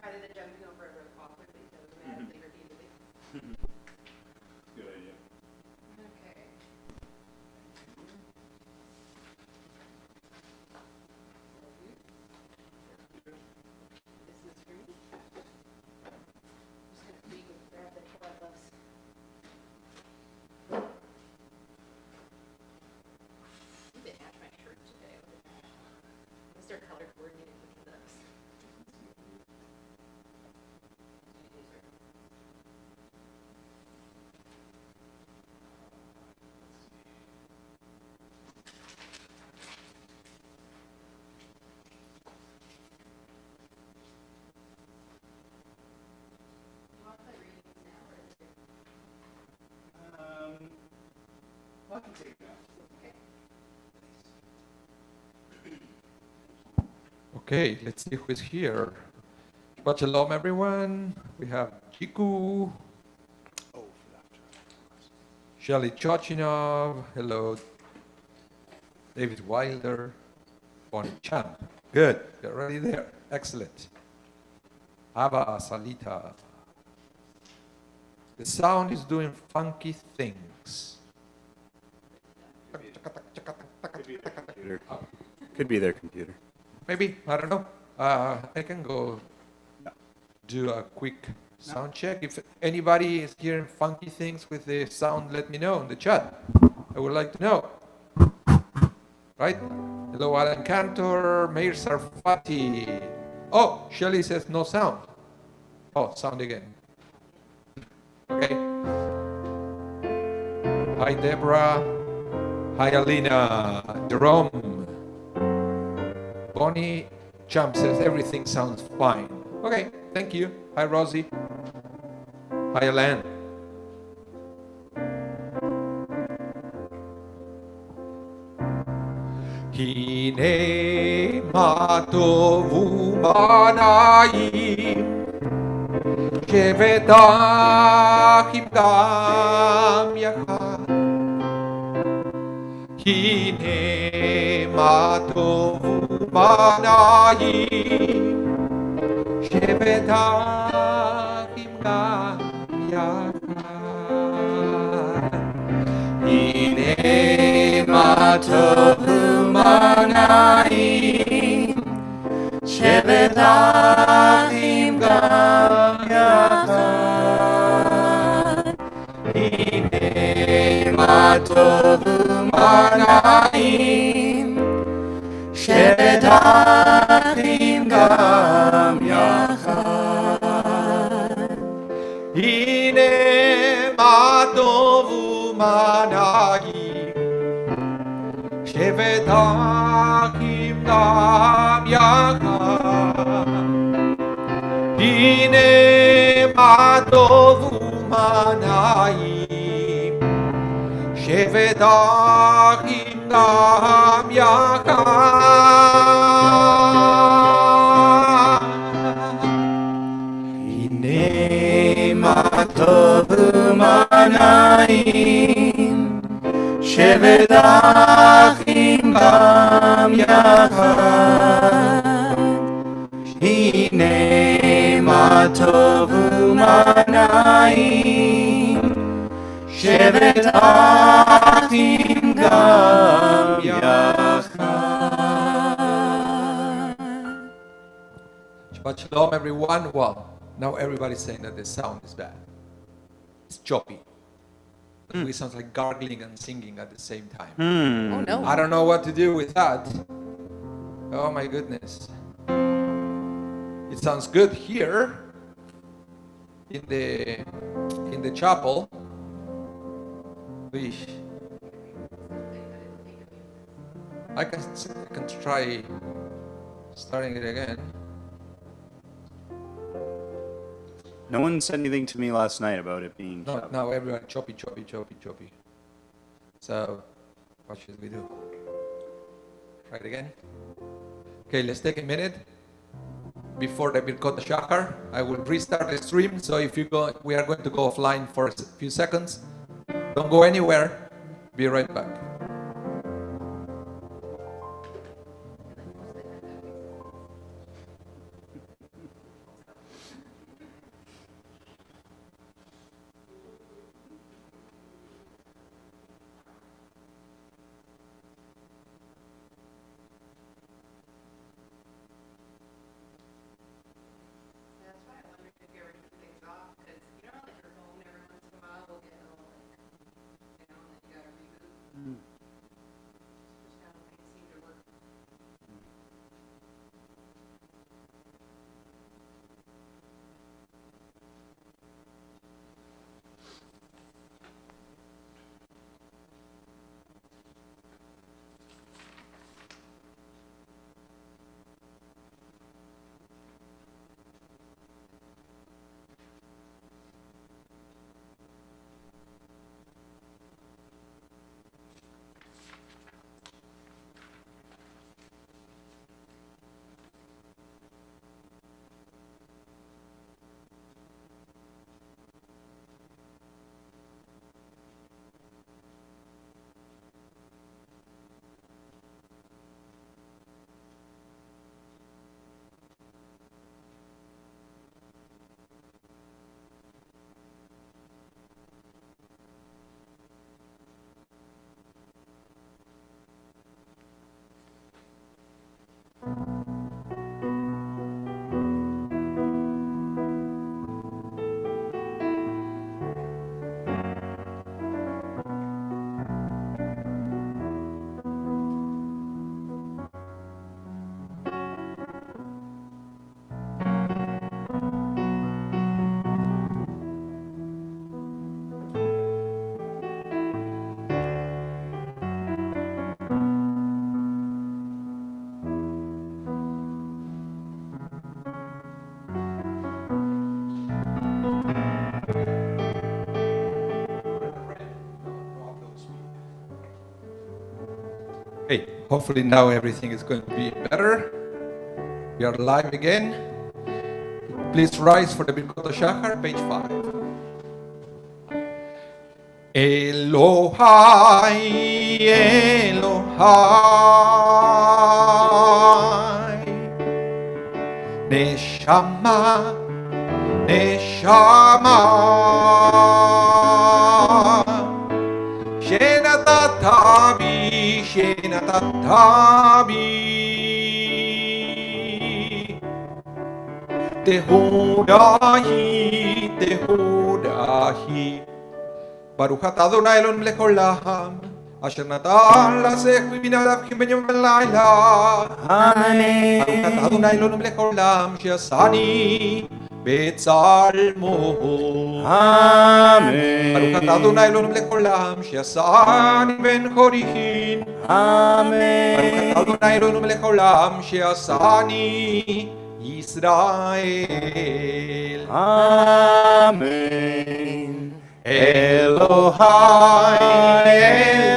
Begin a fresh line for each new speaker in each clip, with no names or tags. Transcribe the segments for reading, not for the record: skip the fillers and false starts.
rather than jumping over it really awkwardly, so automatically repeatedly.
Good idea.
Okay. This is for me. I'm just going to leave and grab the toilet gloves. I need to match my shirt today. Let's start color coordinating with this.
I can take that.
Okay, let's see who is here. Shabbat shalom, everyone. We have Jiku, Shelly Chochinov, hello, David Wilder, Bonnie Chan. Good, you're already there. Excellent. Ava Salita. The sound is doing funky things.
Could be their computer.
Maybe, I don't know. I can go do a quick sound check. If anybody is hearing funky things with the sound, let me know in the chat. I would like to know. Right? Hello, Alan Cantor, Meir Sarfati. Oh, Shelly says no sound. Oh, sound again. Okay. Hi, Deborah. Hi, Alina. Jerome. Bonnie Champ says everything sounds fine. Okay, thank you. Hi, Rosie. Hi, Alan. Hine matovu manayim shevetachim gam yachad. Hine matovu manayim shevetachim gam yachad. Hine matovu manayim shevetachim gam yachad. Hine matovu manayim shevetachim gam yachad. Hine matovu manayim shevetachim gam yachad. Hine matovu manayim shevetachim gam yachad. Hine matovu manayim shevetachim gam yachad. Hine matovu manayim shevetachim gam yachad. Shabbat shalom, everyone. Well, now everybody's saying that the sound is bad. It's choppy. We sound like gargling and singing at the same time.
Oh no.
I don't know what to do with that. Oh my goodness. It sounds good here in the chapel. I can try starting it again.
No one said anything to me last night about it being
No, now everyone choppy. So, what should we do? Try it again. Okay, let's take a minute before the Birkot Shachar. I will restart the stream. So if you go, we are going to go offline for a few seconds. Don't go anywhere. Be right back. Hey, hopefully now everything is going to be better. We are live again. Please rise for the Birkot Shachar, page 5. Elohai, Elohai, Neshama, Neshama, Shenatatabi, Shenatatabi, Tehudahi, Tehudahi. Baruch atah Adonai Elohim melech haolam, asher natan lasech v'bina kim ben yom v'layla.
Amen.
Baruch atah Adonai Elohim melech haolam, she'asani betzalmo.
Amen.
Baruch atah Adonai Elohim melech haolam, she'asani ben chorichin.
Amen.
Baruch atah Adonai Elohim melech haolam, she'asani Yisrael.
Amen. Elohai,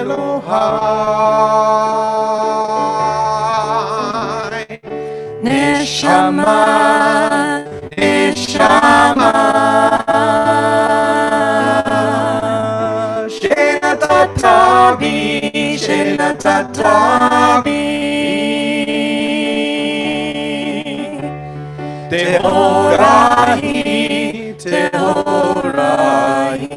Elohai, Neshama, Neshama, Shenatatabi, Shenatatabi, Tehorahi, Tehorahi.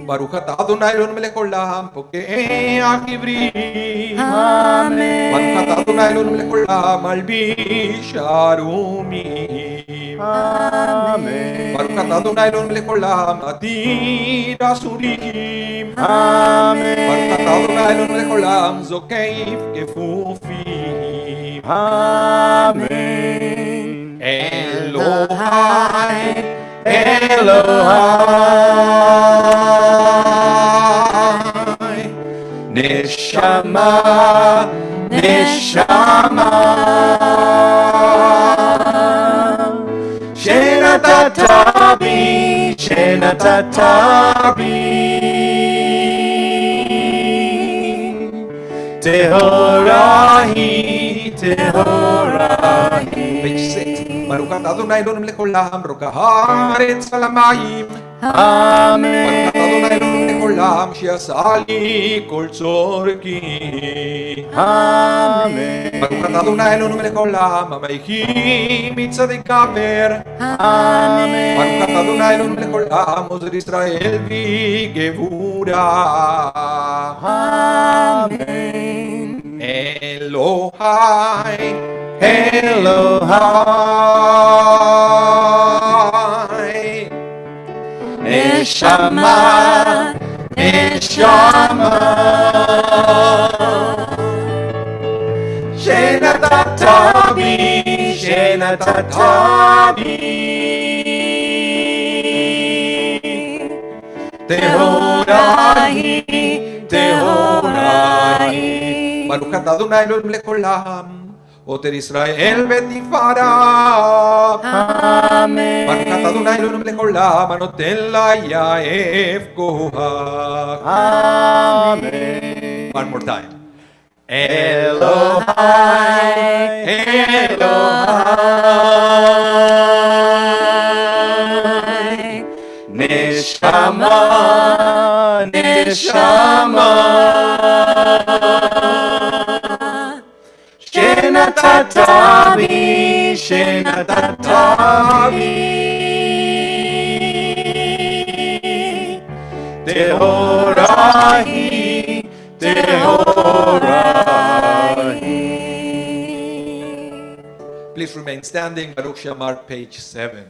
Baruch atah Adonai Elohim melech haolam, pokea kibri.
Amen.
Baruch atah Adonai Elohim melech haolam, malbish arumim.
Amen.
Baruch atah Adonai Elohim melech haolam, adir asurim.
Amen.
Baruch atah Adonai Elohim melech haolam, zokeif kefufim.
Amen.
Elohai,
Elohai, Neshama, Neshama, Shenatatabi, Shenatatabi, Tehorahi, Tehorahi.
Page 6. Baruch atah Adonai Elohim melech haolam, roka haaretz alamayim.
Amen.
Baruch atah Adonai Elohim melech haolam, she'asali kol tzorki.
Amen.
Baruch atah Adonai Elohim melech haolam, amaichi mitzadikaver.
Amen.
Baruch atah Adonai Elohim melech haolam, ozer Israel v'gevura.
Amen.
Elohai,
Elohai, Neshama, Neshama, Shenatatabi, Shenatatabi, Tehorahi, Tehorahi.
Baruch atah Adonai Elohim melech haolam, oter Israel v'tifara.
Amen.
Baruch atah Adonai Elohim melech haolam, anoten la yaef kohach.
Amen.
One more time.
Elohai, Elohai, Neshama, Neshama, Shenatatabi, Shenatatabi, Tehorahi, Tehorahi.
please remain standing. Baruch Shamar, page 7.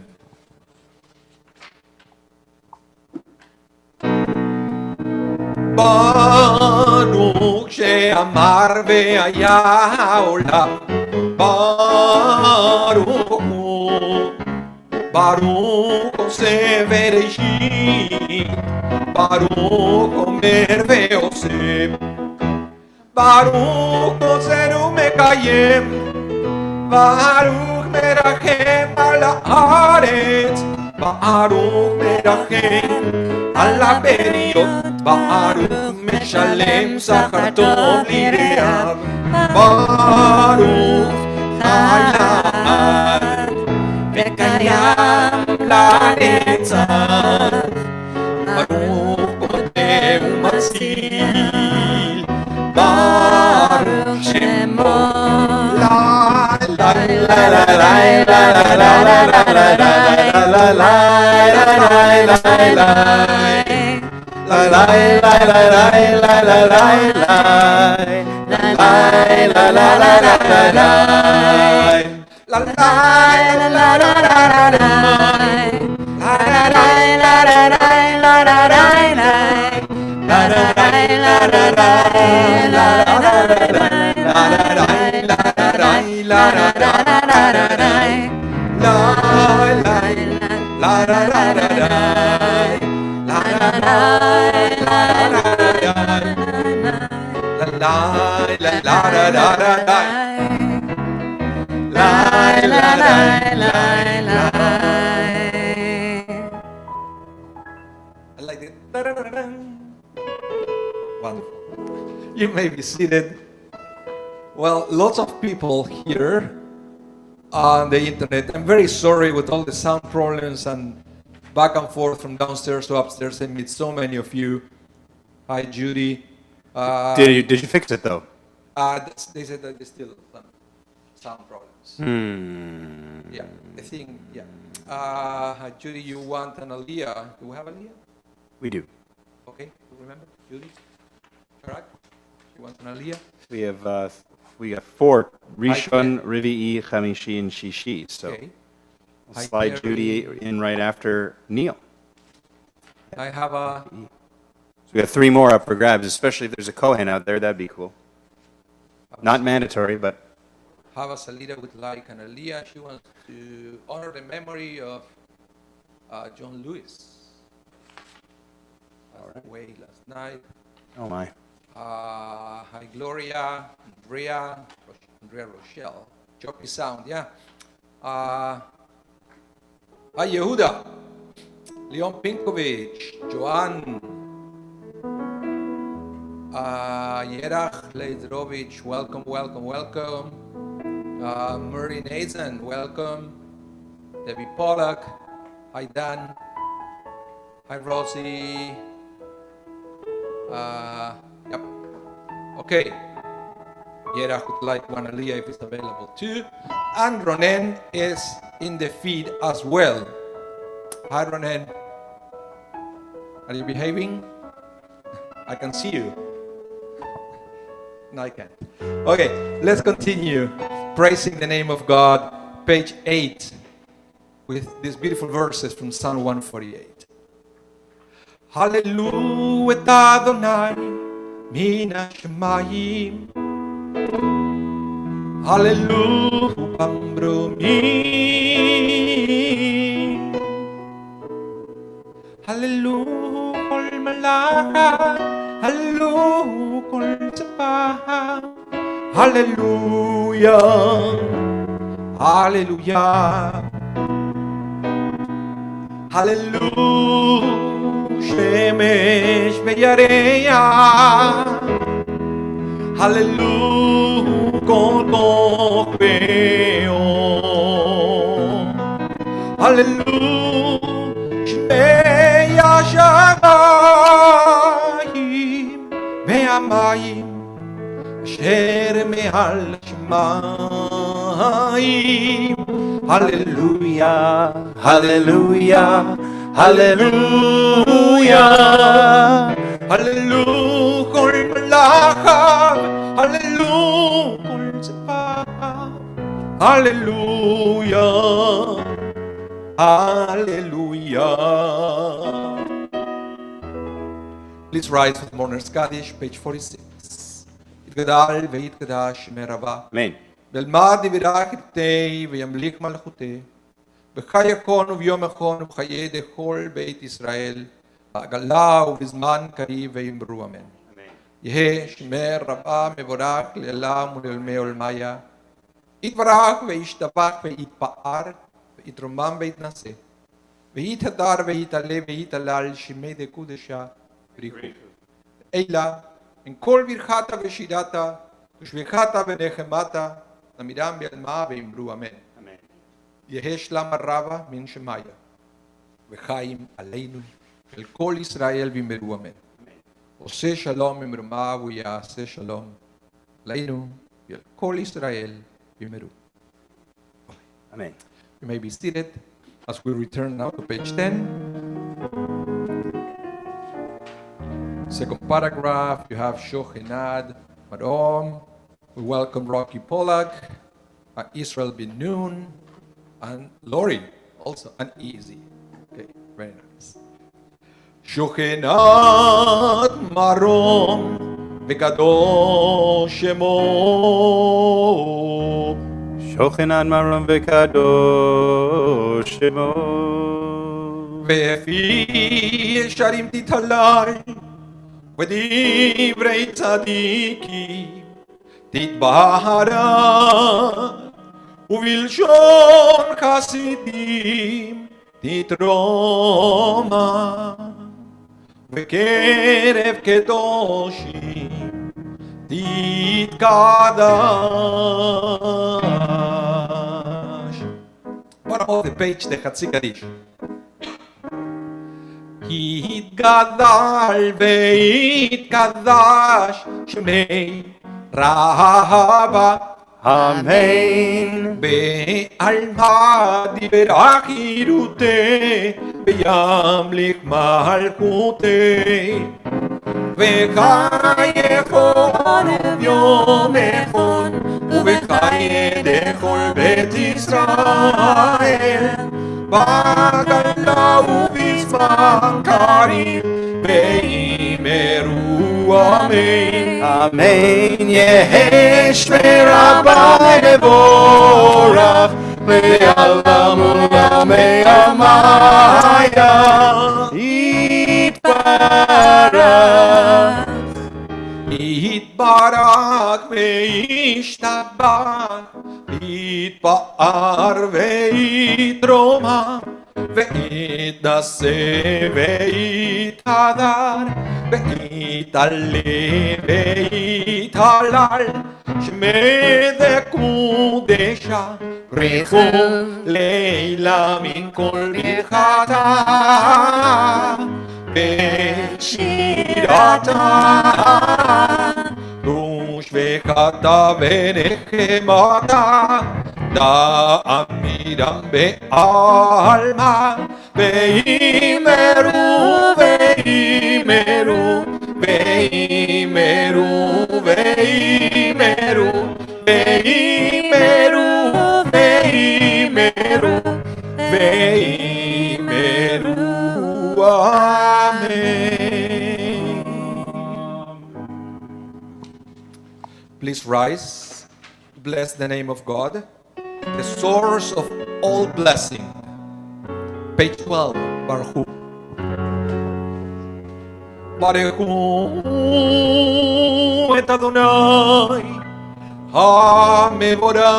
Baruch She'amar ve'aya ha'olam. Baruch Hu. Baruch Oseh Bereshit. Baruch Omer ve'oseh. Baruch Ozer u'mekayem. Baruch merachem al haaretz. Baruch merachem al haberiot. Baruch meshalem sachar tov lireav. Baruch hayad vekayam lanetzach. Baruch kodem u'matzil. Baruch Shemo. La la la la la la la la la la I like it. Wonderful. You may be seated. Well, lots of people here on the internet. I'm very sorry with all the sound problems and back and forth from downstairs to upstairs. I meet so many of you. Hi, Judy.
Did you fix it though?
They said that there's still some sound problems. Yeah, I think, yeah. Judy, you want an Aliyah. Do we have Aliyah?
We do.
Okay, remember, Judy? Correct? You want an Aliyah?
We have 4: Rishon, Rivi'i, Chamishi, and Shishi. So
Okay.
I'll slide Judy in right after Neil.
I have a...
So we have 3 more up for grabs, especially if there's a Kohen out there. That'd be cool. Not mandatory, but
Have a Salida would like an Aliyah. She wants to honor the memory of John Lewis. Passed away last night.
oh my.
Hi, Gloria, Andrea Rochelle. Choppy sound, yeah. Hi, Yehuda, Leon Pinkovich, Joanne, Yerach Leidrovich, welcome, welcome, welcome. Murray Nathan, welcome. Debbie Pollack, hi, Dan. Hi, Rosie. Yep. Okay. Yerach would like one Aliyah if it's available too. And Ronen is in the feed as well. Hi, Ronen. Are you behaving? I can see you. No, I can't. Okay, let's continue praising the name of God. Page 8 with these beautiful verses from Psalm 148. Hallelujah Adonai min hashamayim. Hallelujah bambromim. Hallelujah kol malach. Hallelujah kol tzapah. Hallelujah. Hallelujah. Hallelujah. Shemesh ve'yareach. Hallelujah, kol koch ve'or. Hallelujah, shmei hashamayim ve'amayim asher me'al shamayim. Hallelujah, hallelujah, hallelujah, hallelujah, kol malachav, hallelujah, kol tzepah, Hallelujah. Hallelujah. Please rise with Mourner's Kaddish, page 46. יתגדל ויתקדש שמי רבה.
Amen.
וילמד דברי כתבי וימליך מלכותי. בחי יכון וביום יכון ובחיי דכל בית ישראל. בעגלה ובזמן קריב ויאמרו אמן. יהא שמי רבה מבורך לעולם ולעולמי עולמיה. יתברך וישתבח ויתפאר ויתרומם ויתנשא. ויתהדר ויתעלה ויתהלל שמי דקודשה בריחו. אלא עם כל ברכתה ושירתה ושבחתה ונחמתה נמידם בעלמה ואמרו אמן. יהא שלום רבה מן שמיה וחיים עלינו אל כל ישראל ואמרו אמן. עושה שלום ממרומה ויעשה שלום עלינו ואל כל ישראל ואמרו.
Amen.
You may be seated as we return now to page 10. Second paragraph, you have Shochenad, Madom. We welcome Rocky Pollack, Israel bin Nun, and Lori, also uneasy. Okay, very nice. Shochenad Marom, Vekadosh Shemo.
שוכנן מרום וקדוש שמו.
בפי ישרים תתהלל, ודברי צדיקים תתבהר, ובלשון חסידים תתרומה, וקרב קדושים תתקדש. Bottom of the page, the חצי קדיש. יתגדל ויתקדש שמי רבה.
אמן.
בעלמא דברה חירותי וימליך מלכותי. וחייכון וביום יכון ובחיי דכל בית ישראל. בעגלה ובזמן קריב ואמרו אמן.
אמן. יהא שמי רבה מבורך לעולם ולעולמי עולמיה. יתברך.
יתברך וישתבח, יתפאר ויתרומם, ויתנשא ויתהדר, ויתעלה ויתהלל, שמי דקודשה בריחו לילה מן כל ברכתה ושירתה ושבחתה ונחמתה דעמידם בעלמא ואמרו ואמרו ואמרו ואמרו ואמרו ואמרו ואמרו אמן. Please rise. Bless the name of God, the source of all blessing. Page 12, Baruch Hu. Baruch Hu et Adonai HaMevorach.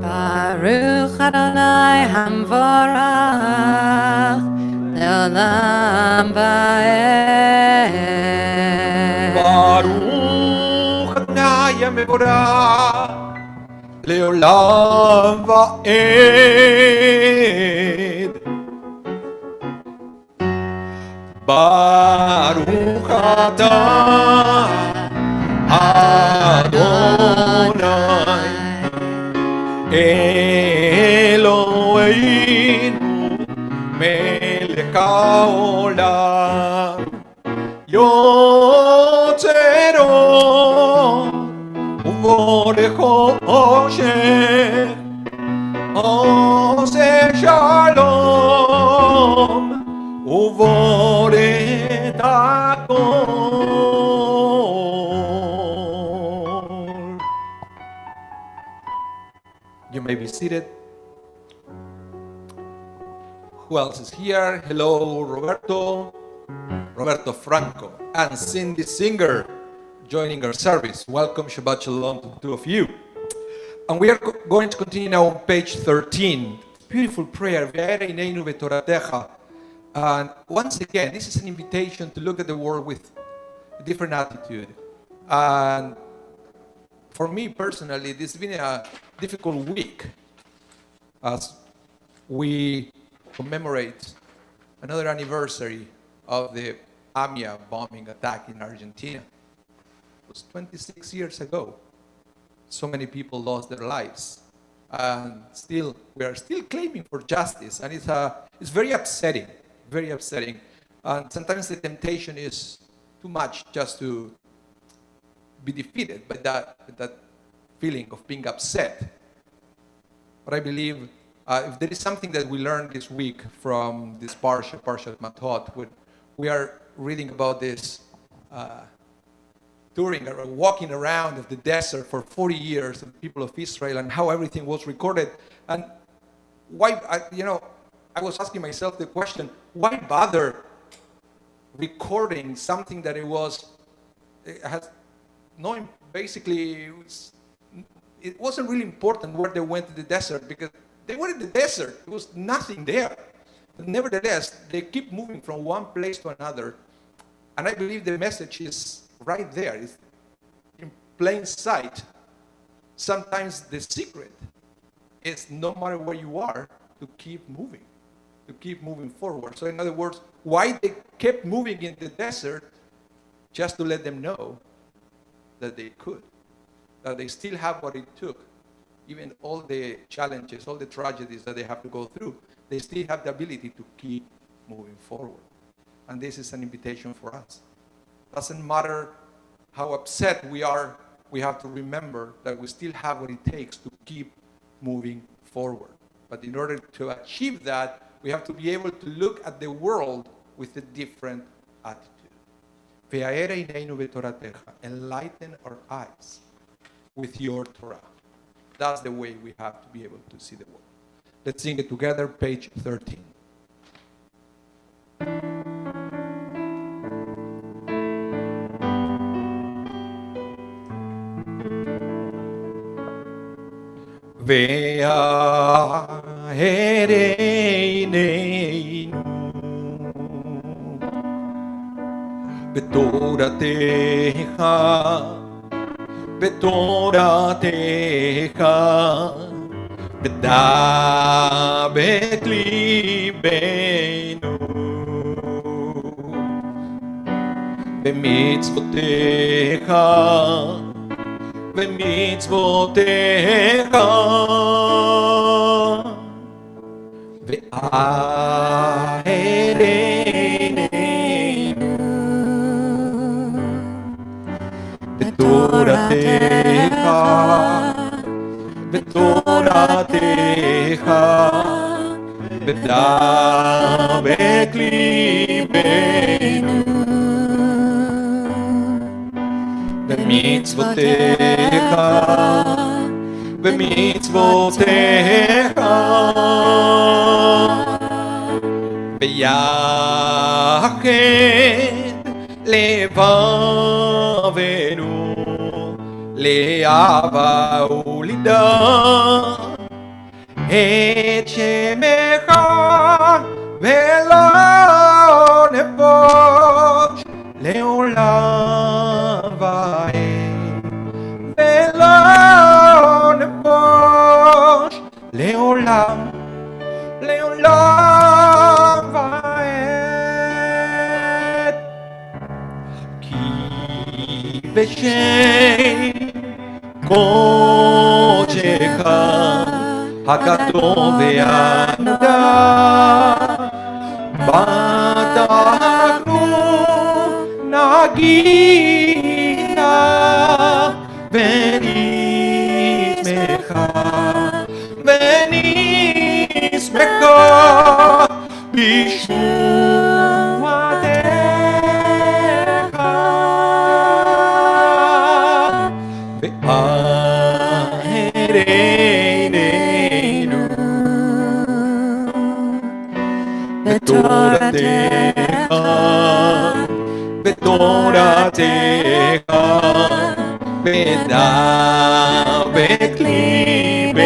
Baruch Adonai HaMevorach Le'olam Va'ed.
Baruch Adonai HaMevorach Le'olam Va'ed. Baruch atah Adonai Eloheinu melech haolam Yotzero לחושך, עושה שלום ובורא את הכל. You may be seated. Who else is here? Hello, Roberto Franco, and Cindy Singer joining our service. Welcome, Shabbat Shalom to the two of you. And we are going to continue now on page 13. Beautiful prayer. And once again, this is an invitation to look at the world with a different attitude. And for me personally, this has been a difficult week as we commemorate another anniversary of the AMIA bombing attack in Argentina. It was 26 years ago. So many people lost their lives. And still, we are still claiming for justice. And it's very upsetting, very upsetting. And sometimes the temptation is too much just to be defeated by that feeling of being upset. But I believe if there is something that we learned this week from this Parsha Matot, we are reading about this touring or walking around of the desert for 40 years of the people of Israel and how everything was recorded. And why, I was asking myself the question, why bother recording something that it wasn't really important where they went to the desert, because they were in the desert. There was nothing there. But nevertheless, they keep moving from one place to another. And I believe the message is right there. It's in plain sight. Sometimes the secret is, no matter where you are, to keep moving forward. So in other words, why they kept moving in the desert? Just to let them know that they could, that they still have what it took. Even all the challenges, all the tragedies that they have to go through, they still have the ability to keep moving forward. And this is an invitation for us. Doesn't matter how upset we are, we have to remember that we still have what it takes to keep moving forward. But in order to achieve that, we have to be able to look at the world with a different attitude. Enlighten our eyes with your Torah. That's the way we have to be able to see the world. Let's sing it together, page 13. בתורתך בדבק ליבנו במצוותיך בתורתך בדבק ליבנו במצוותיך ביחד לבבנו לאהבה ולדעת את שמך ולא נבוש לעולם ועד ולא נבוש לעולם ועד כי בשם קודשך הקדום והנודע בטחנו נגינה ונשמע בעינינו בתורתך, בתורתך, בדבק ליבנו,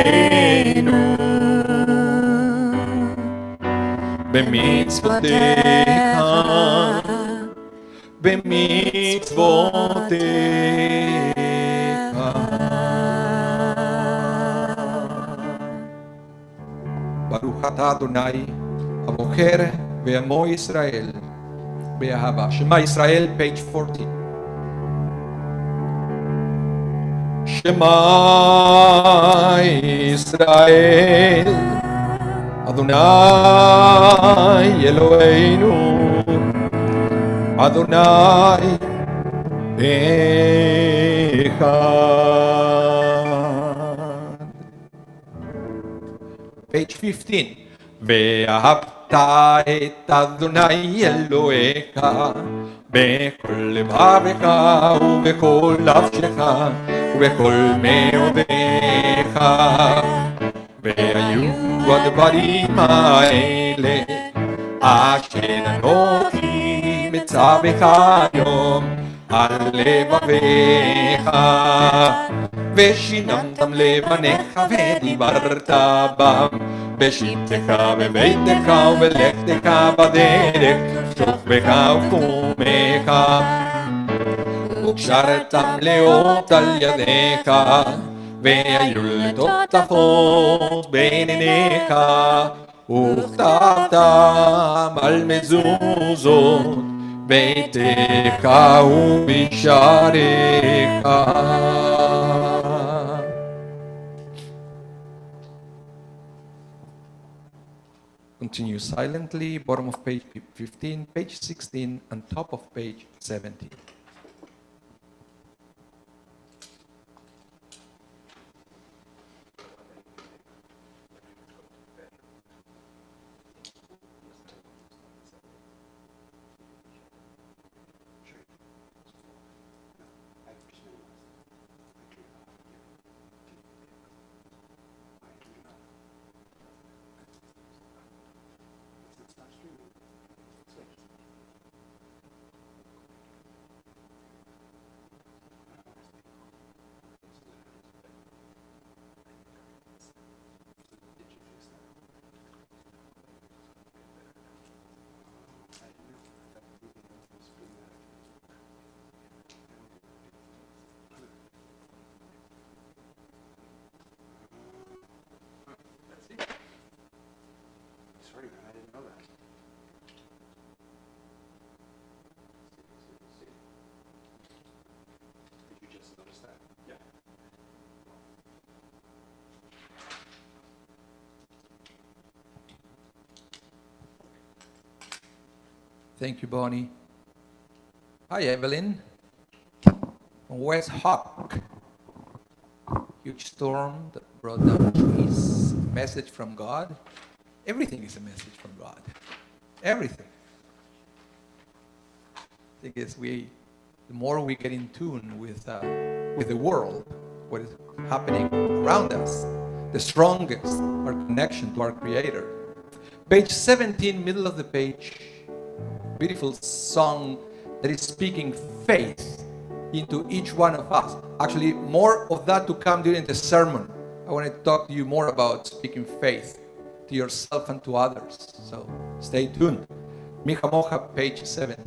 במצוותיך, במצוותיך. ברוך אתה אדוני הבוחר בעמו ישראל באהבה. שמע ישראל, page 40. שמע ישראל, אדוני אלוהינו, אדוני אחד. page 15. ואהבת את אדוני אלוהיך בכל לבבך ובכל נפשך ובכל מאודיך. והיו הדברים האלה אשר אנוכי מצווך היום על לבביך, ושיננתם לבניך ודיברת בם בשבתך בביתך ובלכתך בדרך שוכבך וקומך, וקשרתם לאות על ידיך, והיו לטוטפות בין עיניך, וכתבתם על מזוזות ביתך ובשעריך. Continue silently, bottom of page 15, page 16, and top of page 17. Thank you, Bonnie. Hi, Evelyn. From West Hawk. Huge storm that brought down trees. Message from God. Everything is a message from God. Everything. I think the more we get in tune with the world, what is happening around us, the strongest our connection to our Creator. Page 17, middle of the page. Beautiful song that is speaking faith into each one of us. Actually, more of that to come during the sermon. I want to talk to you more about speaking faith to yourself and to others. So stay tuned. Micha Mocha, page 17.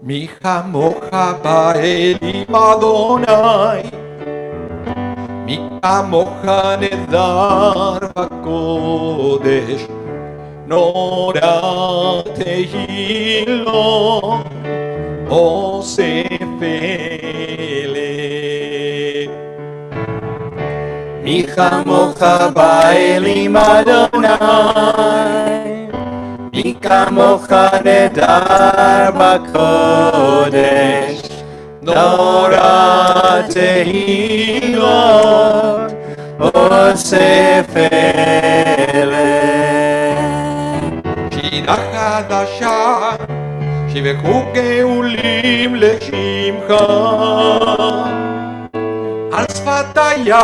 Micha Mocha ba'elim Adonai, Micha Mocha nedar b'kodesh, Nora tehilo osefele. Micha Mocha ba'elim Adonai, Micha Mocha nedar b'kodesh, Nora tehilo osefele. שירה חדשה, שיבחו גאולים לשמך על שפתיה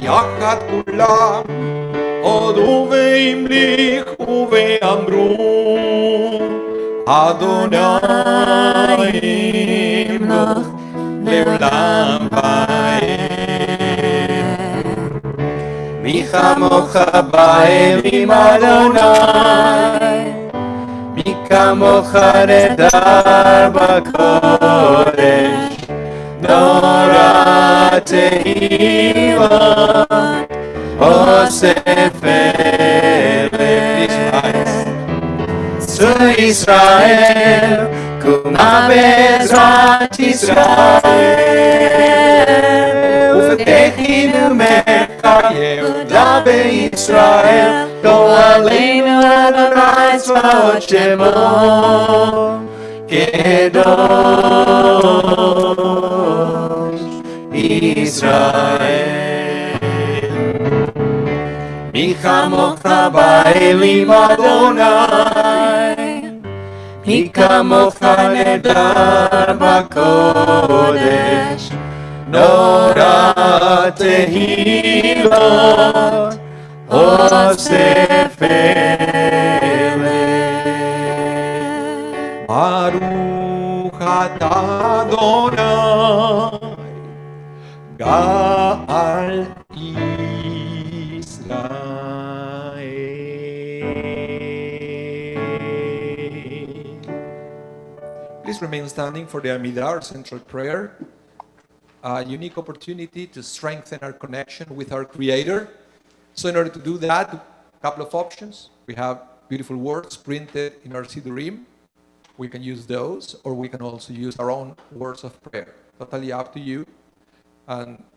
יחד כולם הודו והמליכו ואמרו אדוני ימלוך לעולם ועד. מי כמוך באלים אדוני, מי כמוך נהדר בקודש, נורא תהילות אוסף אלה. צאו ישראל, קומה בעזרת ישראל, ופתחנו יהודה בישראל, גואלנו אדוני צבאות שמו קדוש ישראל. מי כמוך באלים אדוני, מי כמוך נהדר בקודש, נורא תהילות אוסף אלה. ברוך אתה אדוני גאל Please remain standing for the Amidah, our central prayer. A unique opportunity to strengthen our connection with our Creator. So in order to do that, a couple of options. We have beautiful words printed in our Sidurim. We can use those, or we can also use our own words of prayer. Totally up to you.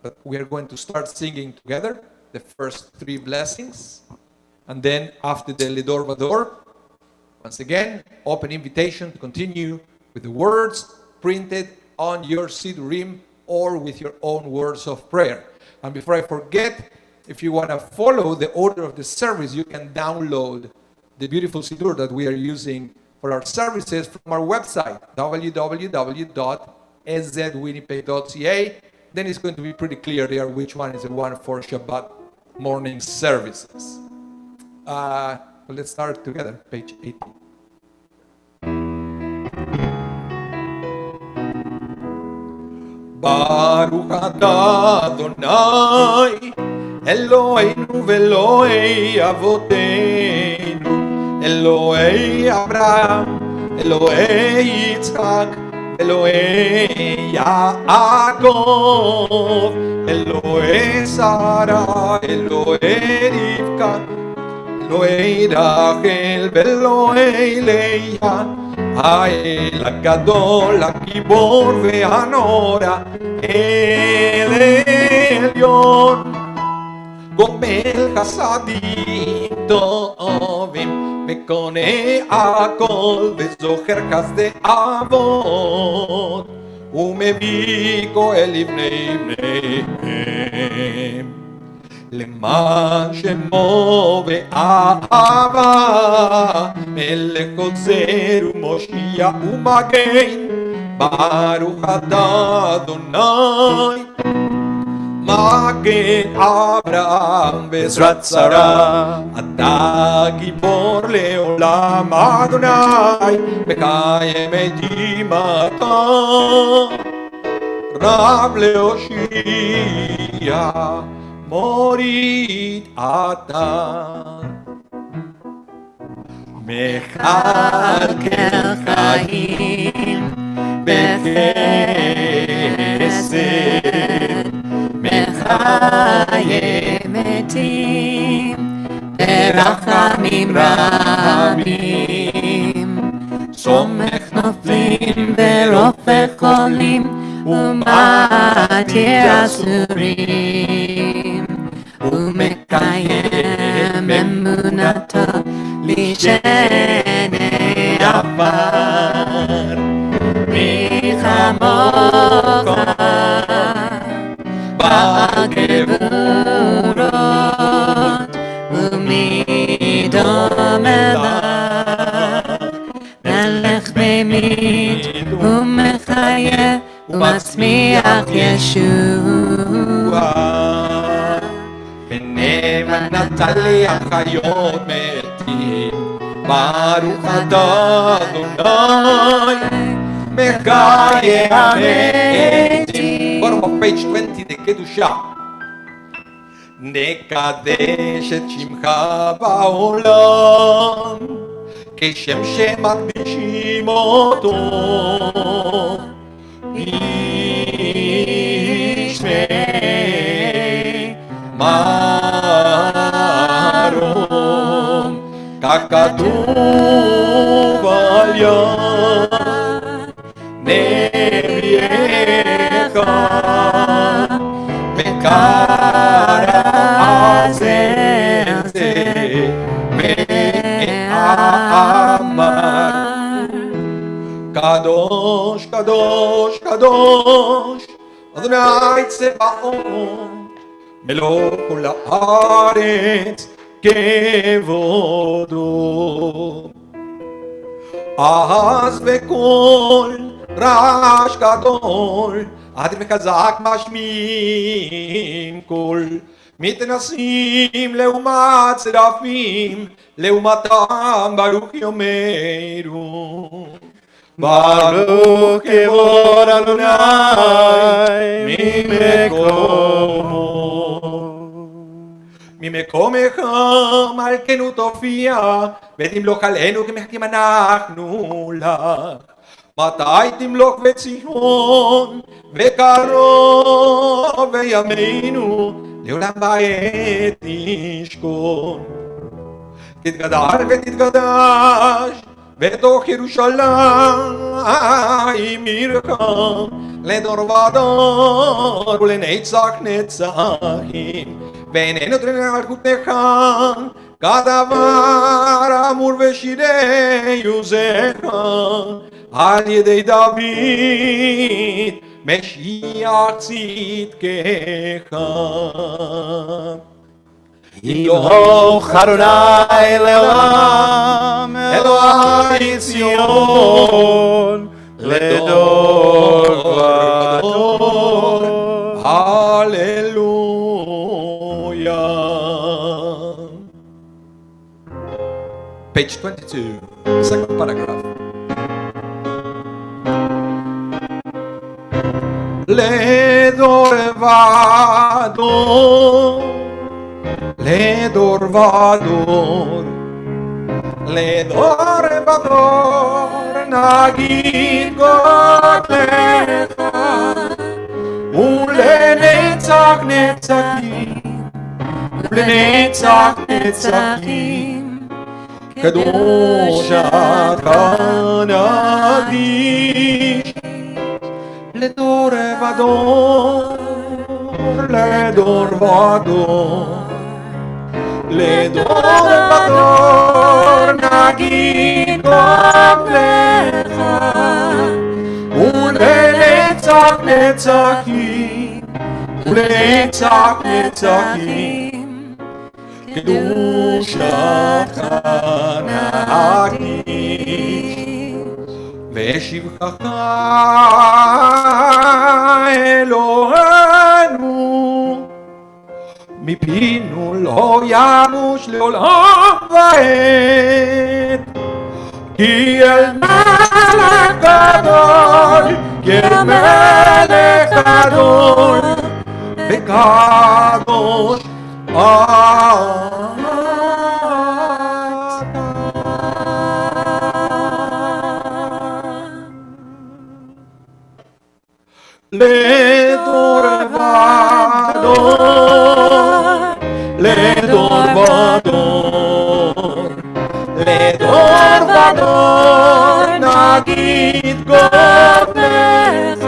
But we are going to start singing together the first three blessings. And then after the Lidor Vador, once again, open invitation to continue with the words printed on your Sidurim or with your own words of prayer. And before I forget, if you want to follow the order of the service, you can download the beautiful Sidur that we are using for our services from our website, www.szwinnipeg.ca. Then it's going to be pretty clear there which one is the one for Shabbat morning services. Let's start together, page 18. Baruch atah Adonai Eloheinu ve'Elohei avoteinu, Elohei Abraham, Elohei Yitzchak, Elohei Yaakov, Elohei Sarah, Elohei Rivka, Elohei Rachel ואלוהי ליה, האל הגדול, הגיבור והנורא, אל עליון, גומל חסדים טובים, וקונה הכל וזוכר חסדי אבות, ומביא גואל לבני בניהם. למען שמו ואהבה, מלך עוזר ומושיע ומגן, ברוך אתה אדוני, מגן אברהם בעזרת שרה, אתה גיבור לעולם אדוני, מקיים את אימתו, רב להושיע, מוריד אתה. מכלכל חיים בחסד, מחיי מתים ברחמים רבים, סומך נופלים ורופא חולים ומתיר אסורים, ומקיים אמונתו לשני עפר. מי כמוך בגבורות, ומי דומה לך, מלך
ומחיה ומצמיח ישוע.
ונאמן נתן לי החיות מתים, ברוך אתה אדוני מחיי המתים. בואו בפייג' 20 לקדושה. נקדש את שמך בעולם כשם שמקדישים אותו, בשמי מרום ככתוב על יד נביאך וקרא זה ואמר קדוש קדוש קדוש אדוני צבאות מלוא כל הארץ כבודו. אז בקול רעש גדול אדיר וחזק משמיעים קול, מתנסים לעומת שרפים לעומתם ברוך יאמרו ברוך כבוד אדוני ממקומך מלכנו תופיע ותמלוך עלינו כמחכים אנחנו לך. מתי תמלוך בציון וקרוב בימינו לעולם בעת תשכון. תתגדל ותתקדש בתוך ירושלים עירך לדור ודור ולנצח נצחים, ואיננו תראה מלכותך כדבר אמור בשירי עוזך על ידי דוד משיח צדקך.
ימלוך אדוני לעולם, אלוהי ציון לדור ודור.
הללויה. Page 22, second paragraph. לדור ודור, לדור ודור, לדור ודור נגיד גודלך ולנצח נצחים, ולנצח נצחים קדוש אתה נקדיש. לדור ודור, לדור ודור, לדור ודור נגיד גודלך ולנצח נצחים, ולנצח נצחים קדושתך נקדיש. ושבחך אלוהינו מפינו לא ימוש לעולם ועד, כי אל מלך גדול, כי אל מלך גדול וקדוש לדור ודור, לדור ודור, לדור ודור נגיד גודלך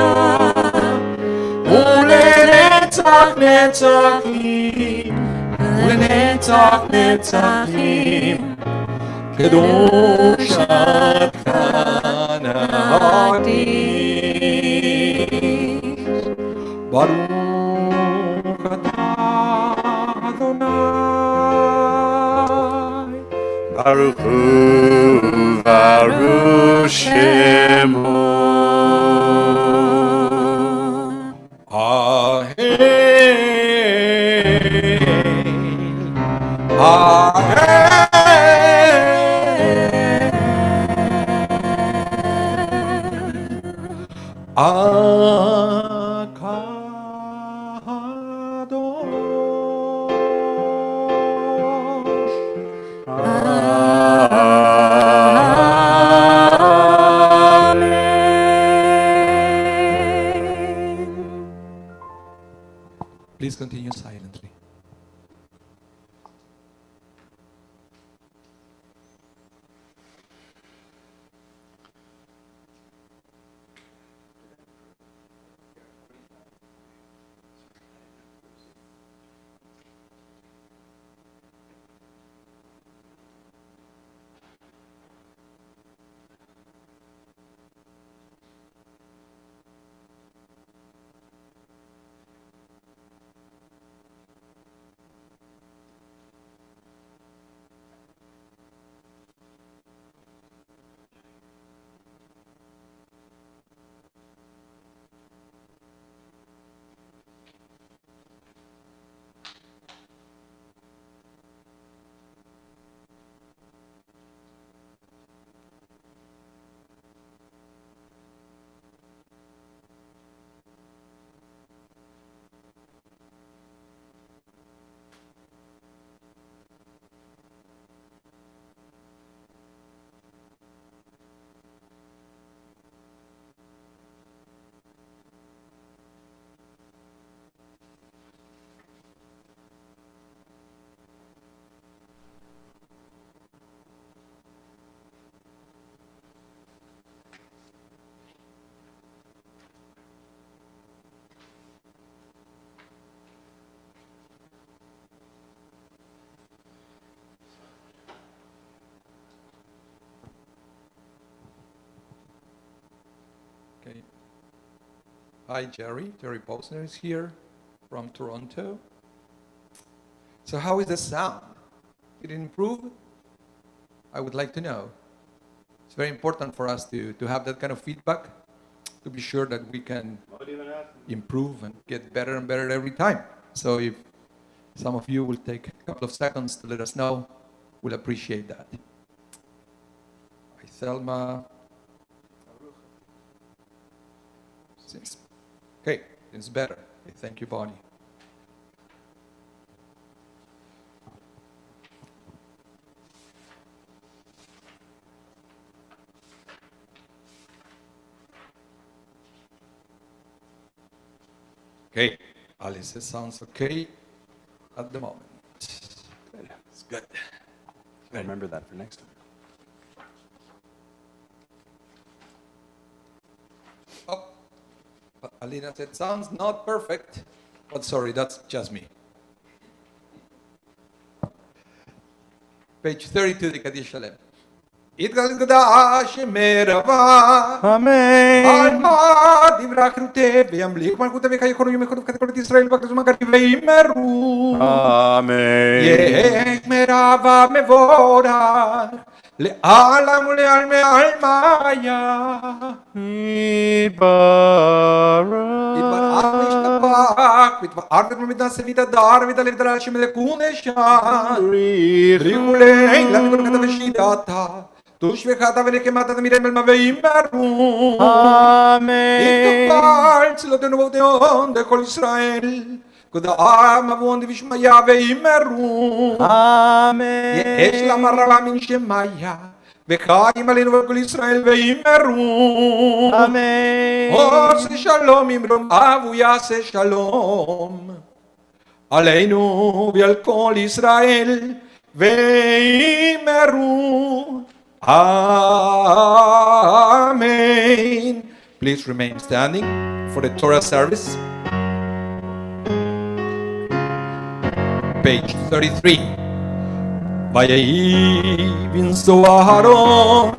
ולנצח נצחים, ולנצח נצחים קדושתך נקדיש. ברוך אתה אדוני,
ברוך הוא ברוך שמו.
Amen.
Please continue silently. Okay. Hi, Jerry. Jerry Posner is here from Toronto. So how is the sound? Did it improve? I would like to know. It's very important for us to have that kind of feedback to be sure that we can improve and get better and better every time. So if some of you will take a couple of seconds to let us know, we'll appreciate that. Hi, Thelma. Okay, it's better. Okay, thank you, Bonnie. Okay, Alice, it sounds okay at the moment. It's good.
I remember that for next time.
Oh, Alina said, sounds not perfect. But sorry, that's just me. Page 32, the Kaddish Shalem. Itgal Gadash Merava.
Amen.
Alma Divra Krute, Viamlik, Malkuta Vika, Economy, Katakot Israel, Bakazumaka, Meru.
Amen.
Yeh Merava Mevora. Le'alam le'alme almaya. Itbar Mitva Ardet Mamida Sevita Dar, Vita Levdra Shimele Kunesha. Rikule, Lamikul Katavishidata. Tushvekata Velekemata Miremel Maveimeru.
Amen.
Itopal, Siloteon de Kol Israel. Kuda Amavon de Vishmaya Veimeru. Yesh la
Amen.
marava min Shemaya. Vekaim alinu Kol Israel Veimeru.
Amen.
Oh, se shalom imrom avuya se shalom. Aleinu vial kol Israel veimeru. Amen. Please remain standing for the Torah service. Page 33. Vayevin Zoharon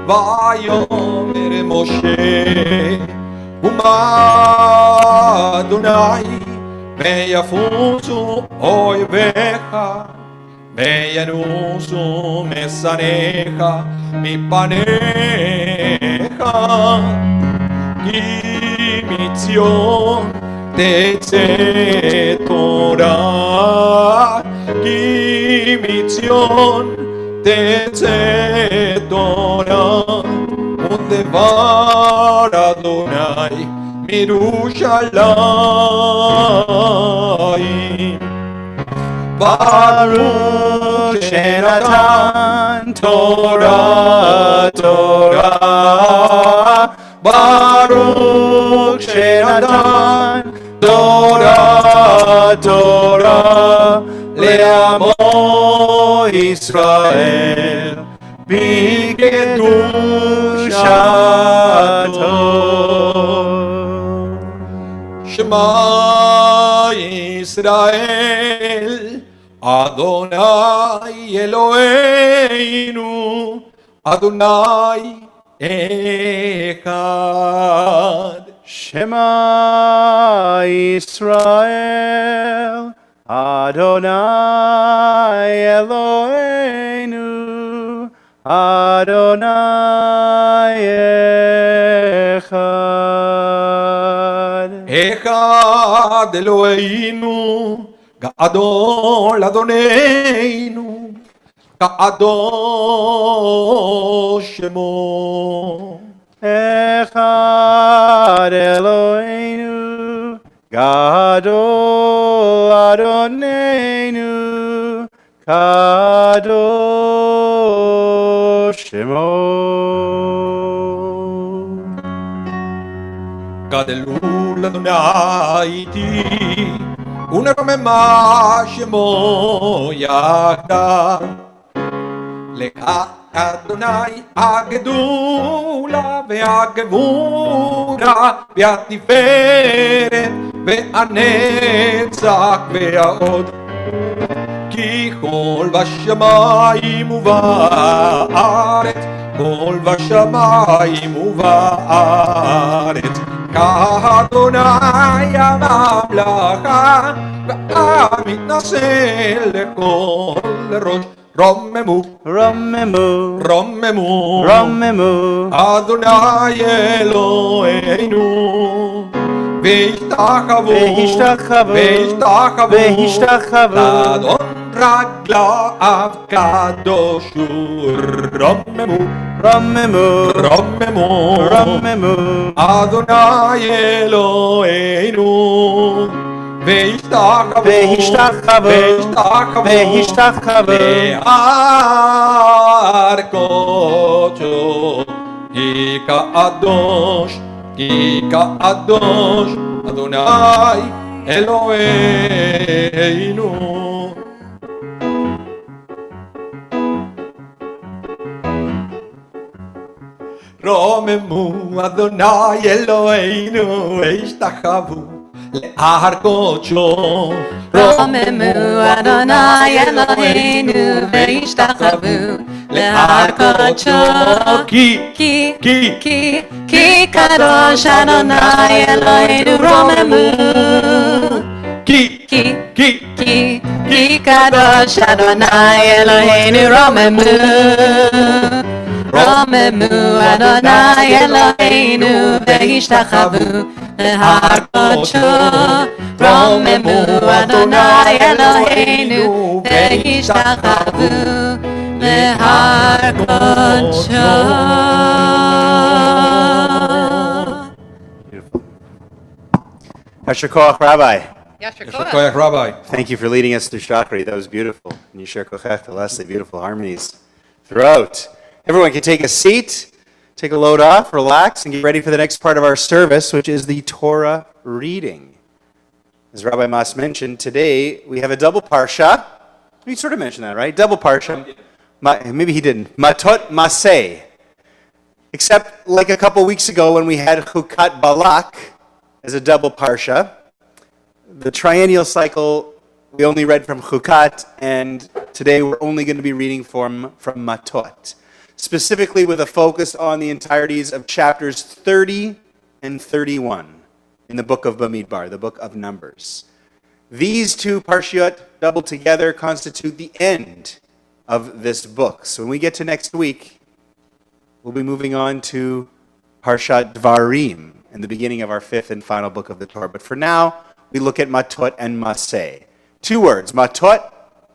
Vayomer Moshe Uma Adonai Veyafuzu Oivecha Veyanuzu Mesanecha Mipanecha Gimitzion Tetze Torah Gimitzion Tetze Torah Und דבר אדוני מירושלים.
Baruch Shenatan Torah Torah. Baruch Shenatan Torah Torah Le'amo Israel B'kedushato.
Shema Yisrael Adonai Eloheinu Adonai Echad.
Shema Yisrael Adonai Eloheinu Adonai Echad.
Echad Eloheinu Gadol Adoneinu Kadosh Shemo.
Echad Eloheinu Gadol Adoneinu Kadosh Shemo.
Gadelu Adonai iti ונרוממה שמו יחדיו. לך אדוני הגדולה והגבורה והתפארת והנצח והעוד. כי כל בשמיים ובארץ, כל בשמיים ובארץ, כאדוני הממלכה, והמתנשא לכל ראש. רוממו,
רוממו,
רוממו,
רוממו,
אדוני אלוהינו, והשתחוו,
והשתחוו,
והשתחוו,
והשתחוו,
לאדון רגליו קדוש הוא. רוממו,
רוממו,
רוממו,
רוממו,
אדוני אלוהינו, והשתחוו,
והשתחוו,
והשתחוו,
והשתחוו,
להר קודשו, כי קדוש, כי קדוש, אדוני אלוהינו. רוממו אדוני אלוהינו והשתחוו להר קודשו.
רוממו אדוני אלוהינו והשתחוו להר קודשו. כי קדוש אדוני אלוהינו. רוממו כי קדוש אדוני אלוהינו. רוממו אדוני אלוהינו והשתחוו להר קודשו. רוממו אדוני אלוהינו והשתחוו להר קודשו.
Yasher Koach, Rabbi.
Yasher
Yasher
Koach.
Koach, Rabbi.
Thank you for leading us through Shachri. That was beautiful. And Yasher Koach to Leslie, beautiful harmonies throughout. Everyone can take a seat, take a load off, relax, and get ready for the next part of our service, which is the Torah reading. As Rabbi Mas mentioned, today we have a double parsha. You sort of mentioned that, right? Double parsha. Maybe he didn't. Matot Maseh. Except like a couple weeks ago when we had Chukat Balak as a double parsha, the triennial cycle we only read from Chukat, and today we're only going to be reading from Matot, specifically with a focus on the entireties of chapters 30 and 31 in the book of Bamidbar, the book of Numbers. These two parshiot doubled together constitute the end of this book. So when we get to next week, we'll be moving on to Parshat Dvarim in the beginning of our fifth and final book of the Torah. But for now, we look at Matot and Maseh. Two words, Matot,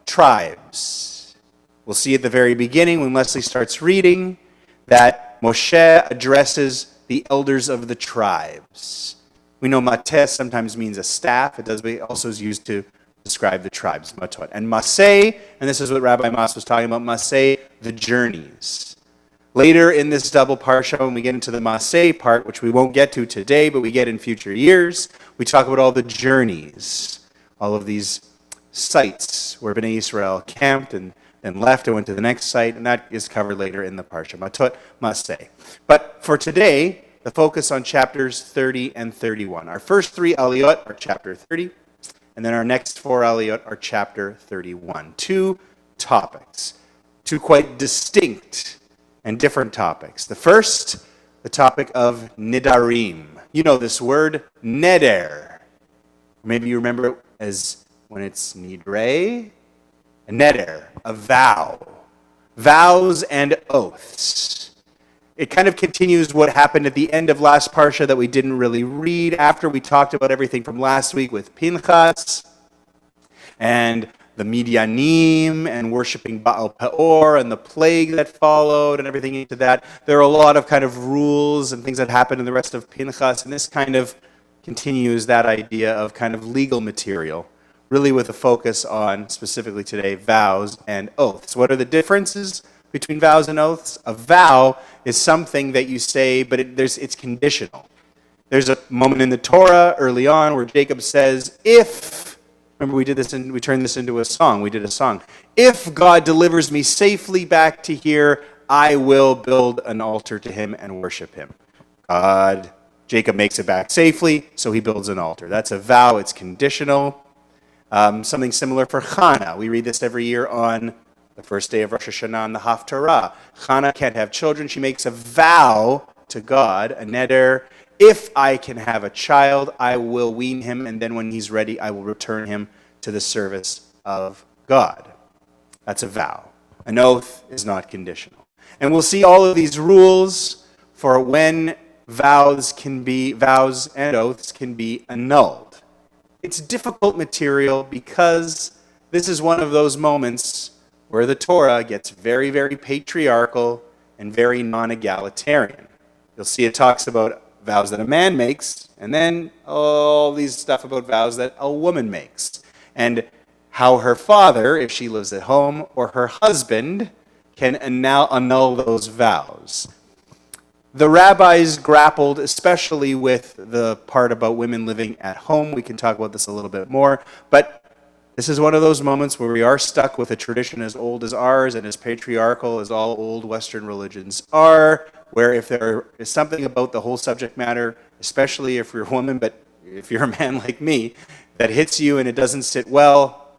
tribes. We'll see at the very beginning when Leslie starts reading that Moshe addresses the elders of the tribes. We know Matet sometimes means a staff. It also is used to describe the tribes, Matot. And Maseh, and this is what Rabbi Mas was talking about, Maseh, the journeys. Later in this double parsha, when we get into the Maseh part, which we won't get to today, but we get in future years, we talk about all the journeys, all of these sites where Bnei Israel camped and left and went to the next site, and that is covered later in the parsha, Matot, Maseh. But for today, the focus on chapters 30 and 31. Our first 3 aliyot are chapter 30, and then our next 4 aliyot are chapter 31. 2 topics, 2 quite distinct and different topics. The first, the topic of nidarim. You know this word, neder. Maybe you remember it as when it's nidre, a neder, a vow. Vows and oaths. It kind of continues what happened at the end of last parsha that we didn't really read after we talked about everything from last week with Pinchas and the Midianim and worshiping Baal Peor and the plague that followed and everything into that. There are a lot of kind of rules and things that happened in the rest of Pinchas, and this kind of continues that idea of kind of legal material, really with a focus on, specifically today, vows and oaths. What are the differences between vows and oaths? A vow is something that you say, but it's conditional. There's a moment in the Torah early on where Jacob says, remember we turned this into a song. We did a song. If God delivers me safely back to here, I will build an altar to him and worship him. Jacob makes it back safely, so he builds an altar. That's a vow. It's conditional. Something similar for Chana. We read this every year on the first day of Rosh Hashanah on the Haftarah. Chana can't have children. She makes a vow to God, a neder. If I can have a child, I will wean him, and then when he's ready, I will return him to the service of God. That's a vow. An oath is not conditional. And we'll see all of these rules for when vows and oaths can be annulled. It's difficult material because this is one of those moments where the Torah gets very, very patriarchal and very non-egalitarian. You'll see it talks about vows that a man makes, and then all these stuff about vows that a woman makes, and how her father, if she lives at home, or her husband can annul those vows. The rabbis grappled especially with the part about women living at home. We can talk about this a little bit more, but this is one of those moments where we are stuck with a tradition as old as ours and as patriarchal as all old Western religions are, where if there is something about the whole subject matter, especially if you're a woman, but if you're a man like me, that hits you and it doesn't sit well,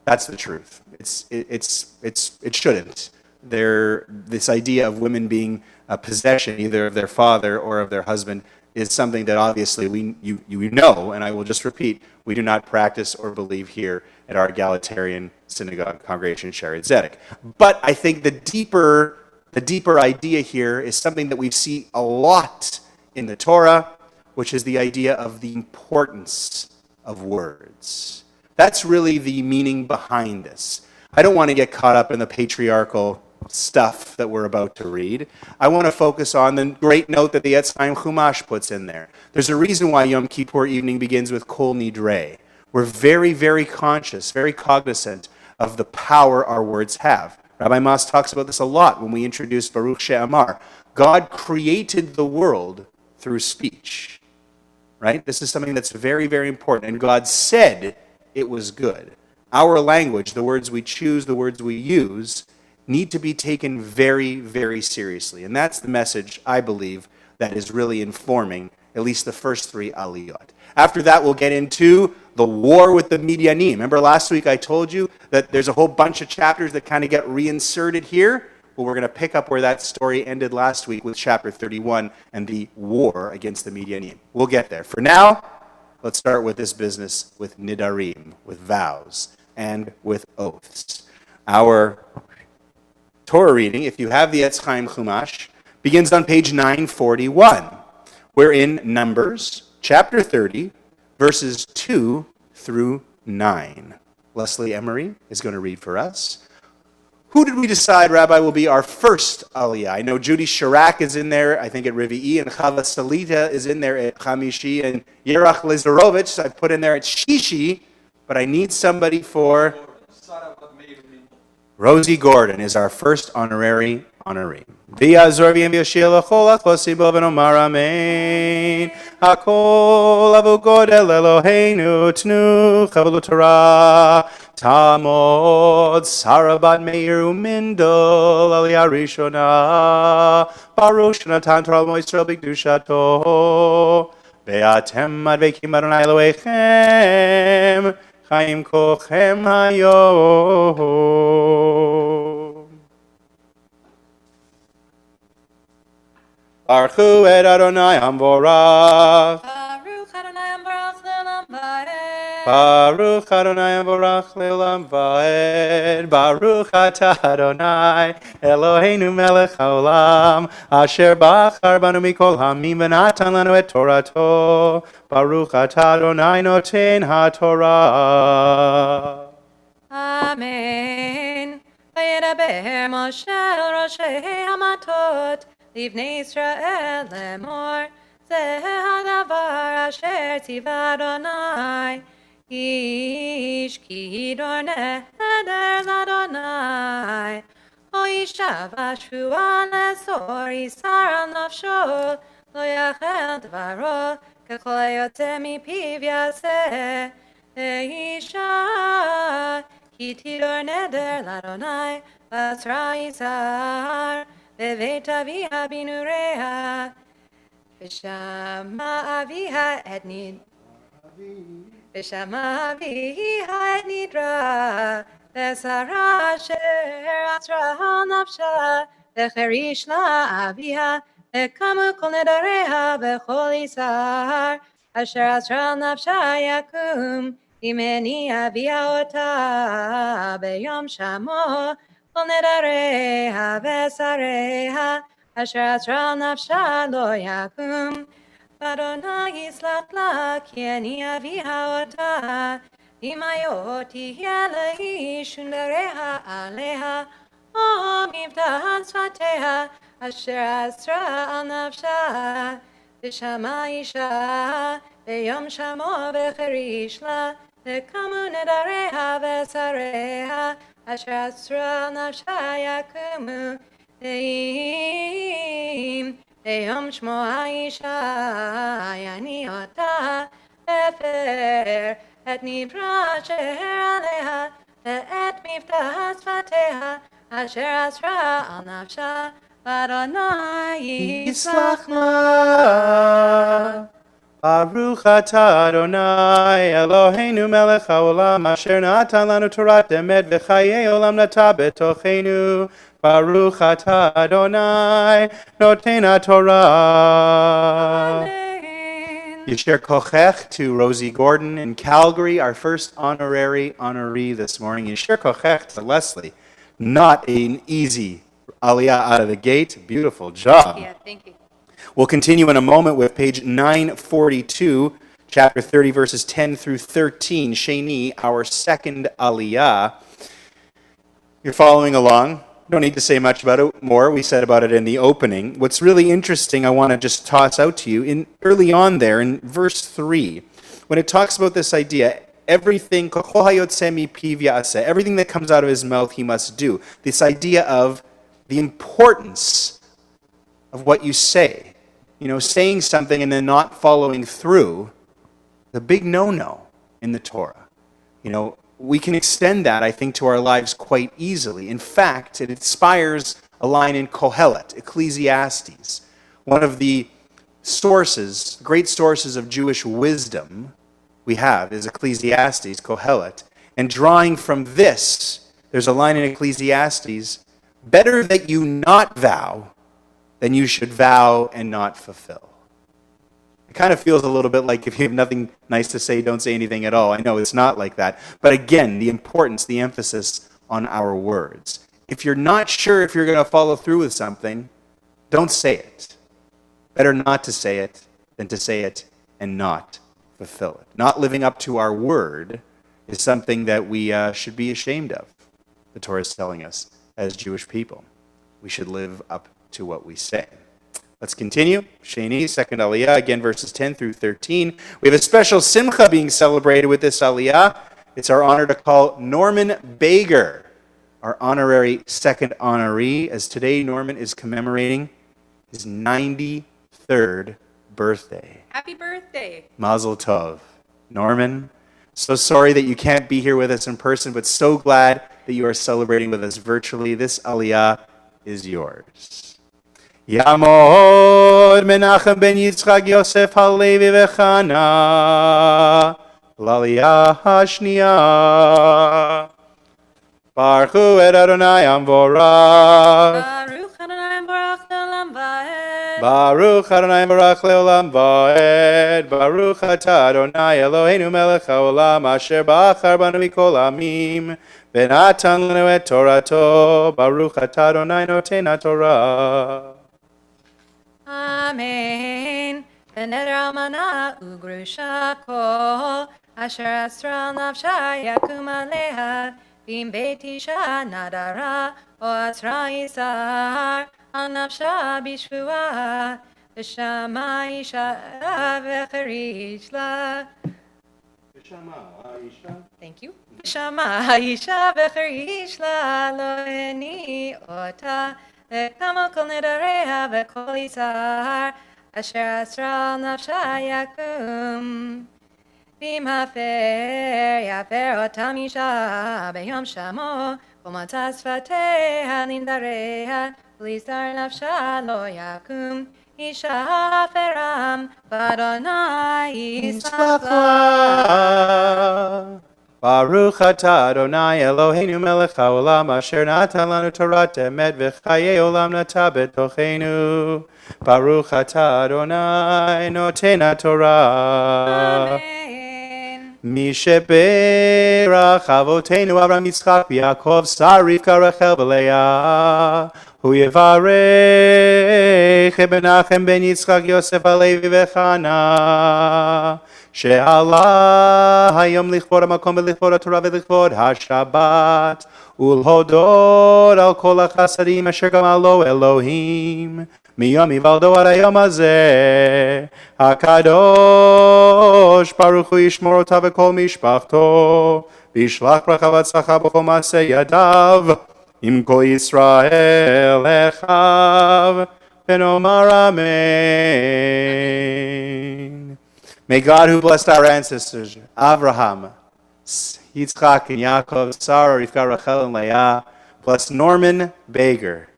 that's the truth. It shouldn't. This idea of women being a possession either of their father or of their husband is something that obviously you know, and I will just repeat, we do not practice or believe here at our egalitarian synagogue congregation, Shaarei Tzedek. But I think the deeper idea here is something that we see a lot in the Torah, which is the idea of the importance of words. That's really the meaning behind this. I don't want to get caught up in the patriarchal stuff that we're about to read. I want to focus on the great note that the Etz Chaim Chumash puts in there. There's a reason why Yom Kippur evening begins with Kol Nidre. We're very, very conscious, very cognizant of the power our words have. Rabbi Mas talks about this a lot when we introduce Baruch She'amar. God created the world through speech, right? This is something that's very, very important. And God said it was good. Our language, the words we choose, the words we use, need to be taken very, very seriously. And that's the message, I believe, that is really informing at least the first 3 aliyot. After that, we'll get into the war with the Midianim. Remember last week I told you that there's a whole bunch of chapters that kind of get reinserted here? Well, we're going to pick up where that story ended last week with chapter 31 and the war against the Midianim. We'll get there. For now, let's start with this business with nidarim, with vows, and with oaths. Our Torah reading, if you have the Etz Chaim Chumash, begins on page 941. We're in Numbers, chapter 30, verses 2 through 9. Leslie Emery is going to read for us. Who did we decide, Rabbi, will be our first Aliyah? I know Judy Shirak is in there, I think at Rivi'i, and Chava Salita is in there at Chamishi, and Yerach Lizarovich I've put in there at Shishi, but I need somebody for... Rosie Gordon is our first honorary honoree. V'yazor v'yashir l'chol achlosi bo v'nomar amen. Hakol avu godel Eloheinu tnu chavlu Torah tamod sarabat meir umindol aliyah rishona baruch shenatan Torah mo'Yisrael b'kedushato ve'atem advekim Adonai Elohechem Chaim kochem hayom. Baruchu et Adonai Hamvorach.
Baruch Adonai Ambarach Le'olam Va'ed.
Baruch Adonai Hamvorach Le'olam Va'ed. Baruch atah Adonai Eloheinu melech haolam asher bachar banu mikol hamim v'natan lanu et Torato. Baruch atah Adonai noten haTorah.
Amen. Vayedaber Moshe el Roshei Hamatot Livnei Yisrael lemor Zeh hadavar asher tzivah Adonai Ish ki hidor neder l'Adonai O yishav ashua lesor yisar al nafsho Lo yachel dvaro kechol hayotze mipiv yaseh Isha ki tidor neder l'Adonai Basra yisar Beveit aviha binureha V'shama aviha et nidra V'sara asher asra nafsha V'cherish la aviha V'kamu kol nedareha V'chol yisar Asher asra nafsha yakum Imeni aviha ota B'yom shamo Kol nedareha V'sareha Asher asra nafsha lo yakum Adonai yislach la ki ani aviha ota Imayoti yalehi shundareha aleha O mivtah sfateha Asher asra al nafsha V'shama isha V'yom shamo v'cherish la V'kamu nedareha v'sareha Asher asra al nafsha yakumu Ve'im Yom shmo ha'isha yani ota Efer et nidra asher aleha Ve'et miftah sfateha Asher asra al nafsha Adonai yislach la
Baruch atah Adonai Eloheinu melech haolam asher natan lanu Torah emet v'chayei olam nata betochenu Baruch atah Adonai noten haTorah.
Amen.
Yisher kochech to Rosie Gordon in Calgary, our first honorary honoree this morning. Yisher kochech to Leslie. Not an easy aliyah out of the gate. Beautiful job.
Yeah, thank you.
We'll continue in a moment with page 942, chapter 30, verses 10 through 13. Sheni, our second aliyah. You're following along. Don't need to say much about it more. We said about it in the opening. What's really interesting, I want to just toss out to you, early on there in verse 3, when it talks about this idea, everything that comes out of his mouth he must do. This idea of the importance of what you say. Saying something and then not following through, the big no-no in the Torah. We can extend that, I think, to our lives quite easily. In fact, it inspires a line in Kohelet, Ecclesiastes. One of the great sources of Jewish wisdom we have is Ecclesiastes, Kohelet. And drawing from this, there's a line in Ecclesiastes, better that you not vow than you should vow and not fulfill. It kind of feels a little bit like if you have nothing nice to say, don't say anything at all. I know it's not like that. But again, the importance, the emphasis on our words. If you're not sure if you're going to follow through with something, don't say it. Better not to say it than to say it and not fulfill it. Not living up to our word is something that we should be ashamed of, the Torah is telling us, as Jewish people. We should live up to what we say. Let's continue. Sheni, second Aliyah, again verses 10 through 13. We have a special simcha being celebrated with this Aliyah. It's our honor to call Norman Bager our honorary second honoree, as today Norman is commemorating his 93rd birthday.
Happy birthday.
Mazel tov. Norman, so sorry that you can't be here with us in person, but so glad that you are celebrating with us virtually. This Aliyah is yours. Yamod Menachem ben Yitzchak Yosef Halevi v'Chana l'Aliyah hashniya. Baruch hu et Adonai Amvorach.
Baruch Adonai Baruch Leolam Vaed.
Baruch Adonai Baruch Leolam Vaed. Baruch atah Adonai Eloheinu melech haolam asher bachar banu mikol amim v'natan lanu et Torato. Baruch atah Adonai noten haTorah.
Amen. V'neder almana ugrusha kol asher asra nafsha yakum aleha bim beit isha nadara o asra isar al nafsha bishvua v'shama isha v'cherish la. Thank you. V'shama isha v'cherish la lo eni ota v'kamo kol nedareha v'kol isar asher asra nafsha yakum. Bim hafer yafer otam isha beyom shamo v'matas fateha nindareha v'lisar nafsha lo yakum isha haferam v'adonai yislach la.
Baruch atah Adonai Eloheinu melech haolam asher natan lanu Torat emet v'chayei olam nata betochenu. Baruch atah Adonai noten haTorah.
Amen.
Mi sheberach avotenu Avraham Yitzchak v'Yaakov Sar Rivka Rachel v'Leah hu yevarech et Menachem ben Yitzchak Yosef Halevi v'Chana שעלה היום לכבוד המקום ולכבוד התורה ולכבוד השבת ולהודות על כל החסדים אשר גמל לו אלוהים מיום היוולדו עד היום הזה. הקדוש ברוך הוא ישמור אותה וכל משפחתו וישלח ברכה והצלחה בכל מעשה ידיו עם כל ישראל אחיו ונאמר אמן. May God, who blessed our ancestors, Abraham, Yitzchak, and Yaakov, Sarah, Rivka, Rachel, and Leah, bless Norman Bager,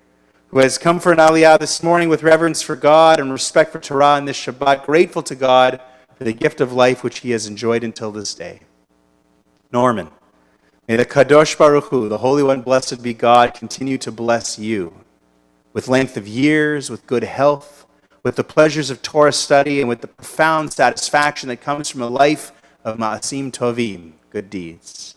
who has come for an Aliyah this morning with reverence for God and respect for Torah in this Shabbat, grateful to God for the gift of life which he has enjoyed until this day. Norman, may the Kadosh Baruch Hu, the Holy One, blessed be God, continue to bless you with length of years, with good health, with the pleasures of Torah study, and with the profound satisfaction that comes from a life of ma'asim tovim, good deeds.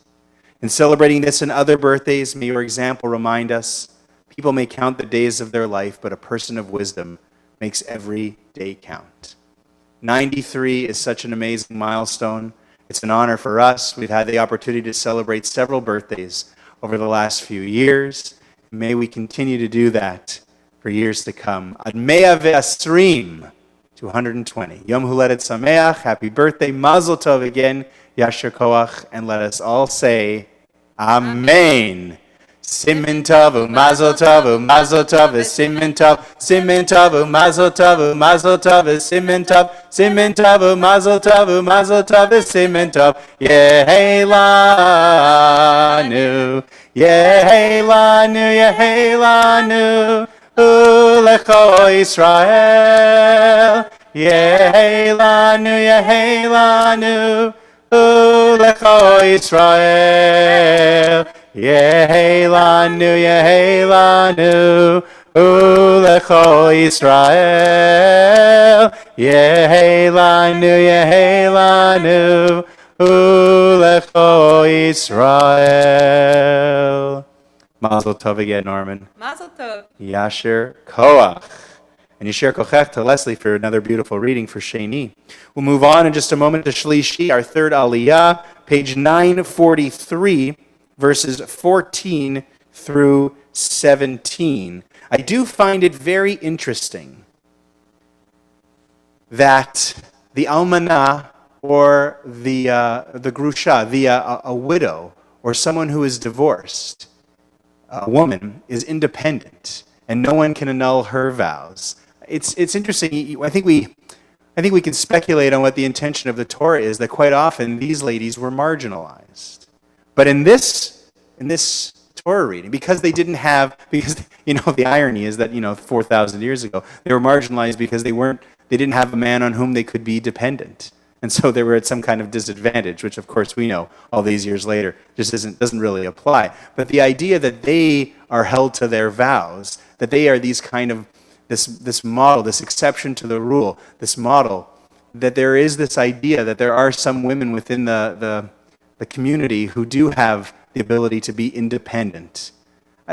In celebrating this and other birthdays, may your example remind us, people may count the days of their life, but a person of wisdom makes every day count. 93 is such an amazing milestone. It's an honor for us. We've had the opportunity to celebrate several birthdays over the last few years. May we continue to do that for years to come. Ad mea ve'asrim, 220. Yom Huledet Sameach, happy birthday, Mazel Tov again, Yasher Koach, and let us all say, Amen. Simin Tov, Mazel Tov, Mazel Tov, Simin Tov, Simin Tov, Mazel Tov, Mazel Tov, Simin Tov, Simin Tov, Mazel Tov, Mazel Tov, Simin Tov, Yeheilanu, Yeheilanu, Yeheilanu. Ulecho Yisrael, Yeheilanu, Yeheilanu, Ulecho Yisrael, Yeheilanu, Yeheilanu, Ulecho Yisrael, Yeheilanu, Yeheilanu, Ulecho Yisrael. Mazel Tov again, Norman.
Mazel tov.
Yasher Koach. And Yasher Kochech to Leslie for another beautiful reading for Sheni. We'll move on in just a moment to Shlishi, our third Aliyah, page 943, verses 14 through 17, I do find it very interesting that the almanah, or the grusha, a widow, or someone who is divorced, a woman, is independent, and no one can annul her vows. It's interesting. I think we can speculate on what the intention of the Torah is, that quite often these ladies were marginalized. But in this Torah reading, because the irony is that, 4,000 years ago, they were marginalized because they didn't have a man on whom they could be dependent. And so they were at some kind of disadvantage, which of course we know all these years later just doesn't really apply. But the idea that they are held to their vows, that they are these kind of, this model, this exception to the rule, this model, that there is this idea that there are some women within the community who do have the ability to be independent.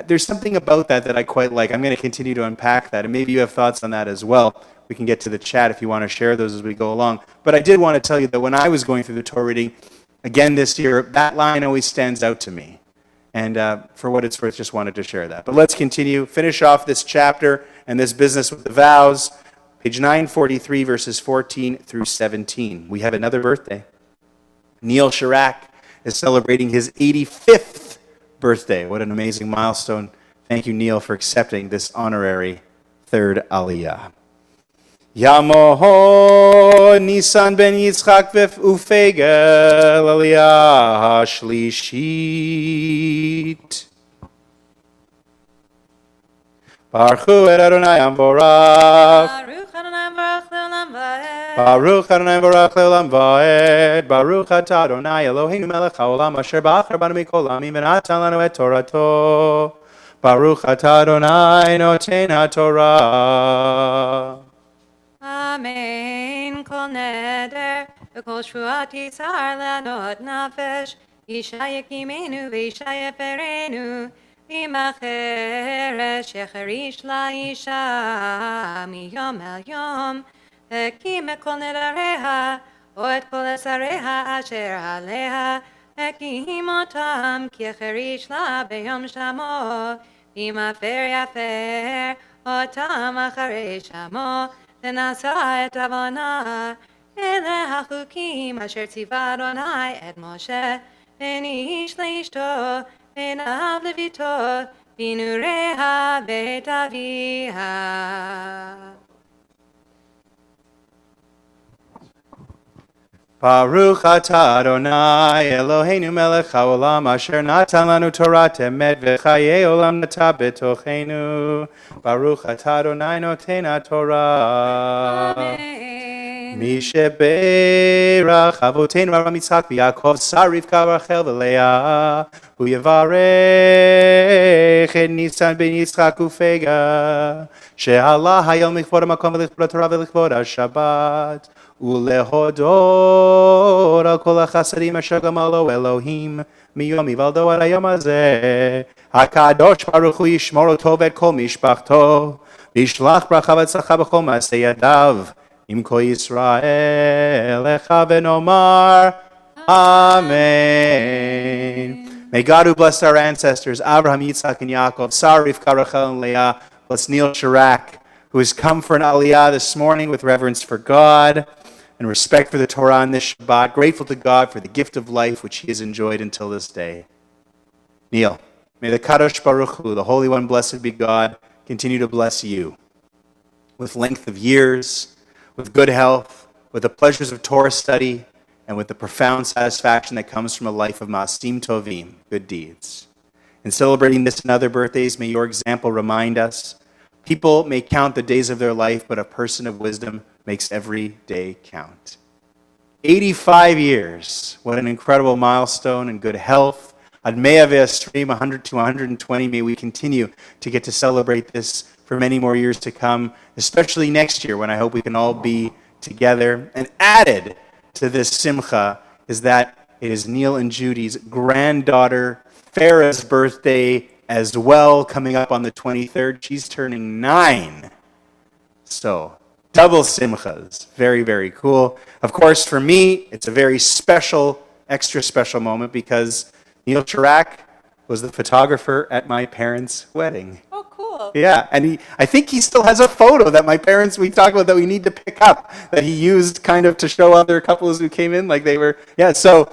There's something about that I quite like. I'm going to continue to unpack that, and maybe you have thoughts on that as well. We can get to the chat if you want to share those as we go along. But I did want to tell you that when I was going through the Torah reading, again this year, that line always stands out to me. And for what it's worth, just wanted to share that. But let's continue, finish off this chapter and this business with the vows. Page 943, verses 14 through 17. We have another birthday. Neil Chirac is celebrating his 85th birthday. What an amazing milestone. Thank you, Neil, for accepting this honorary third Aliyah. Yamoho Nisan ben Yitzchak ufegel Aliyah Shlishit. Baruch et Adonai Amvorach.
Baruch Adonai Baruch Leolam Vaed.
Baruch atah Adonai Eloheinu melech haolam asher ba'achar banu mikol amim v'natan lanu et Torato. Baruch atah Adonai noten haTorah.
Amen. Kol neder v'kol shvuat yitzhar le'adot nafesh. Isha yakimenu v'isha yeferenu. V'macheres shecherish la'isha miyom el yom. V'kim kol nedareha o et kol esareha asher aleha. V'kim otam ki yecherish la b'yom shamo. V'mafer yafer otam acharei shamo. ונשא את עוונה אלה החוקים אשר ציווה אדוני את משה בין איש לאשתו בין אב לביתו בנוריה בית אביה.
Baruch atah Adonai Eloheinu melech haolam asher natan lanu Torat emet v'chayei olam nata betochenu. Baruch atah Adonai noten haTorah.
Amen.
Mi sheberach avoteinu Avraham Yitzchak v'Yaakov sar Rivka Rachel v'Leah hu yevarech et Nisan ben Yitzchak ufega she'alah hayom likvod hamakom v'likvod haTorah v'likvod haShabbat. ולהודות על כל החסדים אשר גמלו אלוהים מיום היוולדו עד היום הזה. הקדוש ברוך הוא ישמור אותו ואת כל משפחתו, וישלח ברכה והצלחה בכל מעשה ידיו. עם כל ישראל לך ונאמר Amen. May God, who blessed our ancestors, Abraham, Yitzhak, and Yaakov, Sarah, Rivka, Rachel, and Leah, bless Neil Chirac, who has come for an Aliyah this morning with reverence for God and respect for the Torah on this Shabbat, grateful to God for the gift of life which he has enjoyed until this day. Neil, may the Kadosh Baruch Hu, the Holy One, blessed be God, continue to bless you with length of years, with good health, with the pleasures of Torah study, and with the profound satisfaction that comes from a life of Maasim Tovim, good deeds. In celebrating this and other birthdays, may your example remind us, people may count the days of their life, but a person of wisdom makes every day count. 85 years. What an incredible milestone, and good health. Ad Mea Ve'Asrim, 100 to 120, may we continue to get to celebrate this for many more years to come, especially next year when I hope we can all be together. And added to this simcha is that it is Neil and Judy's granddaughter Farah's birthday as well, coming up on the 23rd. She's turning 9. So, double simchas. Very, very cool. Of course, for me, it's a very special, extra special moment because Neil Chirac was the photographer at my parents' wedding.
Oh, cool.
Yeah, and I think he still has a photo that we talked about that we need to pick up, that he used kind of to show other couples who came in, like they were, for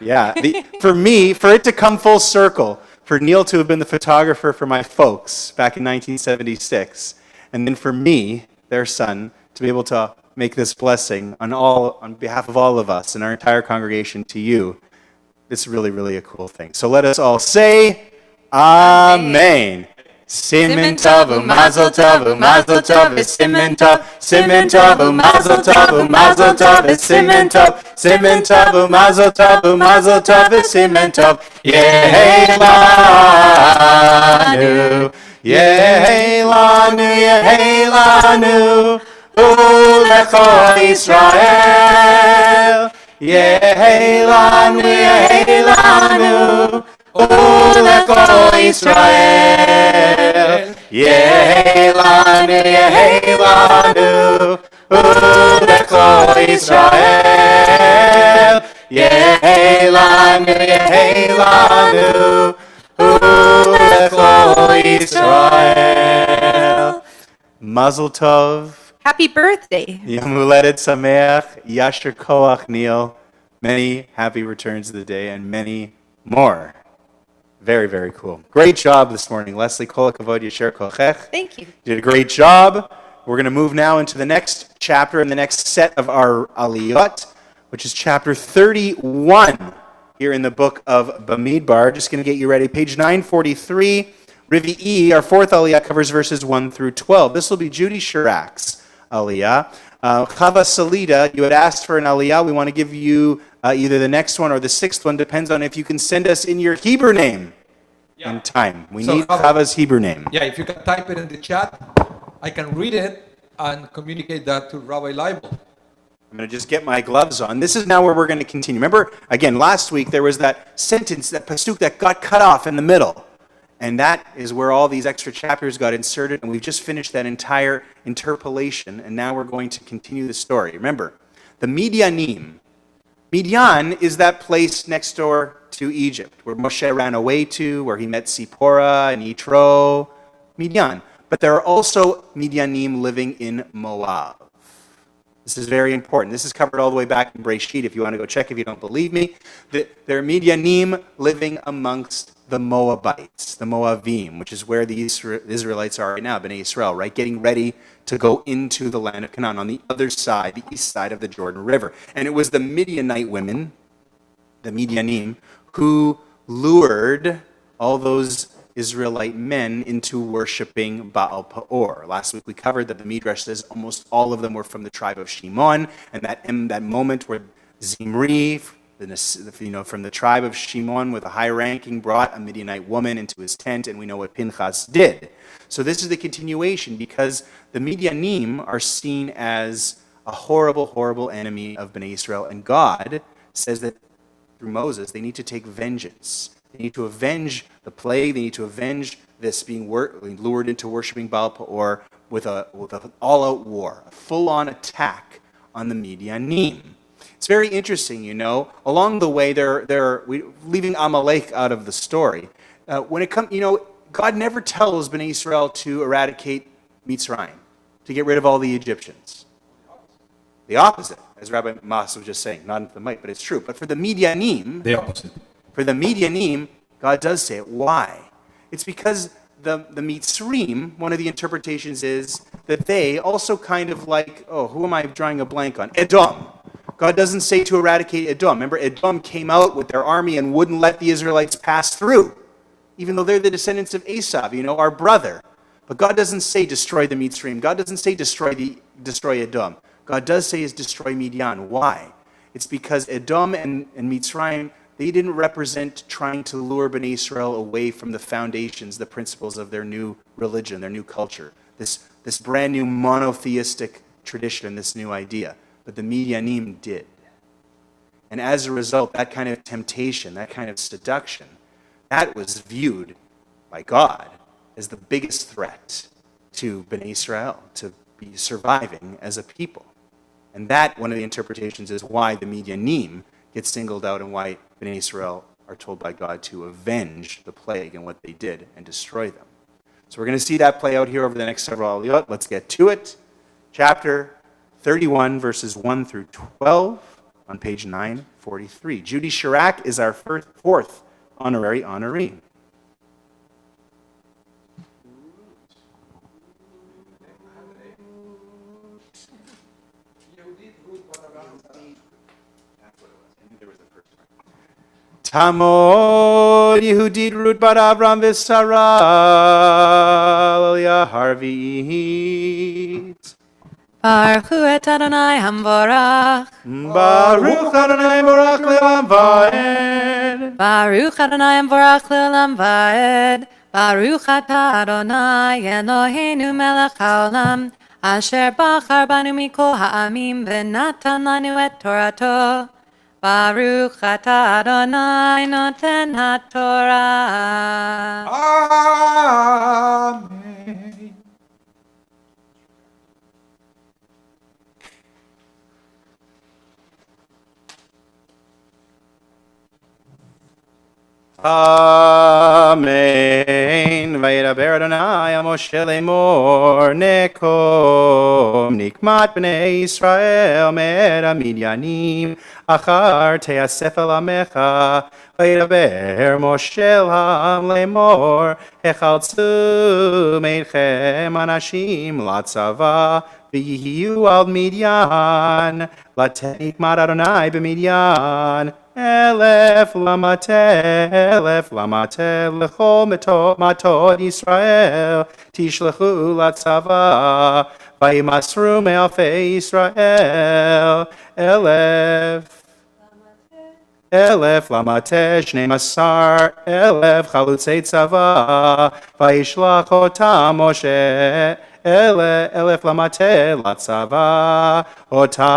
it to come full circle, for Neil to have been the photographer for my folks back in 1976, and then for me, their son, to be able to make this blessing on behalf of all of us and our entire congregation to you, it's really, really a cool thing. So let us all say, Amen. Simen tov, mazel tov, mazel tov, simen tov, simen tov, mazel tov, mazel tov, simen tov, simen tov, mazel tov, mazel tov, simen tov. Yehelanu, Yehelanu, Yehelanu, Ulecho Israel. Yehelanu, Yehelanu, Ulecho Israel. Yehelanu, Yehelanu, Ulecho Israel. Yehelanu, Yehelanu, Ulecho Israel. Mazel tov.
Happy birthday.
Yom Huledet Sameach, Yasher Koach Neil. Many happy returns of the day and many more. Very, very cool. Great job this morning, Leslie. Kol hakavod, Yasher Kochech.
Thank you.
You did a great job. We're going to move now into the next chapter and the next set of our aliyot, which is chapter 31 here in the book of Bamidbar. Just going to get you ready. Page 943, Rivi'i, our fourth aliyah, covers verses 1 through 12. This will be Judy Shirak's aliyah. Chava Salida, you had asked for an aliyah. We want to give you either the next one or the sixth one. Depends on if you can send us in your Hebrew name in time. We need Chava's Hebrew name.
Yeah, if you can type it in the chat, I can read it and communicate that to Rabbi Leibel.
I'm going to just get my gloves on. This is now where we're going to continue. Remember, again, last week there was that sentence, that pasuk that got cut off in the middle. And that is where all these extra chapters got inserted, and we've just finished that entire interpolation, and now we're going to continue the story. Remember, the Midianim. Midian is that place next door to Egypt, where Moshe ran away to, where he met Zipporah and Yitro. Midian. But there are also Midianim living in Moab. This is very important. This is covered all the way back in Breshit, if you want to go check if you don't believe me. There are Midianim living amongst the Moabites, the Moavim, which is where the Israelites are right now, Bnei Israel, right? Getting ready to go into the land of Canaan on the other side, the east side of the Jordan River. And it was the Midianite women, the Midianim, who lured all those Israelite men into worshiping Baal Peor. Last week we covered that the Midrash says almost all of them were from the tribe of Shimon, and that moment where Zimri, from the tribe of Shimon with a high ranking, brought a Midianite woman into his tent, and we know what Pinchas did. So this is the continuation, because the Midianim are seen as a horrible, horrible enemy of Bnei Israel, and God says that through Moses they need to take vengeance. They need to avenge the plague. They need to avenge this being lured into worshiping Baal Peor with an all-out war, a full-on attack on the Midianim. It's very interesting, Along the way, they're leaving Amalek out of the story. When it comes, God never tells Bnei Israel to eradicate Mitzrayim, to get rid of all the Egyptians. The opposite, as Rabbi Mas was just saying, not into the mic, but it's true. But for the Midianim,
The opposite.
for the Midianim, God does say it. Why? It's because the Mitzrim, one of the interpretations is that they also kind of like, who am I drawing a blank on? Edom. God doesn't say to eradicate Edom. Remember, Edom came out with their army and wouldn't let the Israelites pass through, even though they're the descendants of Esau, our brother. But God doesn't say destroy the Mitzrim. God doesn't say destroy Edom. God does say is destroy Midian. Why? It's because Edom and Mitzrayim, they didn't represent trying to lure Bnei Israel away from the foundations, the principles of their new religion, their new culture, this brand new monotheistic tradition, this new idea. But the Midianim did. And as a result, that kind of temptation, that kind of seduction, that was viewed by God as the biggest threat to Bnei Israel, to be surviving as a people. And that, one of the interpretations, is why the Midianim get singled out and why Bnei Israel are told by God to avenge the plague and what they did and destroy them. So we're going to see that play out here over the next several aliyot. Let's get to it. Chapter 31, verses 1 through 12 on page 943. Judy Chirac is our fourth honorary honoree. Tamod Yehudit Ruth Bar Avram V'Sara Harvit.
Baruch hu et Adonai Hamvorach.
Baruch Adonai Baruch Le'olam Va'ed.
Baruch Adonai Hamvorach Le'olam Va'ed. Baruch atah Adonai Eloheinu melech haolam. Asher bachar banu mikol ha'amim v'natan lanu et Torato. Baruch atah Adonai noten haTorah.
Amen.
Amen. Vayidaber Adonai al Moshe lemor nekom nikmat bnei Yisrael me'ed hamidyanim achar teasef el amecha. Vayidaber Moshe elam lemor echaltzu meitchem anashim latzava v'yihiyu al Midyan latet nikmat Adonai b'Midyan. Elef lamate lechol matot Yisrael tishlechu latzava vayimasru me'alfei Yisrael. Elef lamate shnei masar elef chalutzei tzava vayishlach otam Moshe. Elef lamate latzava otam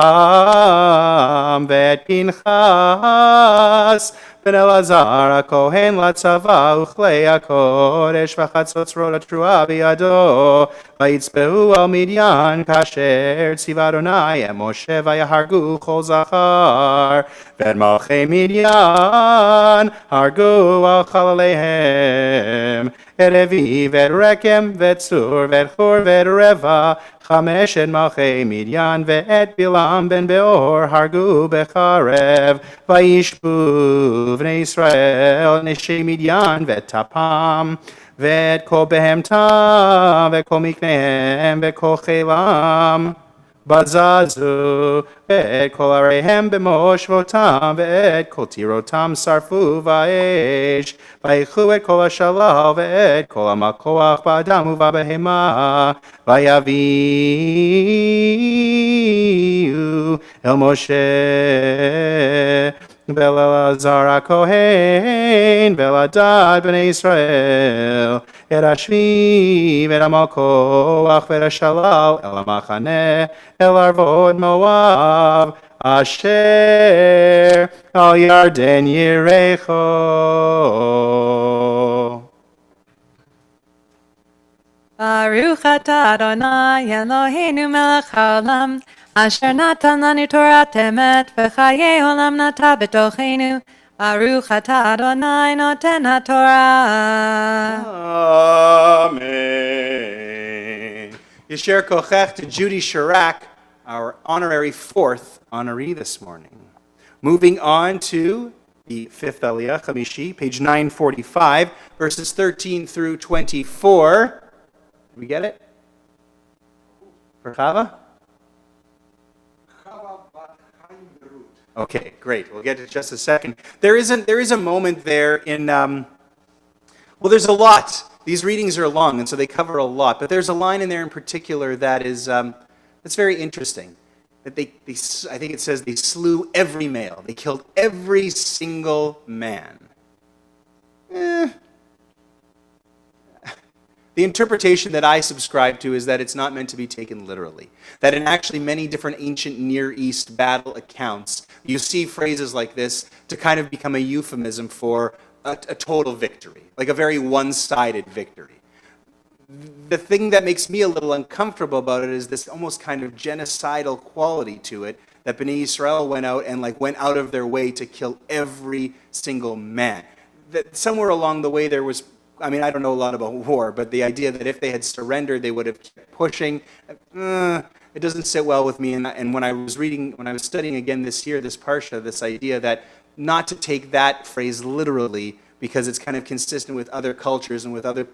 vet Pinchas ben Elazar HaKohen latzava uchlei HaKodesh v'chatzotzrot hatrua biyado vayitzbehu al Midyan kasher tziva Adonai et Moshe vayahargu chol zachar vet malchei Midyan hargu al chalaleihem et Evi vet Rekem vet Tzur vet Chur vet Reva Chamesh et malchei Midyan ve'et Bilam ben Beor hargu becharev vayishbu v'nei Yisrael neshei Midyan ve'et Tapam ve'et kol behemtam ve'et kol miknehem ve'et kol chelam bazazu ve'et kol areihem b'moshvotam ve'et kol tirotam sarfu va'esh vayichu et kol hashalal ve'et kol hamakoach ba'adam u'ba'behema vayaviu el Moshe ve'el Elazar HaKohen ve'el Adad b'nei Yisrael et Ashvi ve'et hamakoach ve'et hashalal el hamachaneh el arvot Moav asher al Yarden Yerecho.
Baruch atah Adonai Eloheinu melech haolam, asher natan lanu Torah emet v'chayei olam nata b'tochenu. Baruch atah Adonai noten haTorah.
Amen. Yasher kochech to Judy Chirac, our honorary fourth honoree this morning. Moving on to the fifth Aliyah, Chamishi, page 945, verses 13 through 24. Did we get it? For Chava? Okay, great. We'll get to it in just a second. There is a moment there in, well, there's a lot. These readings are long, and so they cover a lot. But there's a line in there in particular that is, that's very interesting. That they, I think it says they slew every male. They killed every single man. The interpretation that I subscribe to is that it's not meant to be taken literally. That in actually many different ancient Near East battle accounts, you see phrases like this to kind of become a euphemism for a total victory, like a very one-sided victory. The thing that makes me a little uncomfortable about it is this almost kind of genocidal quality to it that Bnei Israel went out and went out of their way to kill every single man. That somewhere along the way there was, I don't know a lot about war, but the idea that if they had surrendered, they would have kept pushing, it doesn't sit well with me. And when I was studying again this year, this parsha, this idea that not to take that phrase literally, because it's kind of consistent with other cultures and with other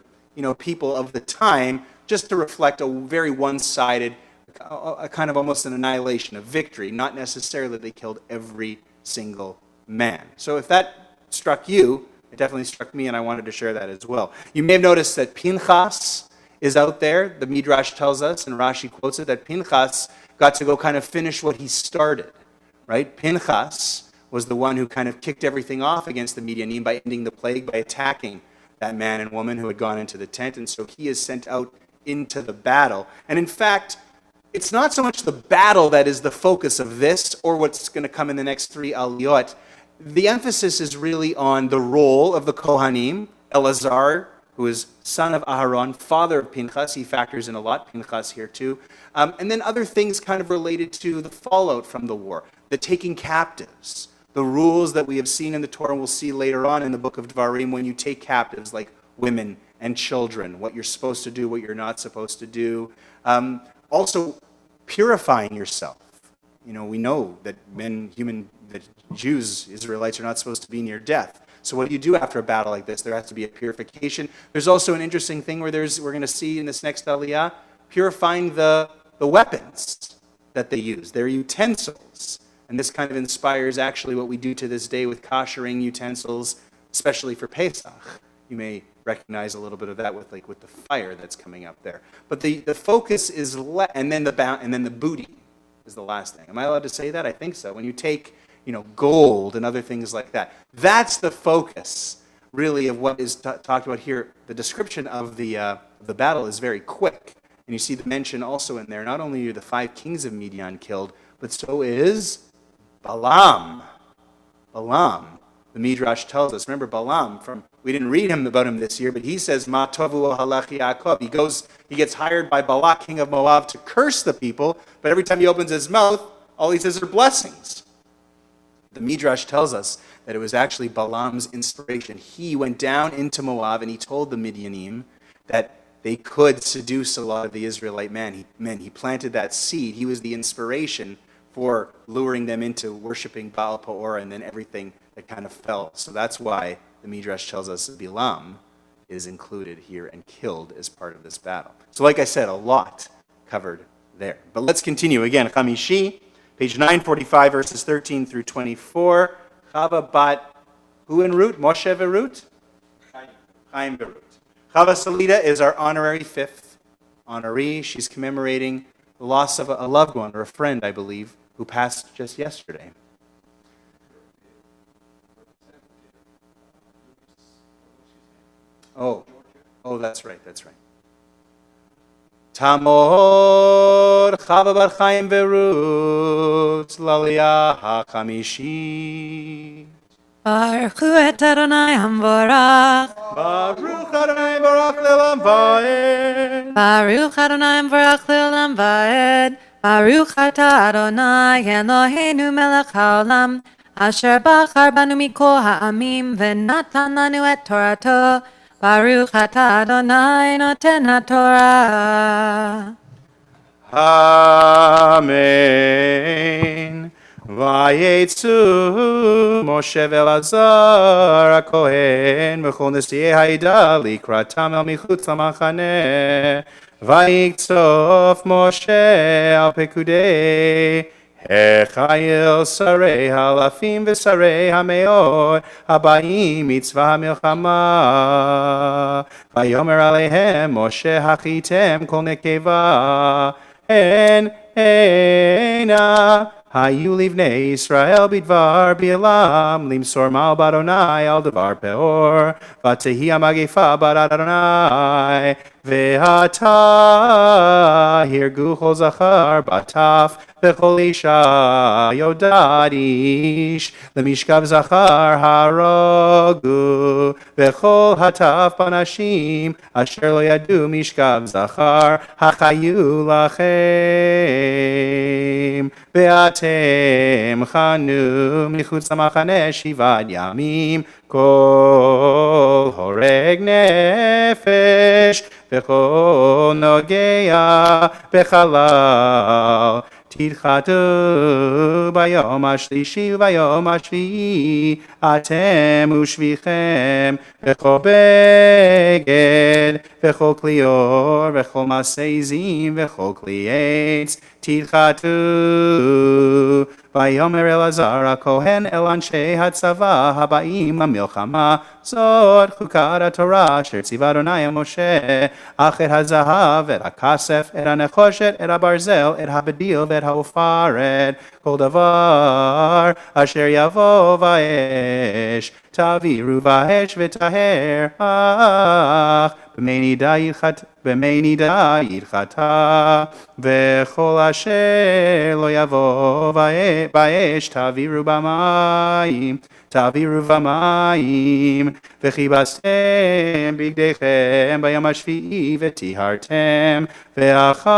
people of the time, just to reflect a very one-sided, a kind of almost an annihilation, a victory, not necessarily that they killed every single man. So if that struck you, it definitely struck me, and I wanted to share that as well. You may have noticed that Pinchas is out there. The Midrash tells us, and Rashi quotes it, that Pinchas got to go kind of finish what he started, right? Pinchas was the one who kind of kicked everything off against the Midianim by ending the plague, by attacking that man and woman who had gone into the tent, and so he is sent out into the battle. And in fact, it's not so much the battle that is the focus of this, or what's going to come in the next 3 aliyot. The emphasis is really on the role of the Kohanim, Elazar, who is son of Aharon, father of Pinchas. He factors in a lot, Pinchas here too. And then other things kind of related to the fallout from the war, the taking captives, the rules that we have seen in the Torah, and we'll see later on in the book of Devarim, when you take captives like women and children, what you're supposed to do, what you're not supposed to do. Also, purifying yourself. We know that that Jews, Israelites, are not supposed to be near death. So what do you do after a battle like this? There has to be a purification. There's also an interesting thing where we're going to see in this next aliyah, purifying the weapons that they use, their utensils. And this kind of inspires actually what we do to this day with koshering utensils, especially for Pesach. You may recognize a little bit of that with the fire that's coming up there. But the focus is, and then the booty is the last thing. Am I allowed to say that? I think so. When you take gold and other things like that, that's the focus really of what is talked about here. The description of the battle is very quick. And you see the mention also in there, not only are the 5 kings of Midian killed, but so is Balaam. Balaam, the Midrash tells us. Remember Balaam, we didn't read about him this year, but he says, Matovu halachi Yaakov. He gets hired by Balak, king of Moab, to curse the people, but every time he opens his mouth, all he says are blessings. The Midrash tells us that it was actually Balaam's inspiration. He went down into Moab and he told the Midianim that they could seduce a lot of the Israelite men. He planted that seed. He was the inspiration for luring them into worshiping Baal Peor, and then everything that kind of fell. So that's why the Midrash tells us that Balaam is included here and killed as part of this battle. So like I said, a lot covered there. But let's continue. Again, Chamishi, page 945, verses 13 through 24. Chava bat, who en route? Moshe Verut? Chaim Verut. Chava Salida is our honorary 5th honoree. She's commemorating the loss of a loved one, or a friend, I believe, who passed just yesterday. Oh, that's right. Tamor Chava bar Chaim Verut Laliyah HaChamishi.
Baruch hu et Adonai Hamvorach.
Baruch Adonai Baruch Le'olam Va'ed.
Baruch Adonai Hamvorach Le'olam Va'ed. Baruch atah Adonai Eloheinu melech haolam, asher bachar banu mikol ha'amim v'natan lanu et Torato. Baruch atah Adonai noten haTorah.
Amen. Vayetzu Moshe ve'Elazar HaKohen v'chol nesiei ha'ida likratam el michutz lamachaneh. Vayiktof Moshe al pekudei Hechayil sarei halafim v'sarei hameot habayim mitzvah milchama. Vayomer aleihem Moshe hachitem kol nekeva en eina hayu livnei Yisrael bidvar bi'elam limsor mal baronai al devar peor vatehi hamagefa bar Adonai Ve'ata hirgu chol zachar bataf v'chol isha yodad ish lemishkav zachar harogu v'chol hataf banashim asher lo yadu mishkav zachar hachayu lachem ve'atem chanu michutz hamachane shivad yamim kol horeg nefesh v'chol nogea b'chalal תתחתו ביום השלישי וביום השביעי אתם ושביכם וכל בגד וכל כלי אור וכל מעשה עזים וכל כלי עץ תתחתו ויאמר אלעזר הכהן אל אנשי הצבא הבאים למלחמה זאת חוקת התורה אשר ציווה אדוני אל משה אך את הזהב את הכסף את הנחושת את הברזל את הבדיל ואת העופרת כל דבר אשר יבוא באש תעבירו באש וטהר אך במי נידה ידחתה וכל אשר לא יבוא באש תעבירו במים וכיבסתם בגדיכם ביום השביעי וטיהרתם ואחר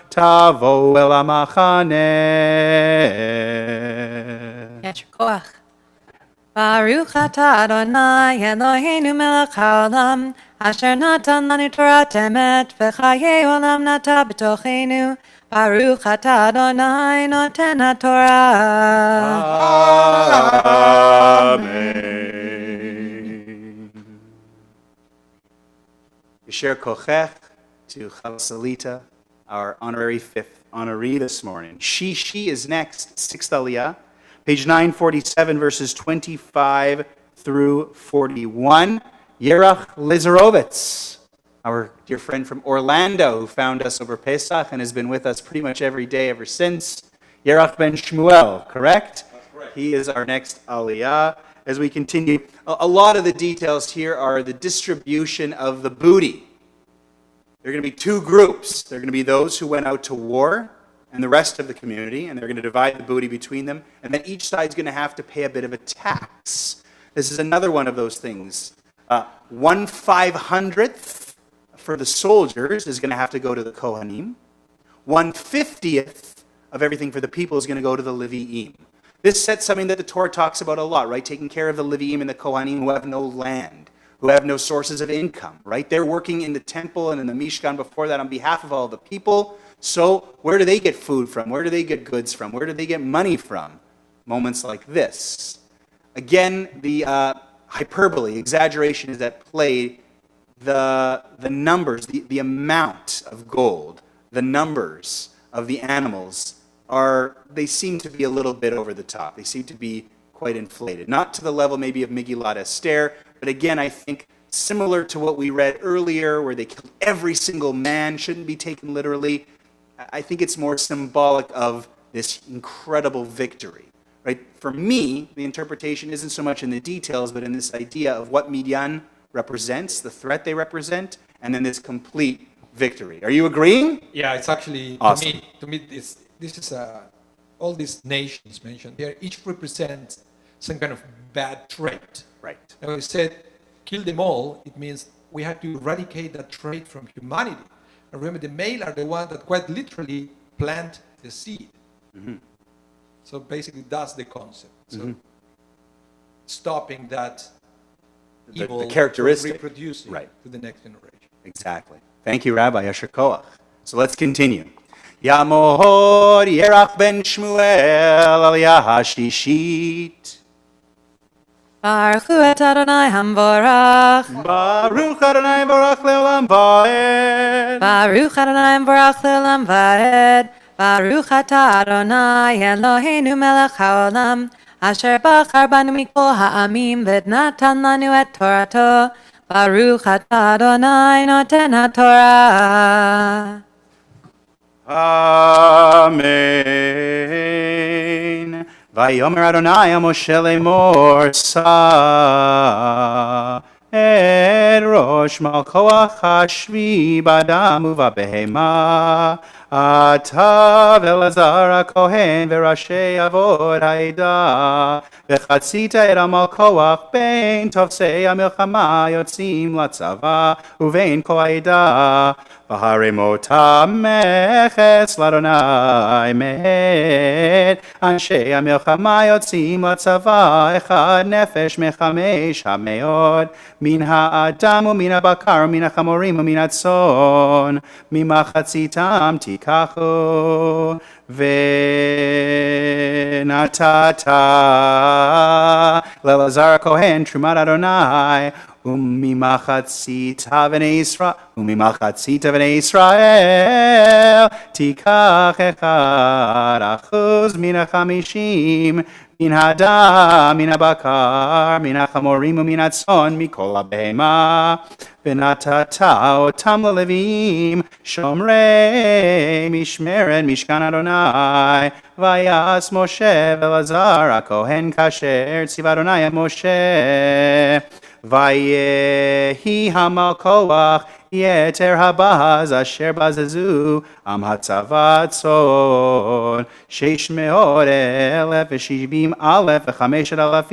תבואו אל המחנה.
יישר כוח. ברוך אתה אדוני אלוהינו מלך העולם אשר נתן לנו תורת אמת וחיי עולם נטע בתוכנו ברוך אתה אדוני נותן התורה.
Amen. Yasher kochech to Chalasalita, our honorary fifth honoree this morning. She is next, sixth aliyah. Page 947, verses 25 through 41. Yerach Lizarovitz, our dear friend from Orlando, who found us over Pesach and has been with us pretty much every day ever since. Yerach ben Shmuel, correct? That's correct. He is our next aliyah. As we continue, a lot of the details here are the distribution of the booty. There are going to be two groups. There are going to be those who went out to war, and the rest of the community, and they're going to divide the booty between them, and then each side's going to have to pay a bit of a tax. This is another one of those things. 1/500th for the soldiers is going to have to go to the Kohanim. 1/50th of everything for the people is going to go to the Levi'im. This sets something that the Torah talks about a lot, right? Taking care of the Levi'im and the Kohanim who have no land, who have no sources of income, right? They're working in the temple and in the Mishkan before that on behalf of all the people. So where do they get food from? Where do they get goods from? Where do they get money from? Moments like this. Again, the hyperbole, exaggeration is at play. The numbers, the amount of gold, the numbers of the animals they seem to be a little bit over the top. They seem to be quite inflated. Not to the level maybe of Megillat Esther, but again, I think similar to what we read earlier, where they killed every single man, shouldn't be taken literally. I think it's more symbolic of this incredible victory, right? For me, the interpretation isn't so much in the details, but in this idea of what Midian represents, the threat they represent, and then this complete victory. Are you agreeing?
Yeah, it's actually,
Awesome.
to me, this is all these nations mentioned here, each represents some kind of bad trait.
Right.
And we said, kill them all, it means we have to eradicate that trait from humanity. And remember, the male are the ones that quite literally plant the seed.
Mm-hmm.
So basically, that's the concept. So stopping that evil
the characteristic.
from reproducing
Right.
to the next generation.
Exactly. Thank you, Rabbi Yasher Koach. So let's continue. Yamod Yerach ben Shmuel aliyah hashishit.
Baruch hu et Adonai Hamvorach.
Baruch Adonai Baruch Leolam Vaed.
Baruch Adonai Hamvorach Leolam Vaed. Baruch ata Adonai Eloheinu melech haolam asher bachar banu mikol ha'amim v'natan lanu et Torato. Baruch ata Adonai noten haTorah.
Amen. Vayomer Adonai Moshe lemor sa את ראש מלכוח השבי באדם ובבהמה. אתה ואלעזר הכהן וראשי אבות העדה, וחצית את המלכוח בין תופסי המלחמה יוצאים לצבא ובין כל העדה. והרימות המכס לאדוני מאת אנשי המלחמה יוצאים לצבא, אחד נפש מחמש המאות, מן האדם ומן הבקר ומן החמורים ומן הצאן, ממחציתם תיקחו. ונתת לאלעזר הכהן תרומת אדוני, וממחצית בני ישראל תיקח 1% מן 50, מן הדם, מן הבקר, מן החמורים ומן הצאן, מכל הבהמה. ונתת אותם ללוויים, שומרי משמרת משכן אדוני. ויעש משה ואלעזר הכהן כאשר ציווה אדוני את משה. ויהי המלכוח יתר הבז אשר בזזו עם הצבא צאן, 670,000 ו5,000,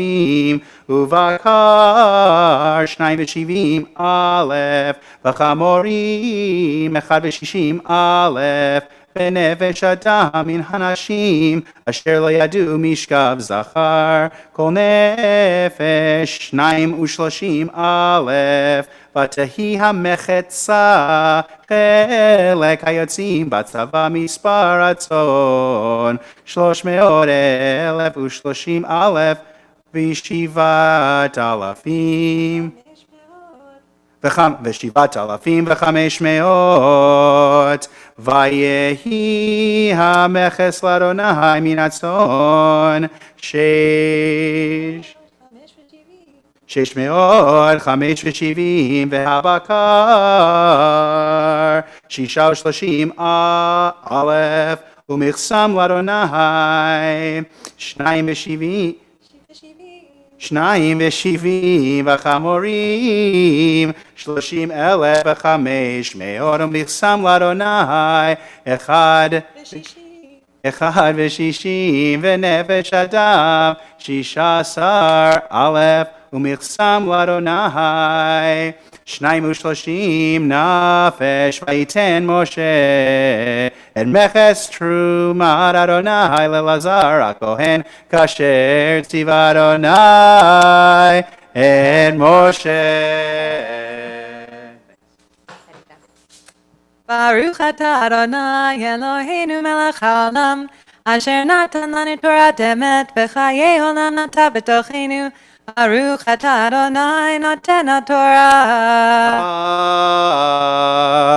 ובקר 72,000, וחמורים 160,000, ונפש אדם מן הנשים אשר לא ידעו משכב זכר, כל נפש 32,000, ותהי המחצה חלק היוצאים בצבא מספר הצאן, 330,000 ו7,000. ו7,500. ויהי המכס לאדוני מן הצאן 670, והבקר 36,000, ומכסם לאדוני 72, והחמורים 30,500, ומכסם לאדוני 160, ונפש אדם 16,000, ומכסם לאדוני 32 נפש. ויתן משה את מכס תרומת אדוני לאלעזר הכהן כאשר ציווה אדוני את משה.
ברוך אתה אדוני אלוהינו מלך העולם, אשר נתן לנו תורת אמת וחיי עולם נטע בתוכנו. ברוך אתה אדוני נותן התורה.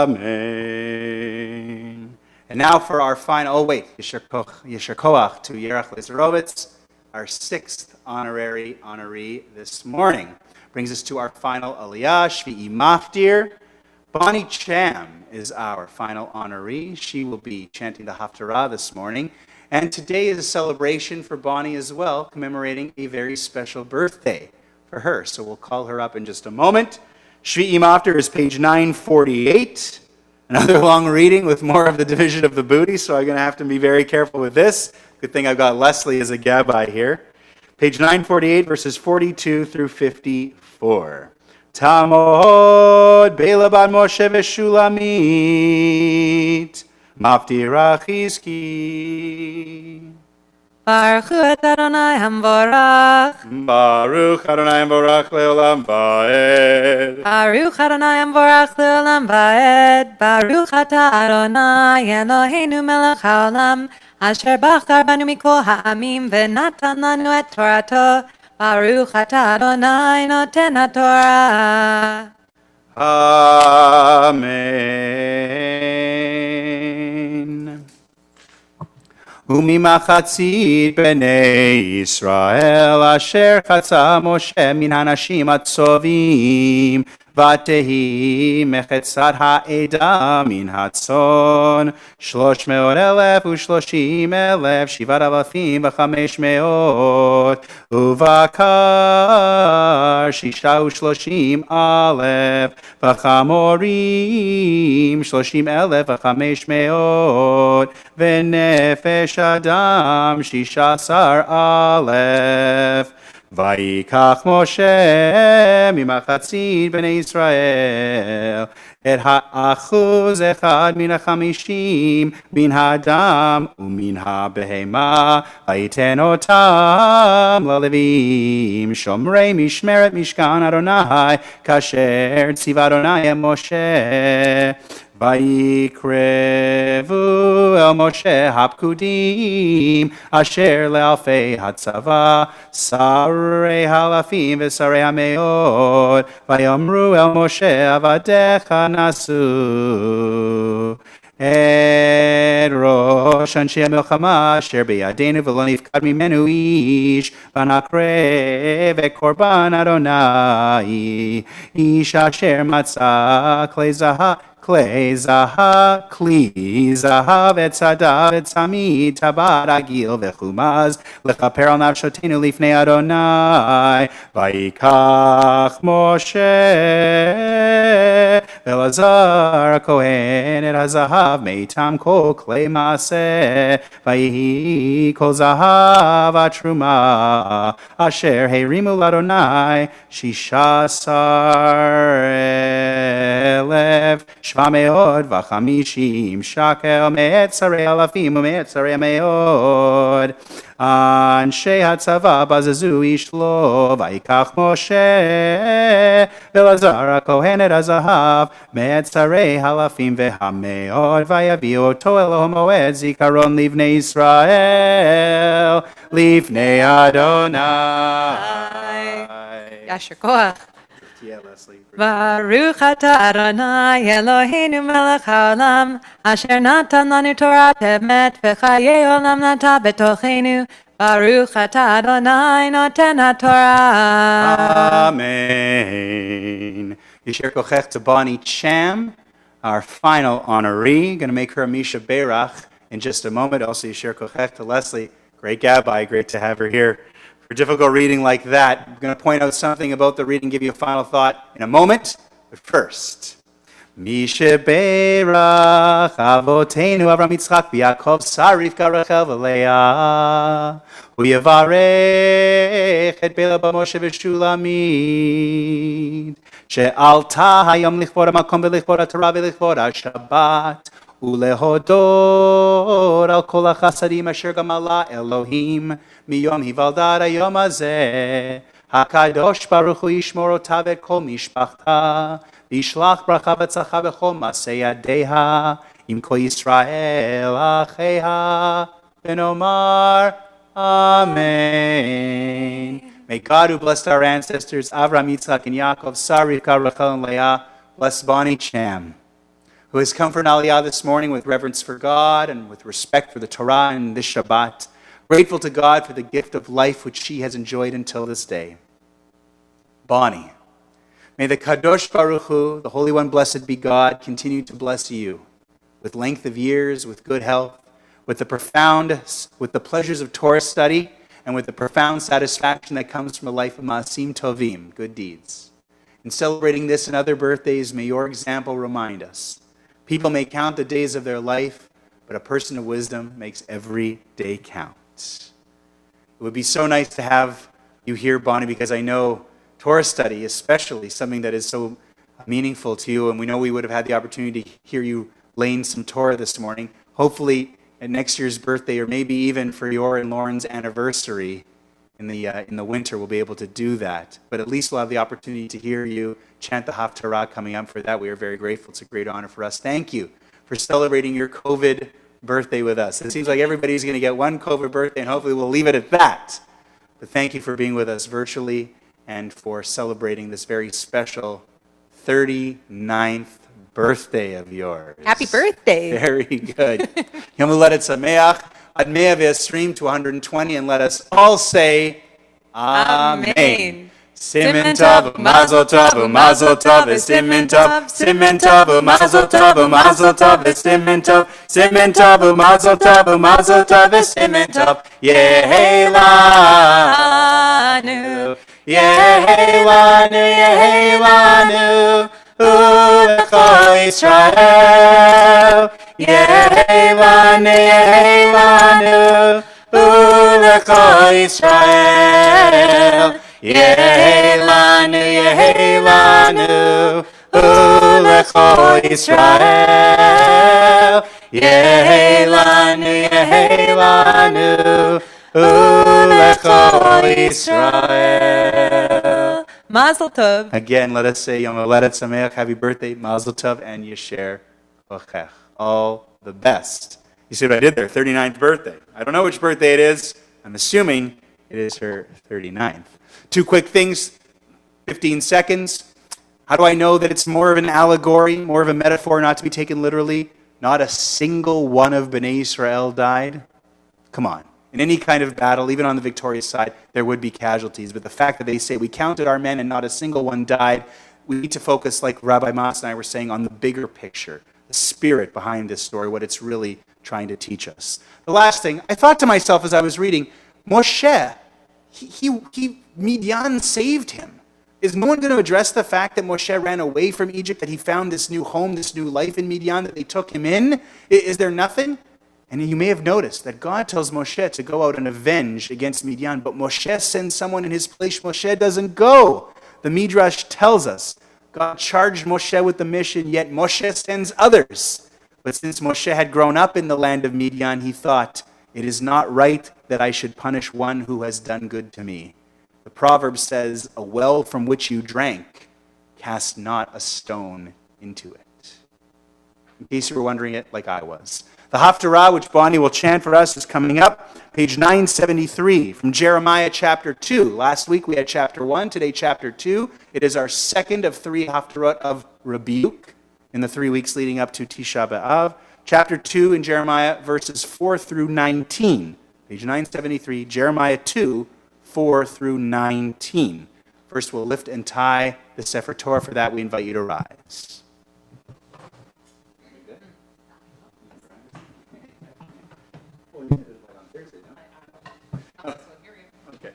Amen. And now for our final, Yesher Koach to Yerach Lizerovitz, our 6th honoree this morning. Brings us to our final Aliyah, Shvi'i Maftir. Bonnie Cham is our final honoree. She will be chanting the Haftarah this morning. And today is a celebration for Bonnie as well, commemorating a very special birthday for her. So we'll call her up in just a moment. Shvi'i Maftir is page 948. Another long reading with more of the division of the booty, so I'm going to have to be very careful with this. Good thing I've got Leslie as a gabbai here. Page 948, verses 42 through 54. Tamod Beilaban Moshe v'Shulamit Maftirah Chizki.
Baruch et Adonai Hamvorach.
Baruch Adonai Hamvorach le'olam va'ed.
Baruch Adonai Hamvorach le'olam va'ed. Baruch ata Adonai Eloheinu melech haolam, asher bachar banu mikol ha'amim v'natan lanu et Torato. Baruch ata Adonai noten haTorah.
Amen. וממחצית בני ישראל אשר חצה משה מן הנשים הצובעים, ותהי מחצת העדה מן הצאן 330,000 7,500, ובקר 36,000 וחמורים 30,500 ונפש אדם 16,000 ויקח משה ממחצית בני ישראל את האחוז אחד מן 50 מן האדם ומן הבהמה ויתן אותם ללווים שומרי משמרת משכן אדוני כאשר ציווה אדוני את משה ויקרבו אל משה הפקודים אשר לאלפי הצבא שרי האלפים ושרי המאות ויאמרו אל משה עבדיך נשאו את ראש אנשי המלחמה אשר בידינו ולא נפקד ממנו איש ונקרב את קורבן אדוני איש אשר מצא כלי זהב וצדף וצמיד טבעת עגיל וחומז לכפר על נפשותינו לפני אדוני ויקח משה ואלעזר הכהן את הזהב מאיתם כל כלי מעשה ויהי כל זהב התרומה אשר הרימו לאדוני 16,750 שקל מאת שרי אלפים ומאת שרי המאות אנשי הצבא בזזו איש לו ויקח משה ואלעזר הכהן את הזהב מאת שרי האלפים והמאות ויביאו אותו אל המועד זיכרון לבני ישראל לפני אדוני.
ישר כוח. ברוך אתה אדוני אלוהינו מלך העולם אשר נתן לנו תורת אמת וחיי עולם נטע בתוכנו ברוך אתה אדוני נותן התורה.
Amen. Yisher kochech to Bonnie Cham, our final honoree. Going to make her a Misha Berach in just a moment. Also Yisher kochech to Leslie, great Gabbai, great to have her here. For difficult reading like that, I'm going to point out something about the reading, give you a final thought in a moment. But first, Misha Berach Avotenu Avram Yitzchak v'Yaakov Sar Rivka Rachel v'Leah וيברך את בלה משה ושולמית שעלתה היום לכבוד המקום ולכבוד התורה ולכבוד השבת ולהודות על כל החסדים אשר גמלה אלוהים מיום היוולדה עד היום הזה. הקדוש ברוך הוא ישמור אותה ואת כל משפחתה וישלח ברכה וצלחה בכל מעשה ידיה עם כל ישראל אחיה ונאמר Amen. May God, who blessed our ancestors, Avraham, Yitzchak, and Yaakov, Sarah, Rivka, Rachel, and Leah, bless Bonnie Cham, who has come for an Aliyah this morning with reverence for God and with respect for the Torah and this Shabbat, grateful to God for the gift of life which she has enjoyed until this day. Bonnie, may the Kadosh Baruch Hu, the Holy One, blessed be God, continue to bless you with length of years, with good health, with the pleasures of Torah study, and with the profound satisfaction that comes from a life of Maasim Tovim, good deeds. In celebrating this and other birthdays, may your example remind us. People may count the days of their life, but a person of wisdom makes every day count. It would be so nice to have you here, Bonnie, because I know Torah study, especially, something that is so meaningful to you, and we know we would have had the opportunity to hear you laying some Torah this morning. Hopefully, at next year's birthday, or maybe even for your and Lauren's anniversary in the winter, we'll be able to do that. But at least we'll have the opportunity to hear you chant the Haftarah coming up. For that, we are very grateful. It's a great honor for us. Thank you for celebrating your COVID birthday with us. It seems like everybody's going to get one COVID birthday, and hopefully we'll leave it at that. But thank you for being with us virtually and for celebrating this very special 39th birthday of yours.
Happy birthday.
Very good. Yom Huledet Sameach, Ad 120 to 120, and let us all say, Amen. Simen Tov, Mazel Tov, Mazel Tov, Simen Tov, Simen Tov, Mazel Tov, Mazel Tov, Simen Tov, Simen Tov, Mazel Tov, Mazel Tov, Simen Tov, Yehilah. Yehevanu, Ulecho Yisrael. Yehevanu, Yehevanu, Ulecho Yisrael. Yehevanu, Yehevanu, Ulecho Yisrael. Yehevanu, Yehevanu, Ulecho Yisrael.
Mazel tov.
Again, let us say Yom Haledet Sameach, happy birthday, Mazel Tov, and Yesher Kochech. All the best. You see what I did there? 39th birthday. I don't know which birthday it is. I'm assuming it is her 39th. Two quick things, 15 seconds. How do I know that it's more of an allegory, more of a metaphor, not to be taken literally? Not a single one of Bnei Israel died. Come on. In any kind of battle, even on the victorious side, there would be casualties. But the fact that they say we counted our men and not a single one died, we need to focus, like Rabbi Mas and I were saying, on the bigger picture, the spirit behind this story, what it's really trying to teach us. The last thing, I thought to myself as I was reading, Moshe, Midian saved him. Is no one going to address the fact that Moshe ran away from Egypt, that he found this new home, this new life in Midian, that they took him in? Is there nothing? And you may have noticed that God tells Moshe to go out and avenge against Midian, but Moshe sends someone in his place. Moshe doesn't go. The Midrash tells us God charged Moshe with the mission, yet Moshe sends others. But since Moshe had grown up in the land of Midian, he thought, it is not right that I should punish one who has done good to me. The proverb says, a well from which you drank, cast not a stone into it. In case you were wondering it, like I was. The Haftarah, which Bonnie will chant for us, is coming up. Page 973 from Jeremiah chapter 2. Last week we had chapter 1, today chapter 2. It is our second of 3 Haftarot of rebuke in the 3 weeks leading up to Tisha B'Av. Chapter 2 in Jeremiah, verses 4 through 19. Page 973, Jeremiah 2, 4 through 19. First, we'll lift and tie the Sefer Torah. For that, we invite you to rise. Okay.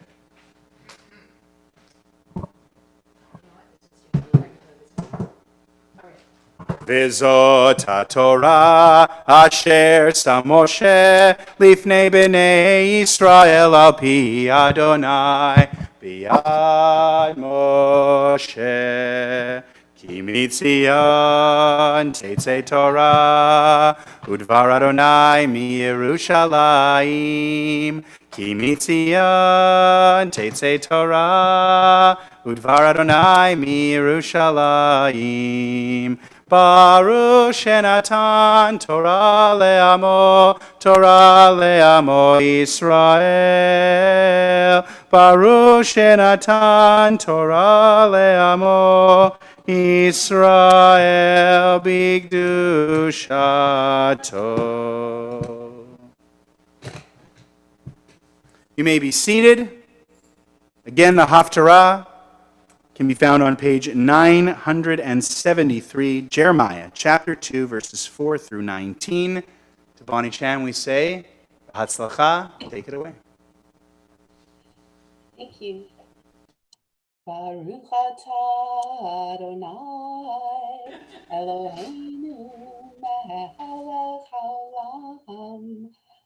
V'zot haTorah asher sam Moshe lifnei bnei Yisrael al pi Adonai biyad Moshe ki mitzion tetzei Torah udvar Adonai mi Yerushalayim ki mitzion tetzei Torah udvar Adonai mi Yerushalayim. Baruch Shenatan Torah le'amo Israel. Baruch Shenatan Torah le'amo Israel b'kedushato. You may be seated. Again, the Haftarah can be found on page 973, Jeremiah chapter 2, verses 4 through 19. To Bonnie Chan we say, Hatzlacha, take it away.
Thank you. Baruch atah Adonai Eloheinu melech haolam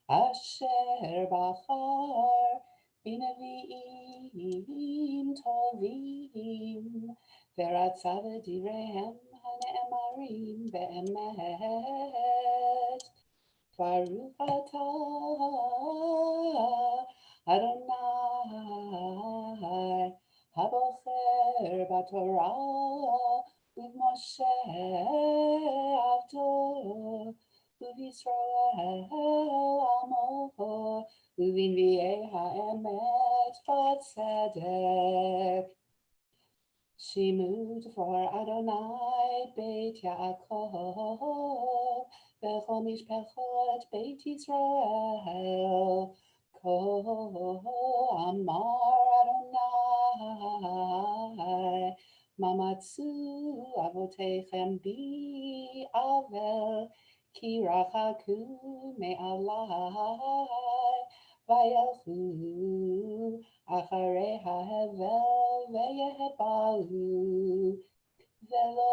asher bachar b'neviim tovim v'ratzav direhem hane'emarim be'emet. Baruch atah Adonai Habocher b'Torah u'Moshe avdo u'Yisrael amo u'Vinvi'ei ha'emet v'tzedek. Shemut for Adonai Beit Yaakov v'chol mishpachot Beit Yisrael. Ko amar Adonai mamatzu avotechem bi avel ki rachaku me'alai vayelchu אחרי ההבל ויהבלו, ולא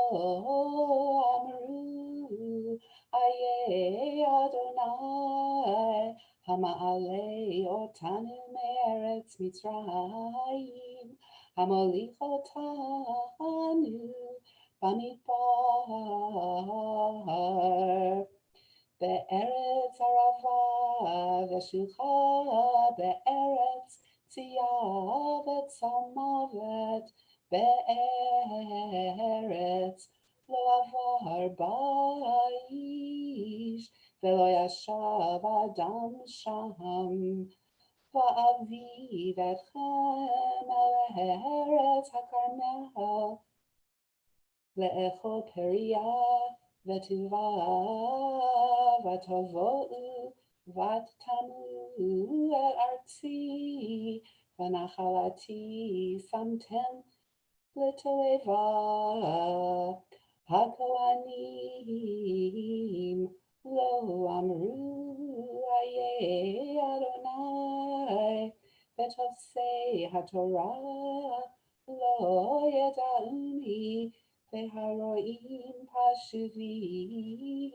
אמרו, איה אדוני, המעלה אותנו מארץ מצרים, המוליך אותנו במדבר, בארץ ערבה ושלחה, בארץ צייה וצמרת, בארץ לא עבר בה איש, ולא ישב אדם שם. ואביב אתכם אל ארץ הכרמל, לאכול פריה וטובה, ותבואו ותטמאו את ארצי, ונחלתי שמתם לתועבה. הכהנים לא אמרו, איה אדוני, ותופסי התורה לא ידעוני, והרועים פשובי,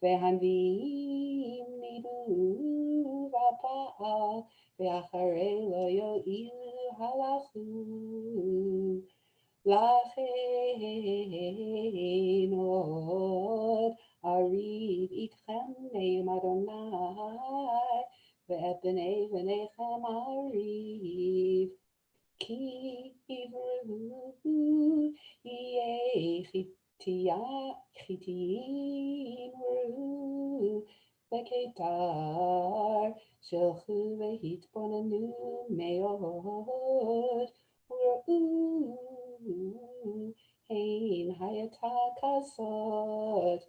והנביאים ניבאו בבעל, ואחרי לא יועילו הלכו. לכן עוד אריב איתכם נאום אדוני, ואת בני בניכם אריב, כי עברו יהיה חיתיים וראו, וכתר שלחו והתבוננו מאוד, וראו הן הייתה כזאת,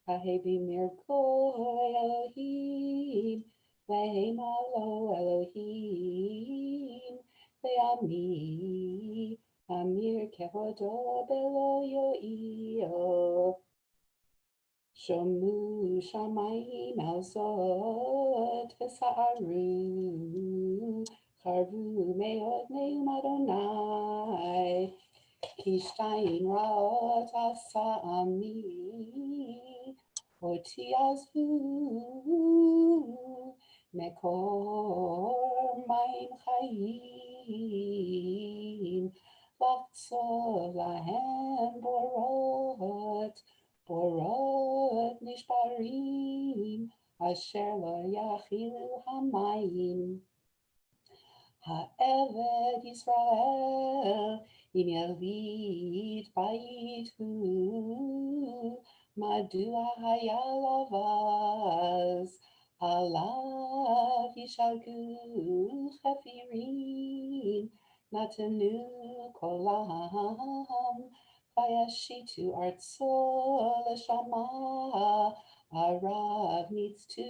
ההביא מרגוי אלוהים, והמה לו אלוהים, ועמי אמיר כבודו בלא יועיל. שמעו שמיים על זאת וסערו, חרבו מאוד נאום אדוני, כי שתיים רעות עשה עמי, אותי עזבו, מקור מים חיים, לחצוב להם בורות, בורות נשברים, אשר לא יכילו המים. העבד ישראל, אם יליד בית הוא, מדוע היה לבז, עליו ישלגו חפירים, נתנו קולם, וישיתו ארצו לשמה, ערב ניצתו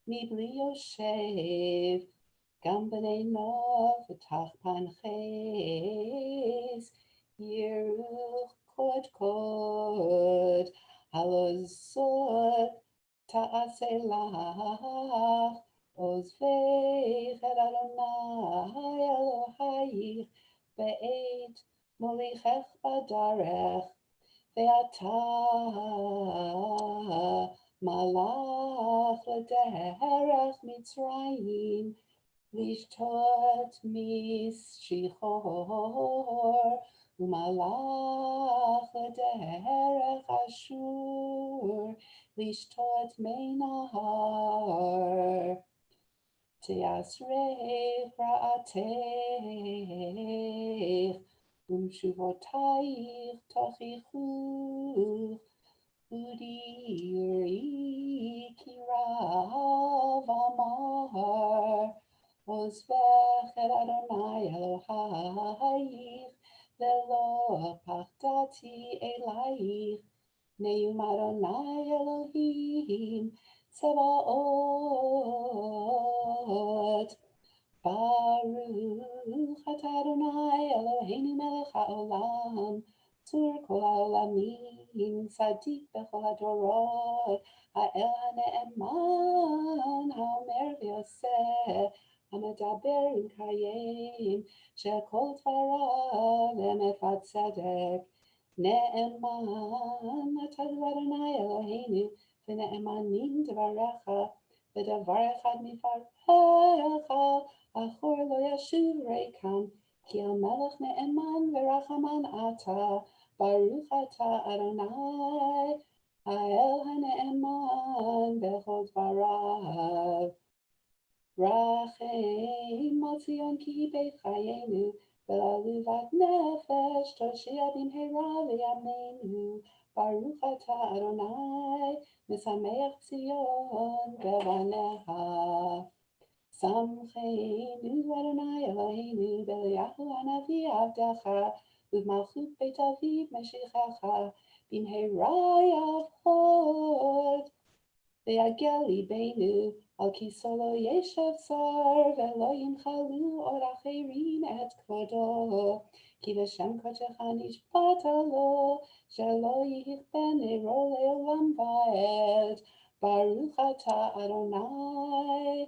מבלי יושב, גם בני נוף ותחפנחס, יראו קודקוד, הלא זאת תעשה לך, עוזבך את אדוני אלוהיך, בעת מוליכך בדרך, ואתה מלך לדרך מצרים, לשתות משכיחור, ומלך לדרך אשור, לשתות מי נהר. תעשרך רעתך, ומשובותייך תוכיחוך, ודירי כי רב אמר, עוזבך את אדוני אלוהיך, ולא פחדתי אלייך, נאום אדוני אלוהים צבאות. ברוך אתה אדוני אלוהינו מלך העולם, צור כל העולמים, צדיק בכל הדורות, האל הנאמן, האומר ועושה, המדבר עם קיים, שכל דבריו אמת וצדק. נאמן אתה אדוני אלוהינו, ונאמנים דבריך, ודבר אחד מדבריך, אחור לא ישוב ריקם, כי המלך נאמן ורחמן אתה, ברוך אתה אדוני, האל הנאמן בכל דבריו. רחם על ציון כי בית חיינו, ולעלובת נפש תושיע במהרה בימינו. ברוך אתה אדוני, משמח ציון בבניה. שמחנו אדוני אלוהינו באליהו הנביא עבדך, ובמלכות בית דוד משיחך, במהרה יעבוד ויגל ליבנו, על כיסאו לא ישב שר, ולא ינחלו עוד אחרים את כבודו. כי בשם קודשך נשבעת לו, שלא יכבה נרו לעולם ועד. ברוך אתה אדוני,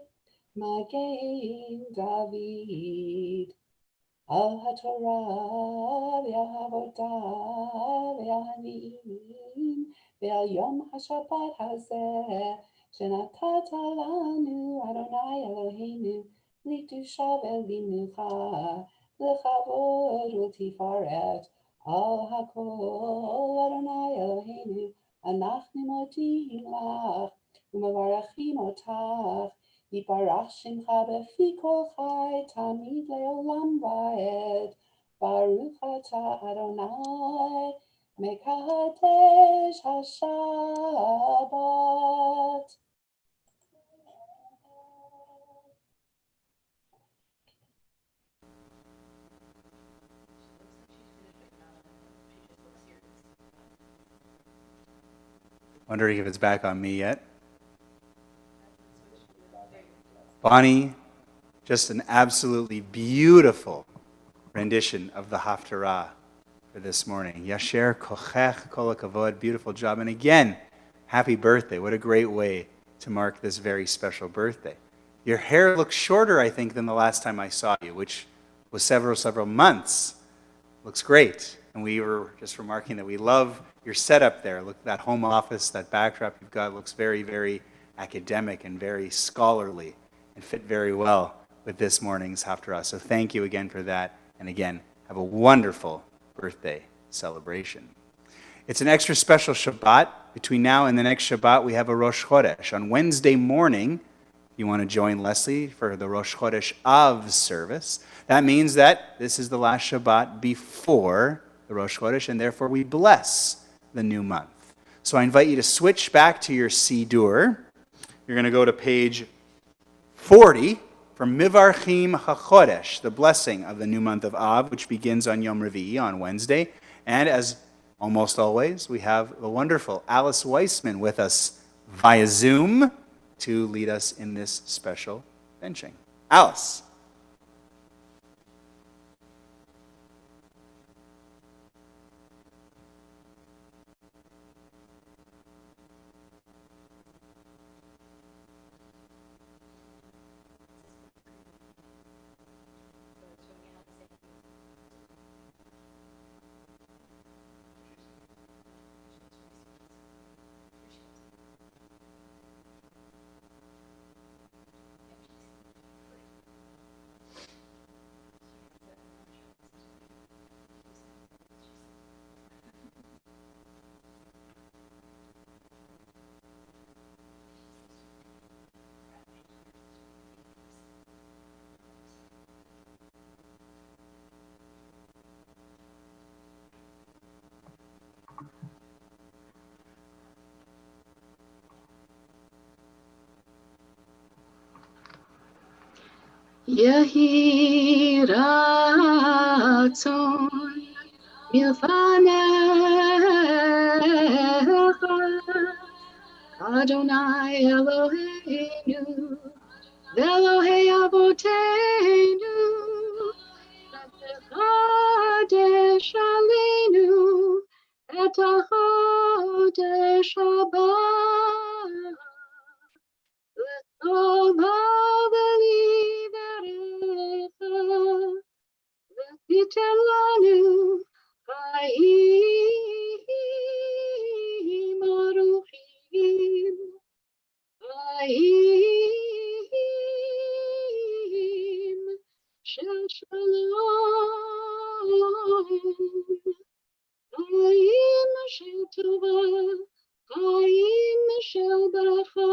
מגן דוד. על התורה ועל העבודה ועל הנעים ועל יום השבת הזה שנתת לנו אדוני אלוהינו לקדושה ולמנוחה, לכבוד ולתפארת. על הכל אדוני אלוהינו אנחנו מודים לך ומברכים אותך. יתברך שמך בפי כל חי, תמיד לעולם ועד. ברוך אתה אדוני, מקדש השבת.
Wondering if it's back on me yet. Bonnie, just an absolutely beautiful rendition of the Haftarah for this morning. Yasher kochech kol hakavod, beautiful job. And again, happy birthday. What a great way to mark this very special birthday. Your hair looks shorter, I think, than the last time I saw you, which was several months. Looks great. And we were just remarking that we love your setup there. Look, that home office, that backdrop you've got looks very, very academic and very scholarly and fit very well with this morning's Haftarah. So thank you again for that. And again, have a wonderful birthday celebration. It's an extra special Shabbat. Between now and the next Shabbat, we have a Rosh Chodesh. On Wednesday morning, you want to join Leslie for the Rosh Chodesh Av service. That means that this is the last Shabbat before the Rosh Chodesh, and therefore we bless the new month. So I invite you to switch back to your Sidur. You're going to go to page 40 from Mivarchim HaChodesh, the blessing of the new month of Av, which begins on Yom Revi'i, on Wednesday. And as almost always, we have the wonderful Alice Weissman with us via Zoom to lead us in this special benching. Alice.
Yehi ratzon milfanecha, Adonai Eloheinu, Elohei Avoteinu, Techadesh Aleinu, et hachodesh haba. L'tova v'liver telanu Chaim aruchim, Chaim shel shalom, Chaim shel tova, Chaim shel bracha,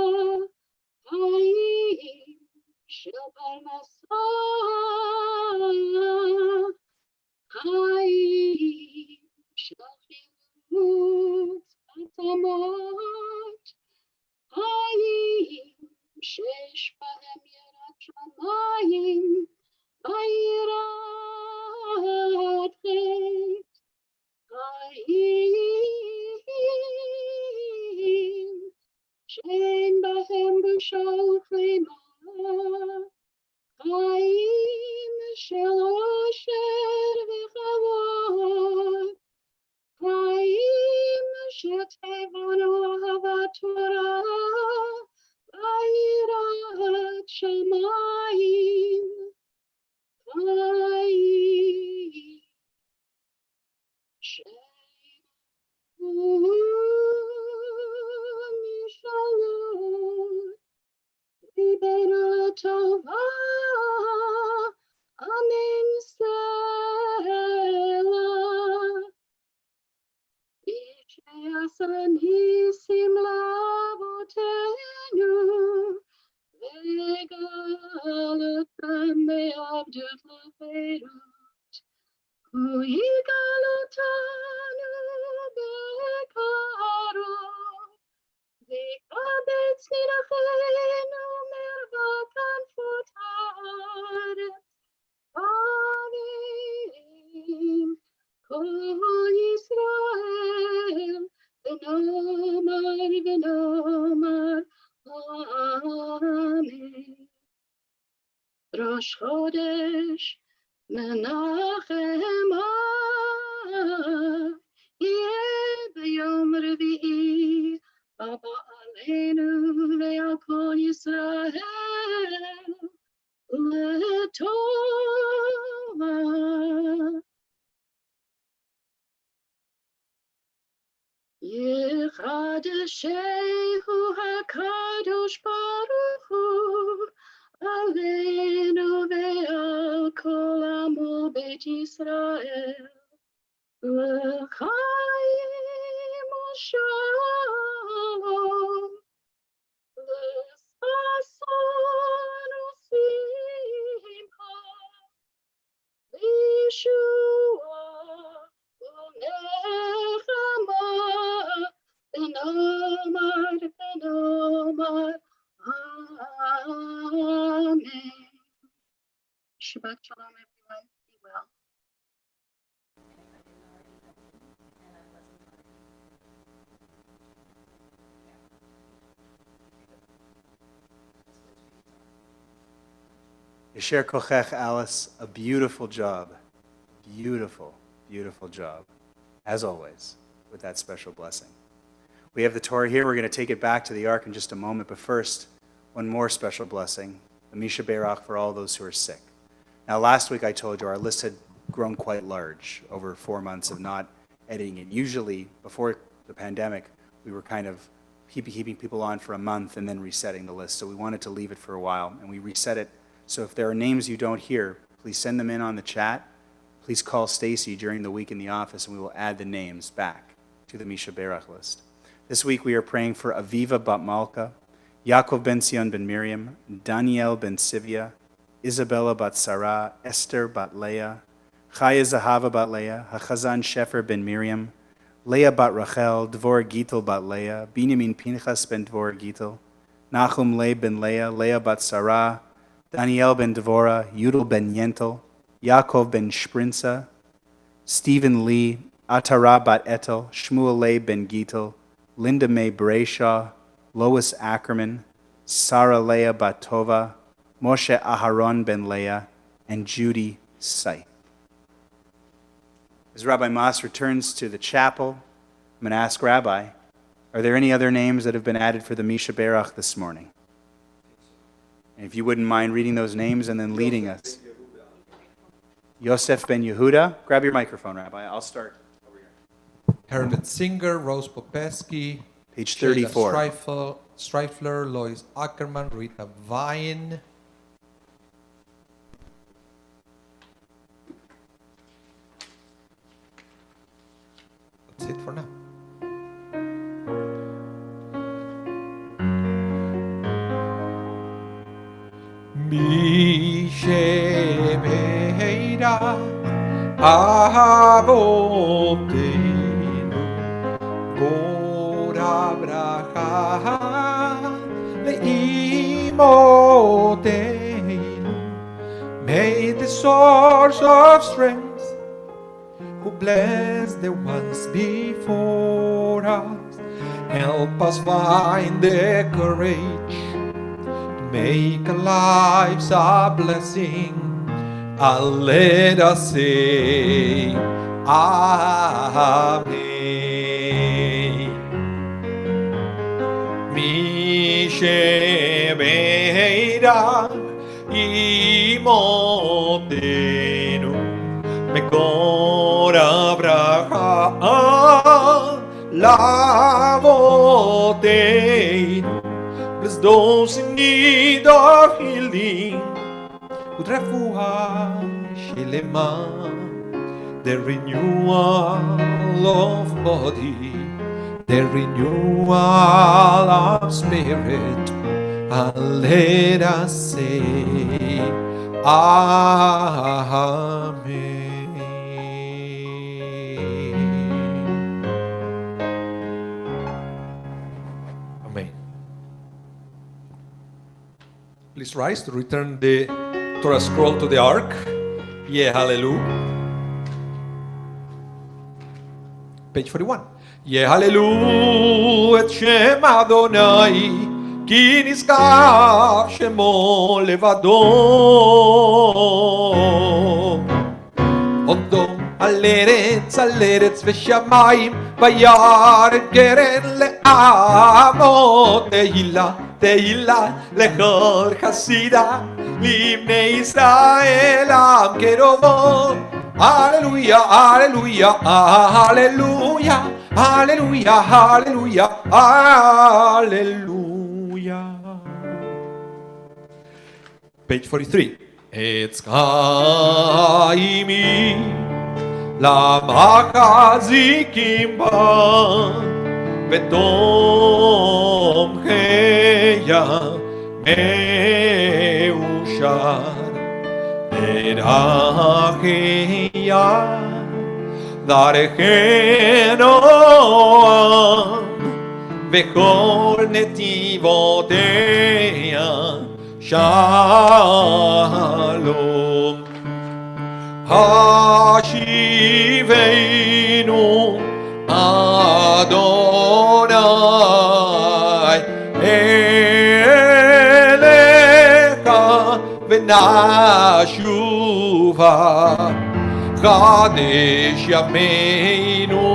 Chaim shel parnasa, Chaim shel chilut atamot, Chaim shesh bahem yirat shamayim, v'yirat chet, Chaim she'en bahem busha u'chema, Chaim shel osher v'chavod, Chaim she'tevon u'ahavat Torah, v'yirat shamayim, Chaim she'en mishalot, libera tova, amen selah. Nisim lavotenu, vegalotam me'avdut leferut, hu yigalotanu bekarot, ve'kabetz nirachenu mervakan fotar, Amen. Kol Yisrael, v'nomar, v'nomar, Amen. Rosh Chodesh, Menachem yeh b'yom revi'i, haba aleinu ve'al kol Yisrael, Letova. Yechadashehu HaKadosh Baruch Hu, Aleinu ve'al kol amo Beit Yisrael, L'chaim u'shalom, L'sason u'simcha, Yeshua u'nechama, v'nomar, v'nomar, Amen. Shabbat shalom, everyone. Be well.
Yasher Kochech, Alice, a beautiful job. Beautiful, beautiful job. As always, with that special blessing. We have the Torah here. We're going to take it back to the Ark in just a moment. But first, one more special blessing, the Misha Berach for all those who are sick. Now, last week I told you our list had grown quite large over 4 months of not editing it. Usually, before the pandemic, we were kind of keeping people on for a month and then resetting the list. So we wanted to leave it for a while, and we reset it. So if there are names you don't hear, please send them in on the chat. Please call Stacy during the week in the office, and we will add the names back to the Misha Berach list. This week we are praying for Aviva Bat Malka, Yaakov ben Sion ben Miriam, Daniel ben Sivia, Isabella Bat Sarah, Esther Bat Leah, Chaya Zahava Bat Leah, Hachazan Shefer ben Miriam, Leah Bat Rachel, Dvor Gitel Bat Leah, Binyamin Pinchas ben Dvor Gitel, Nachum Leib ben Leah, Leah Bat Sarah, Daniel ben Dvora, Yudel ben Yentel, Yaakov ben Shprinza, Stephen Lee, Atara Bat Etel, Shmuel Leib ben Gitel, Linda May Brayshaw, Lois Ackerman, Sarah Leah Bat Tova, Moshe Aharon ben Leah, and Judy Site. As Rabbi Moss returns to the chapel, I'm going to ask Rabbi, are there any other names that have been added for the Misha Berach this morning? And if you wouldn't mind reading those names and then leading us. Yosef ben Yehuda. Grab your microphone, Rabbi. I'll start over here.
Herbert Singer, Rose Popesky,
Page
Sheila
34.
Streifler, Lois Ackerman, Rita Vine. That's it for now. Mi shemeira avotenu gora bracha leimotenu. May the source of strength, who blessed the ones before us, help us find the courage to make our lives a blessing. Let us say Amen. Mi shemeira imotenu mekor abraha lavoteinu. Bless those in need of healing, Udrafuah Shelema, the renewal of body, the renewal of spirit, and let us say Amen. Amen. Please rise to return the Torah scroll to the ark. Yeah, hallelujah. Page 41. Yeah, hallelujah. Et Shem Adonai, ki nizkar shemo levado. Odo al eretz v'shamayim, vayar et keren le'amot. Tehillah lechol chasida, Libnei Israel am kerovot. Hallelujah, hallelujah, hallelujah, hallelujah, hallelujah, hallelujah. Page 43. Etz chaimi lamachazikim ba vetom cheya Meushar Erachia Darechenoam Vechor Netivotea Shalom Hashiveinu Adonai Venashuva Kadesh Yameinu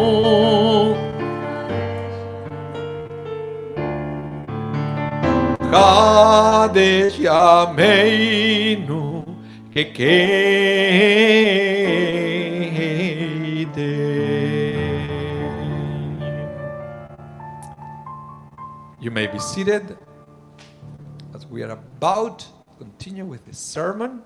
Kadesh Yameinu Kekede. You may be seated as we are about to continue with the sermon.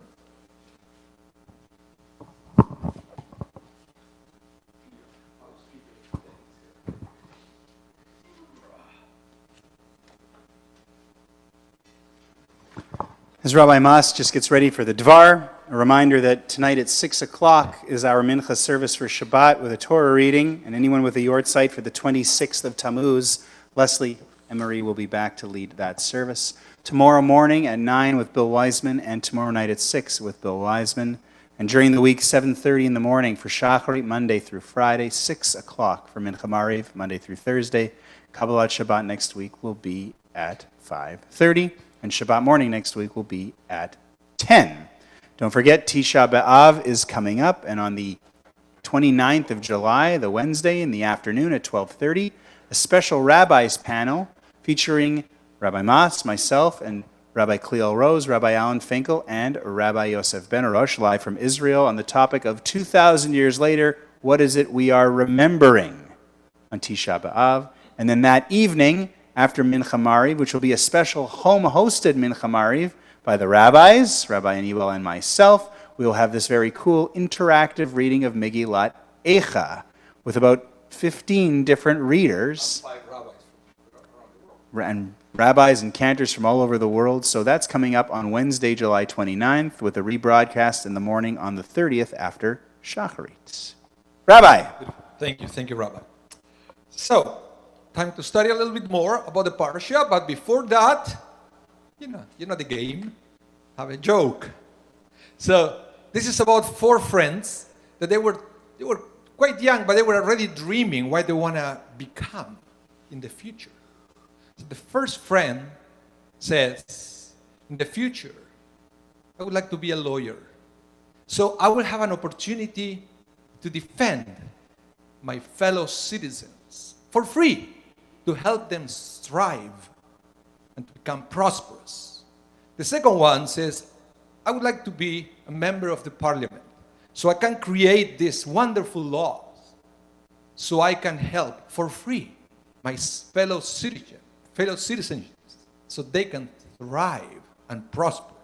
As Rabbi Mas just gets ready for the Dvar, a reminder that tonight at 6 o'clock is our Mincha service for Shabbat with a Torah reading, and anyone with a Yort site for the 26th of Tammuz, Leslie and Marie will be back to lead that service. Tomorrow morning at 9 with Bill Wiseman, and tomorrow night at 6 with Bill Wiseman. And during the week, 7:30 in the morning for Shacharit, Monday through Friday, 6 o'clock for Mincha Mariv, Monday through Thursday. Kabbalat Shabbat next week will be at 5:30, and Shabbat morning next week will be at 10. Don't forget, Tisha B'Av is coming up, and on the 29th of July, the Wednesday in the afternoon at 12:30, a special rabbis panel featuring Rabbi Mas, myself, and Rabbi Cleo Rose, Rabbi Alan Finkel, and Rabbi Yosef Ben Arosh, live from Israel on the topic of 2,000 years later, what is it we are remembering on Tisha B'Av? And then that evening, after Mincha Mariv, which will be a special home-hosted Mincha Mariv by the rabbis, Rabbi Aniel and myself, we will have this very cool interactive reading of Megillat Eicha with about 15 different readers.
5 rabbis
And rabbis and cantors from all over the world. So that's coming up on Wednesday, July 29th, with a rebroadcast in the morning on the 30th after Shacharit. Rabbi.
Thank you, Rabbi. So, time to study a little bit more about the parasha, but before that, you know the game. Have a joke. So, this is about 4 friends that they were quite young, but they were already dreaming what they want to become in the future. So the first friend says, in the future, I would like to be a lawyer. So I will have an opportunity to defend my fellow citizens for free, to help them strive and to become prosperous. The second one says, I would like to be a member of the parliament, so I can create these wonderful laws, so I can help for free my fellow citizens, so they can thrive and prosper.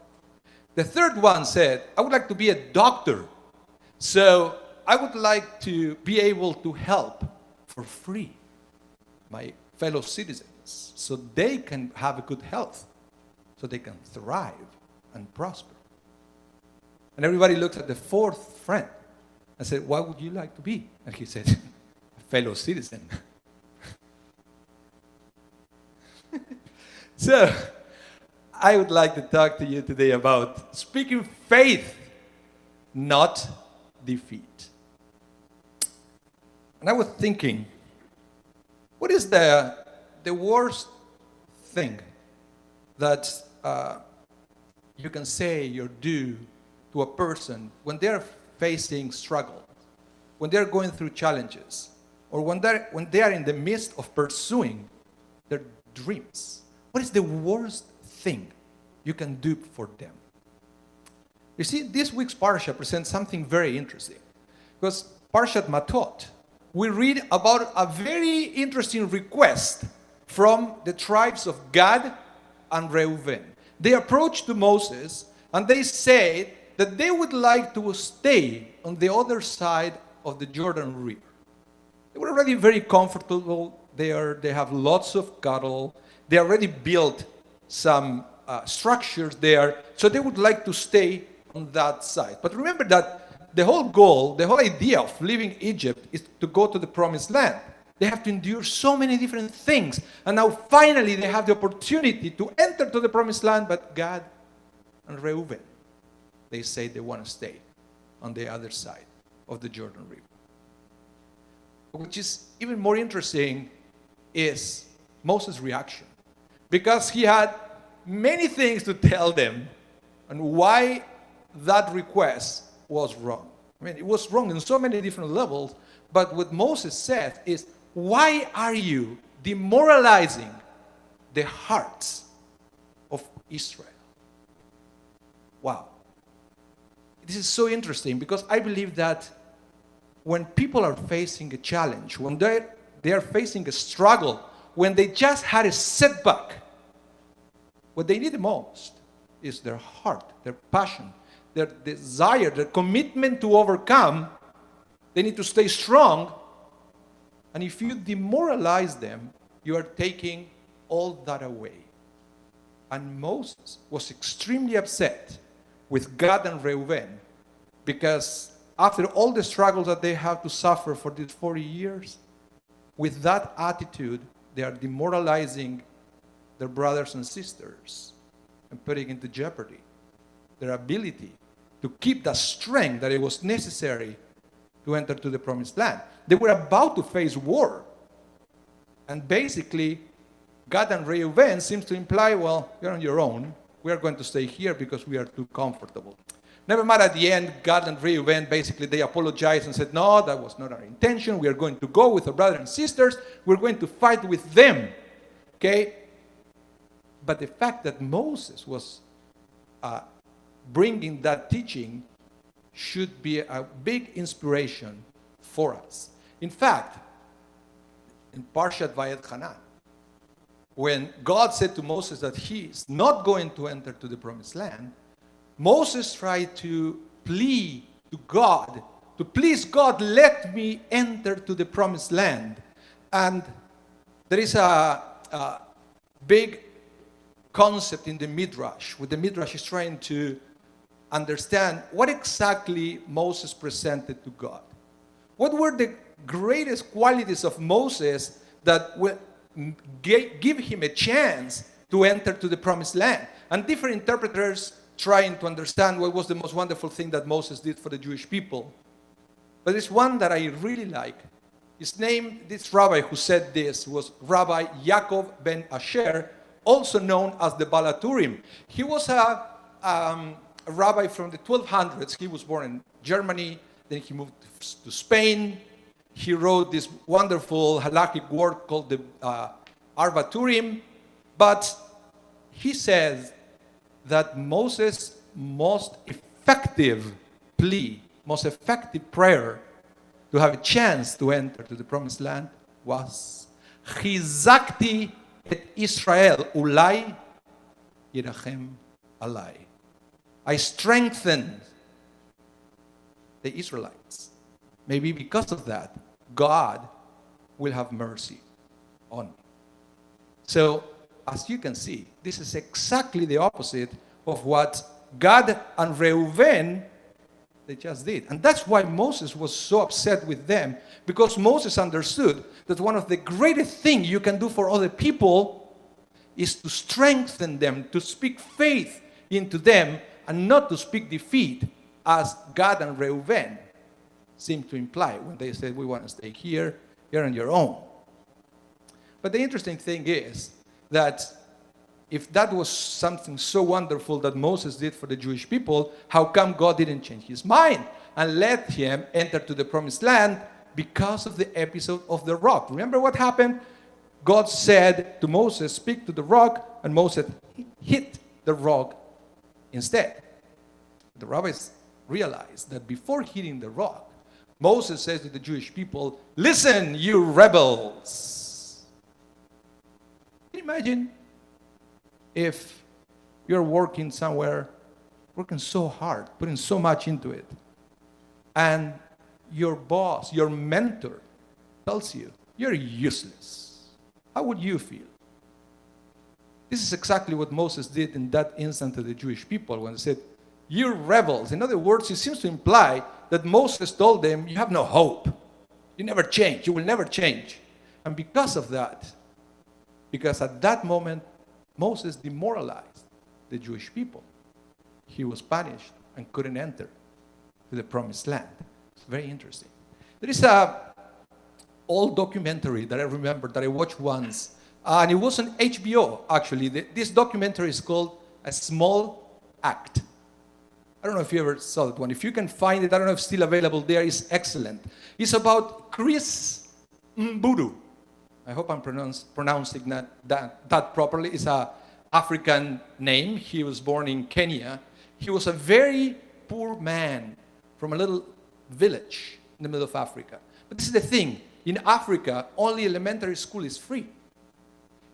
The third one said, I would like to be a doctor, so I would like to be able to help for free my fellow citizens, so they can have a good health, so they can thrive and prosper. And everybody looked at the fourth friend and said, what would you like to be? And he said, a fellow citizen. So, I would like to talk to you today about speaking faith, not defeat. And I was thinking, what is the worst thing that you can say or do to a person when they're facing struggle, when they're going through challenges, or when they are in the midst of pursuing their dreams? What is the worst thing you can do for them? You see, this week's parasha presents something very interesting. Because Parashat Matot, we read about a very interesting request from the tribes of Gad and Reuven. They approached to Moses and they said that they would like to stay on the other side of the Jordan River. They were already very comfortable there. They have lots of cattle. They already built some structures there, so they would like to stay on that side. But remember that the whole goal, the whole idea of leaving Egypt is to go to the promised land. They have to endure so many different things, and now finally they have the opportunity to enter to the promised land, but Gad and Reuven, they say they want to stay on the other side of the Jordan River. Which is even more interesting is Moses' reaction, because he had many things to tell them and why that request was wrong. I mean, it was wrong in so many different levels, but what Moses said is, why are you demoralizing the hearts of Israel? Wow. This is so interesting, because I believe that when people are facing a challenge, when they are facing a struggle, when they just had a setback, what they need the most is their heart, their passion, their desire, their commitment to overcome. They need to stay strong. And if you demoralize them, you are taking all that away. And Moses was extremely upset with Gad and Reuven, because after all the struggles that they have to suffer for these 40 years, with that attitude, they are demoralizing their brothers and sisters and putting into jeopardy their ability to keep the strength that it was necessary to enter to the promised land. They were about to face war. And basically, Gad and Reuven seems to imply, well, you're on your own. We are going to stay here because we are too comfortable. Never mind, at the end, Gad and Reuven, basically, they apologized and said, no, that was not our intention. We are going to go with our brothers and sisters. We're going to fight with them. Okay? But the fact that Moses was bringing that teaching should be a big inspiration for us. In fact, in Parshat Vayetchanan, when God said to Moses that he is not going to enter to the promised land, Moses tried to plead to God, to please God, let me enter to the promised land. And there is a big concept in the Midrash, where the Midrash is trying to understand what exactly Moses presented to God. What were the greatest qualities of Moses that will give him a chance to enter to the promised land? And different interpreters trying to understand what was the most wonderful thing that Moses did for the Jewish people. But there's one that I really like. His name, this rabbi who said this, was Rabbi Yaakov ben Asher, also known as the Balaturim. He was a rabbi from the 1200s. He was born in Germany, then he moved to Spain. He wrote this wonderful halakhic work called the Arvaturim. But he says that Moses' most effective plea, most effective prayer to have a chance to enter to the promised land was Chizakti et Israel ulai yirachem alai. I strengthened the Israelites. Maybe because of that, God will have mercy on me. So, as you can see, this is exactly the opposite of what Gad and Reuven they just did. And that's why Moses was so upset with them, because Moses understood that one of the greatest things you can do for other people is to strengthen them, to speak faith into them, and not to speak defeat, as Gad and Reuven seem to imply when they said, we want to stay here, you're on your own. But the interesting thing is that if that was something so wonderful that Moses did for the Jewish people, how come God didn't change his mind and let him enter to the promised land because of the episode of the rock? Remember what happened? God said to Moses, speak to the rock, and Moses hit the rock instead. The rabbis realized that before hitting the rock, Moses says to the Jewish people, listen, you rebels. Can you imagine if you're working somewhere, working so hard, putting so much into it, and your boss, your mentor, tells you, you're useless? How would you feel? This is exactly what Moses did in that instant to the Jewish people when he said, you're rebels. In other words, it seems to imply that Moses told them, you have no hope. You never change. You will never change. And because of that, because at that moment, Moses demoralized the Jewish people, he was punished and couldn't enter to the promised land. It's very interesting. There is a old documentary that I remember that I watched once, and it was on HBO, actually. This documentary is called A Small Act. I don't know if you ever saw that one. If you can find it, I don't know if it's still available there. It's excellent. It's about Chris Mburu. I hope I'm pronouncing that properly. It's an African name. He was born in Kenya. He was a very poor man from a little village in the middle of Africa. But this is the thing. In Africa, only elementary school is free.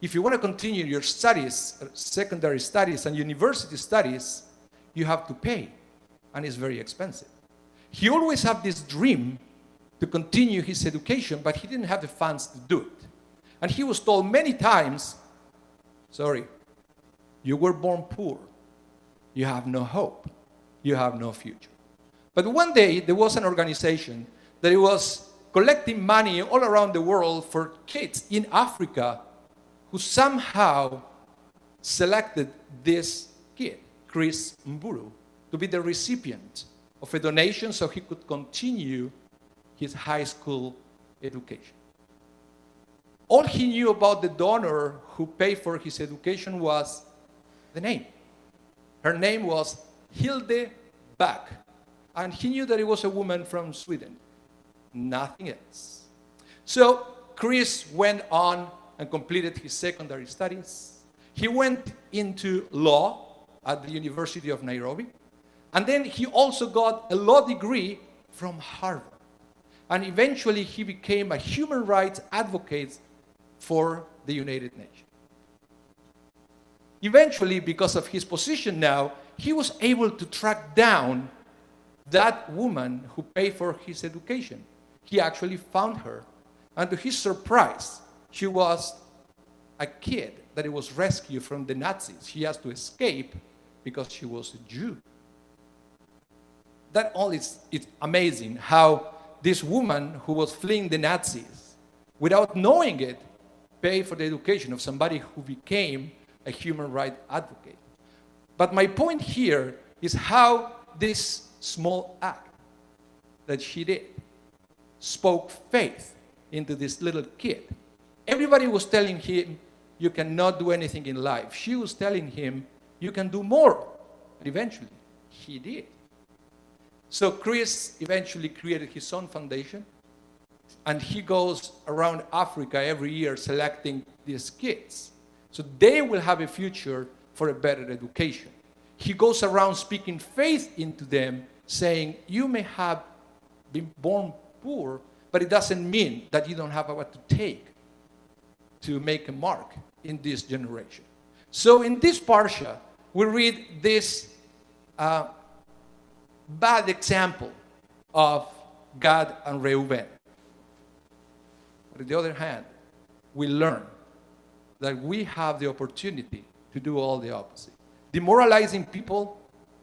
If you want to continue your studies, secondary studies and university studies, you have to pay. And it's very expensive. He always had this dream to continue his education, but he didn't have the funds to do it. And he was told many times, sorry, you were born poor. You have no hope. You have no future. But one day, there was an organization that was collecting money all around the world for kids in Africa who somehow selected this kid, Chris Mburu, to be the recipient of a donation so he could continue his high school education. All he knew about the donor who paid for his education was the name. Her name was Hilde Back. And he knew that it was a woman from Sweden. Nothing else. So Chris went on and completed his secondary studies. He went into law at the University of Nairobi, and then he also got a law degree from Harvard. And eventually he became a human rights advocate for the United Nations. Eventually, because of his position now, he was able to track down that woman who paid for his education. He actually found her, and to his surprise, she was a kid that was rescued from the Nazis. She has to escape because she was a Jew. That all is, it's amazing how this woman who was fleeing the Nazis, without knowing it, paid for the education of somebody who became a human rights advocate. But my point here is how this small act that she did spoke faith into this little kid. Everybody was telling him, you cannot do anything in life. She was telling him, you can do more. And eventually, he did. So Chris eventually created his own foundation, and he goes around Africa every year selecting these kids. So they will have a future for a better education. He goes around speaking faith into them, saying, you may have been born poor, but it doesn't mean that you don't have what to take to make a mark in this generation. So in this parsha, we read this bad example of Gad and Reuben. But on the other hand, we learn that we have the opportunity to do all the opposite. Demoralizing people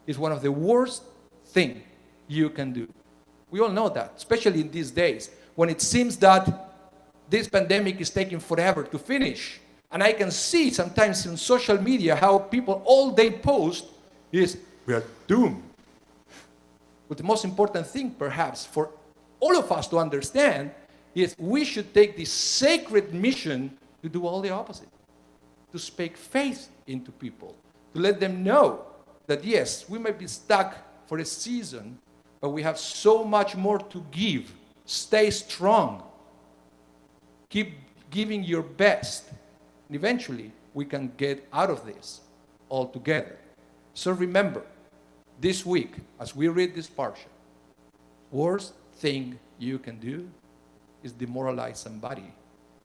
is one of the worst things you can do. We all know that, especially in these days, when it seems that this pandemic is taking forever to finish. And I can see sometimes in social media how people all day post is, we are doomed. But the most important thing, perhaps, for all of us to understand is we should take this sacred mission to do all the opposite, to speak faith into people, to let them know that, yes, we might be stuck for a season, but we have so much more to give. Stay strong. Keep giving your best. And eventually, we can get out of this altogether. So remember, this week, as we read this parsha, worst thing you can do is demoralize somebody.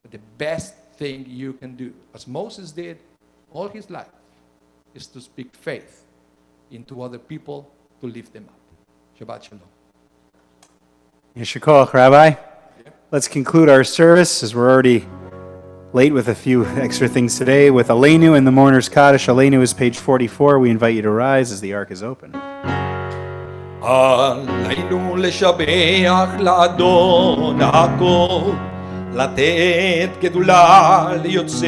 But the best thing you can do, as Moses did all his life, is to speak faith into other people to lift them up. Shabbat shalom.
Yesher koach, Rabbi. Let's conclude our service, as we're already late with a few extra things today, with Aleinu and the Mourner's Kaddish. Aleinu is page 44. We invite you to rise as the ark is open.
עלינו לשבח לאדון הכל, לתת גדולה ליוצר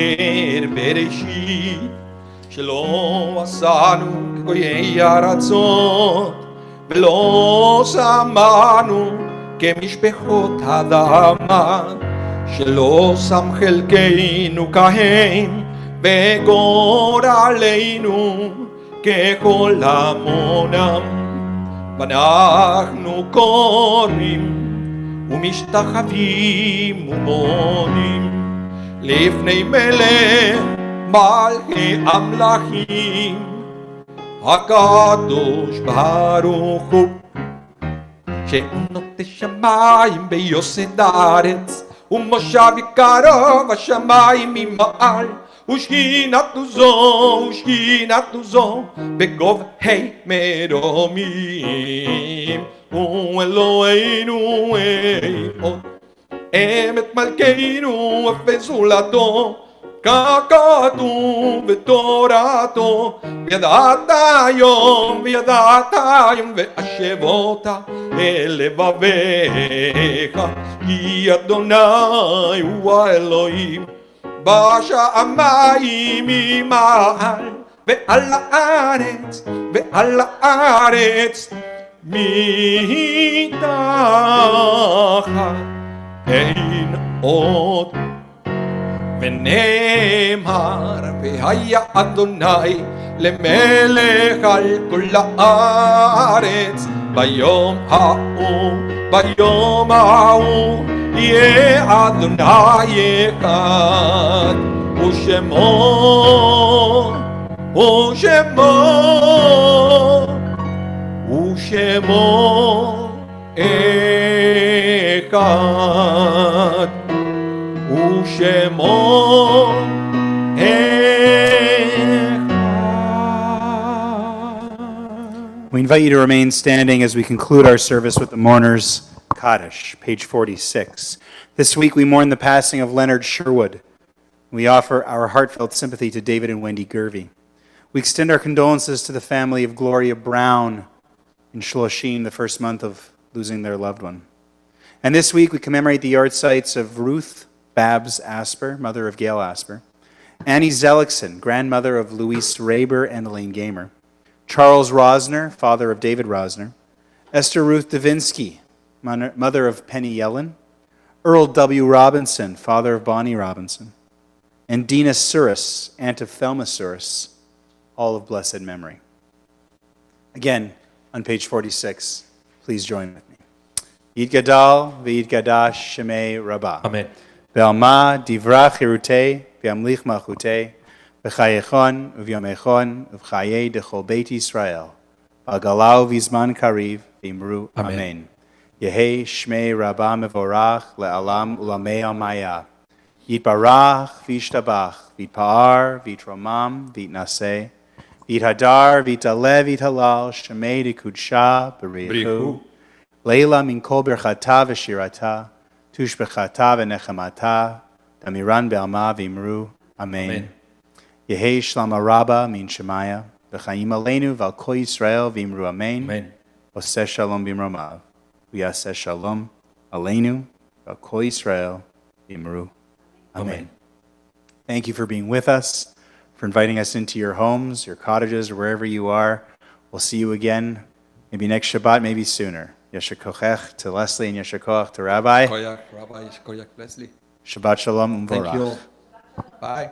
בראשית, שלא עשנו כגויי ארצות, ולא שמענו כמשפחות האדמה, שלא שם חלקנו כהם, וגורלנו ככל המונם. ואנחנו קוראים ומשתחווים ומונים לפני מלך מלכי המלכים, הקדוש ברוך הוא, שנוטה שמיים ויוסד הארץ, ומושב יקרו השמיים ממעל, ושכינתנו זו בגובהי מרומים, ואלוהינו אחד, אמת מלכנו וזולתו, ככתוב בתורתו, וידעת היום והשבות אל לבביך, כי אדוני הוא האלוהים בשמיים ממעל, ועל הארץ מתחת, אין עוד. ונאמר, והיה אדוני למלך על כל הארץ, ביום ההוא יהיה אדוני אחד, ושמו, ושמו, ושמו אחד, ושמו
We invite you to remain standing as we conclude our service with the mourners' Kaddish, page 46. This week we mourn the passing of Leonard Sherwood. We offer our heartfelt sympathy to David and Wendy Gervey. We extend our condolences to the family of Gloria Brown in Shloshim, the first month of losing their loved one. And this week we commemorate the yard sites of Ruth Babs Asper, mother of Gail Asper, Annie Zellickson, grandmother of Louise Raber and Elaine Gamer, Charles Rosner, father of David Rosner, Esther Ruth Davinsky, mother of Penny Yellen, Earl W. Robinson, father of Bonnie Robinson, and Dina Suris, aunt of Thelma Suris, all of blessed memory. Again, on page 46, please join with me. Yid Gadal v'Yid Gadash Shemei Rabbah.
Amen.
Ve'alma divra chirutei ve'amlich malchutei v'chayechon u'vyomechon u'v'chayei dechol Beit Yisrael v'agalau v'zman kariv v'imru Amen. Yehei Shmei Rabbah mevorach le'alam u'lamei almaya. Yitbarach v'yishtabach v'yitpa'ar v'yitromam v'yitnaseh v'yithadar v'yitalev v'yithalal Shemei dekudsha b'richu Leila min kol berchata v'shirata tushbechata v'nechamata damiran be'alma v'imru Amen. Yehei Shlama Rabba min Shemaya v'chaim aleinu v'al kol Yisrael v'imru Amen.
Amen.
Oseh shalom b'imromav v'yaseh shalom aleinu v'al kol Yisrael v'imru Amen. Thank you for being with us, for inviting us into your homes, your cottages, or wherever you are. We'll see you again, maybe next Shabbat, maybe sooner. Yasher kochech to Leslie and Yasher koch to Rabbi.
Koyak, Rabbi, Koyak, Leslie.
Shabbat shalom
Thank you
umvorach.
all. Bye.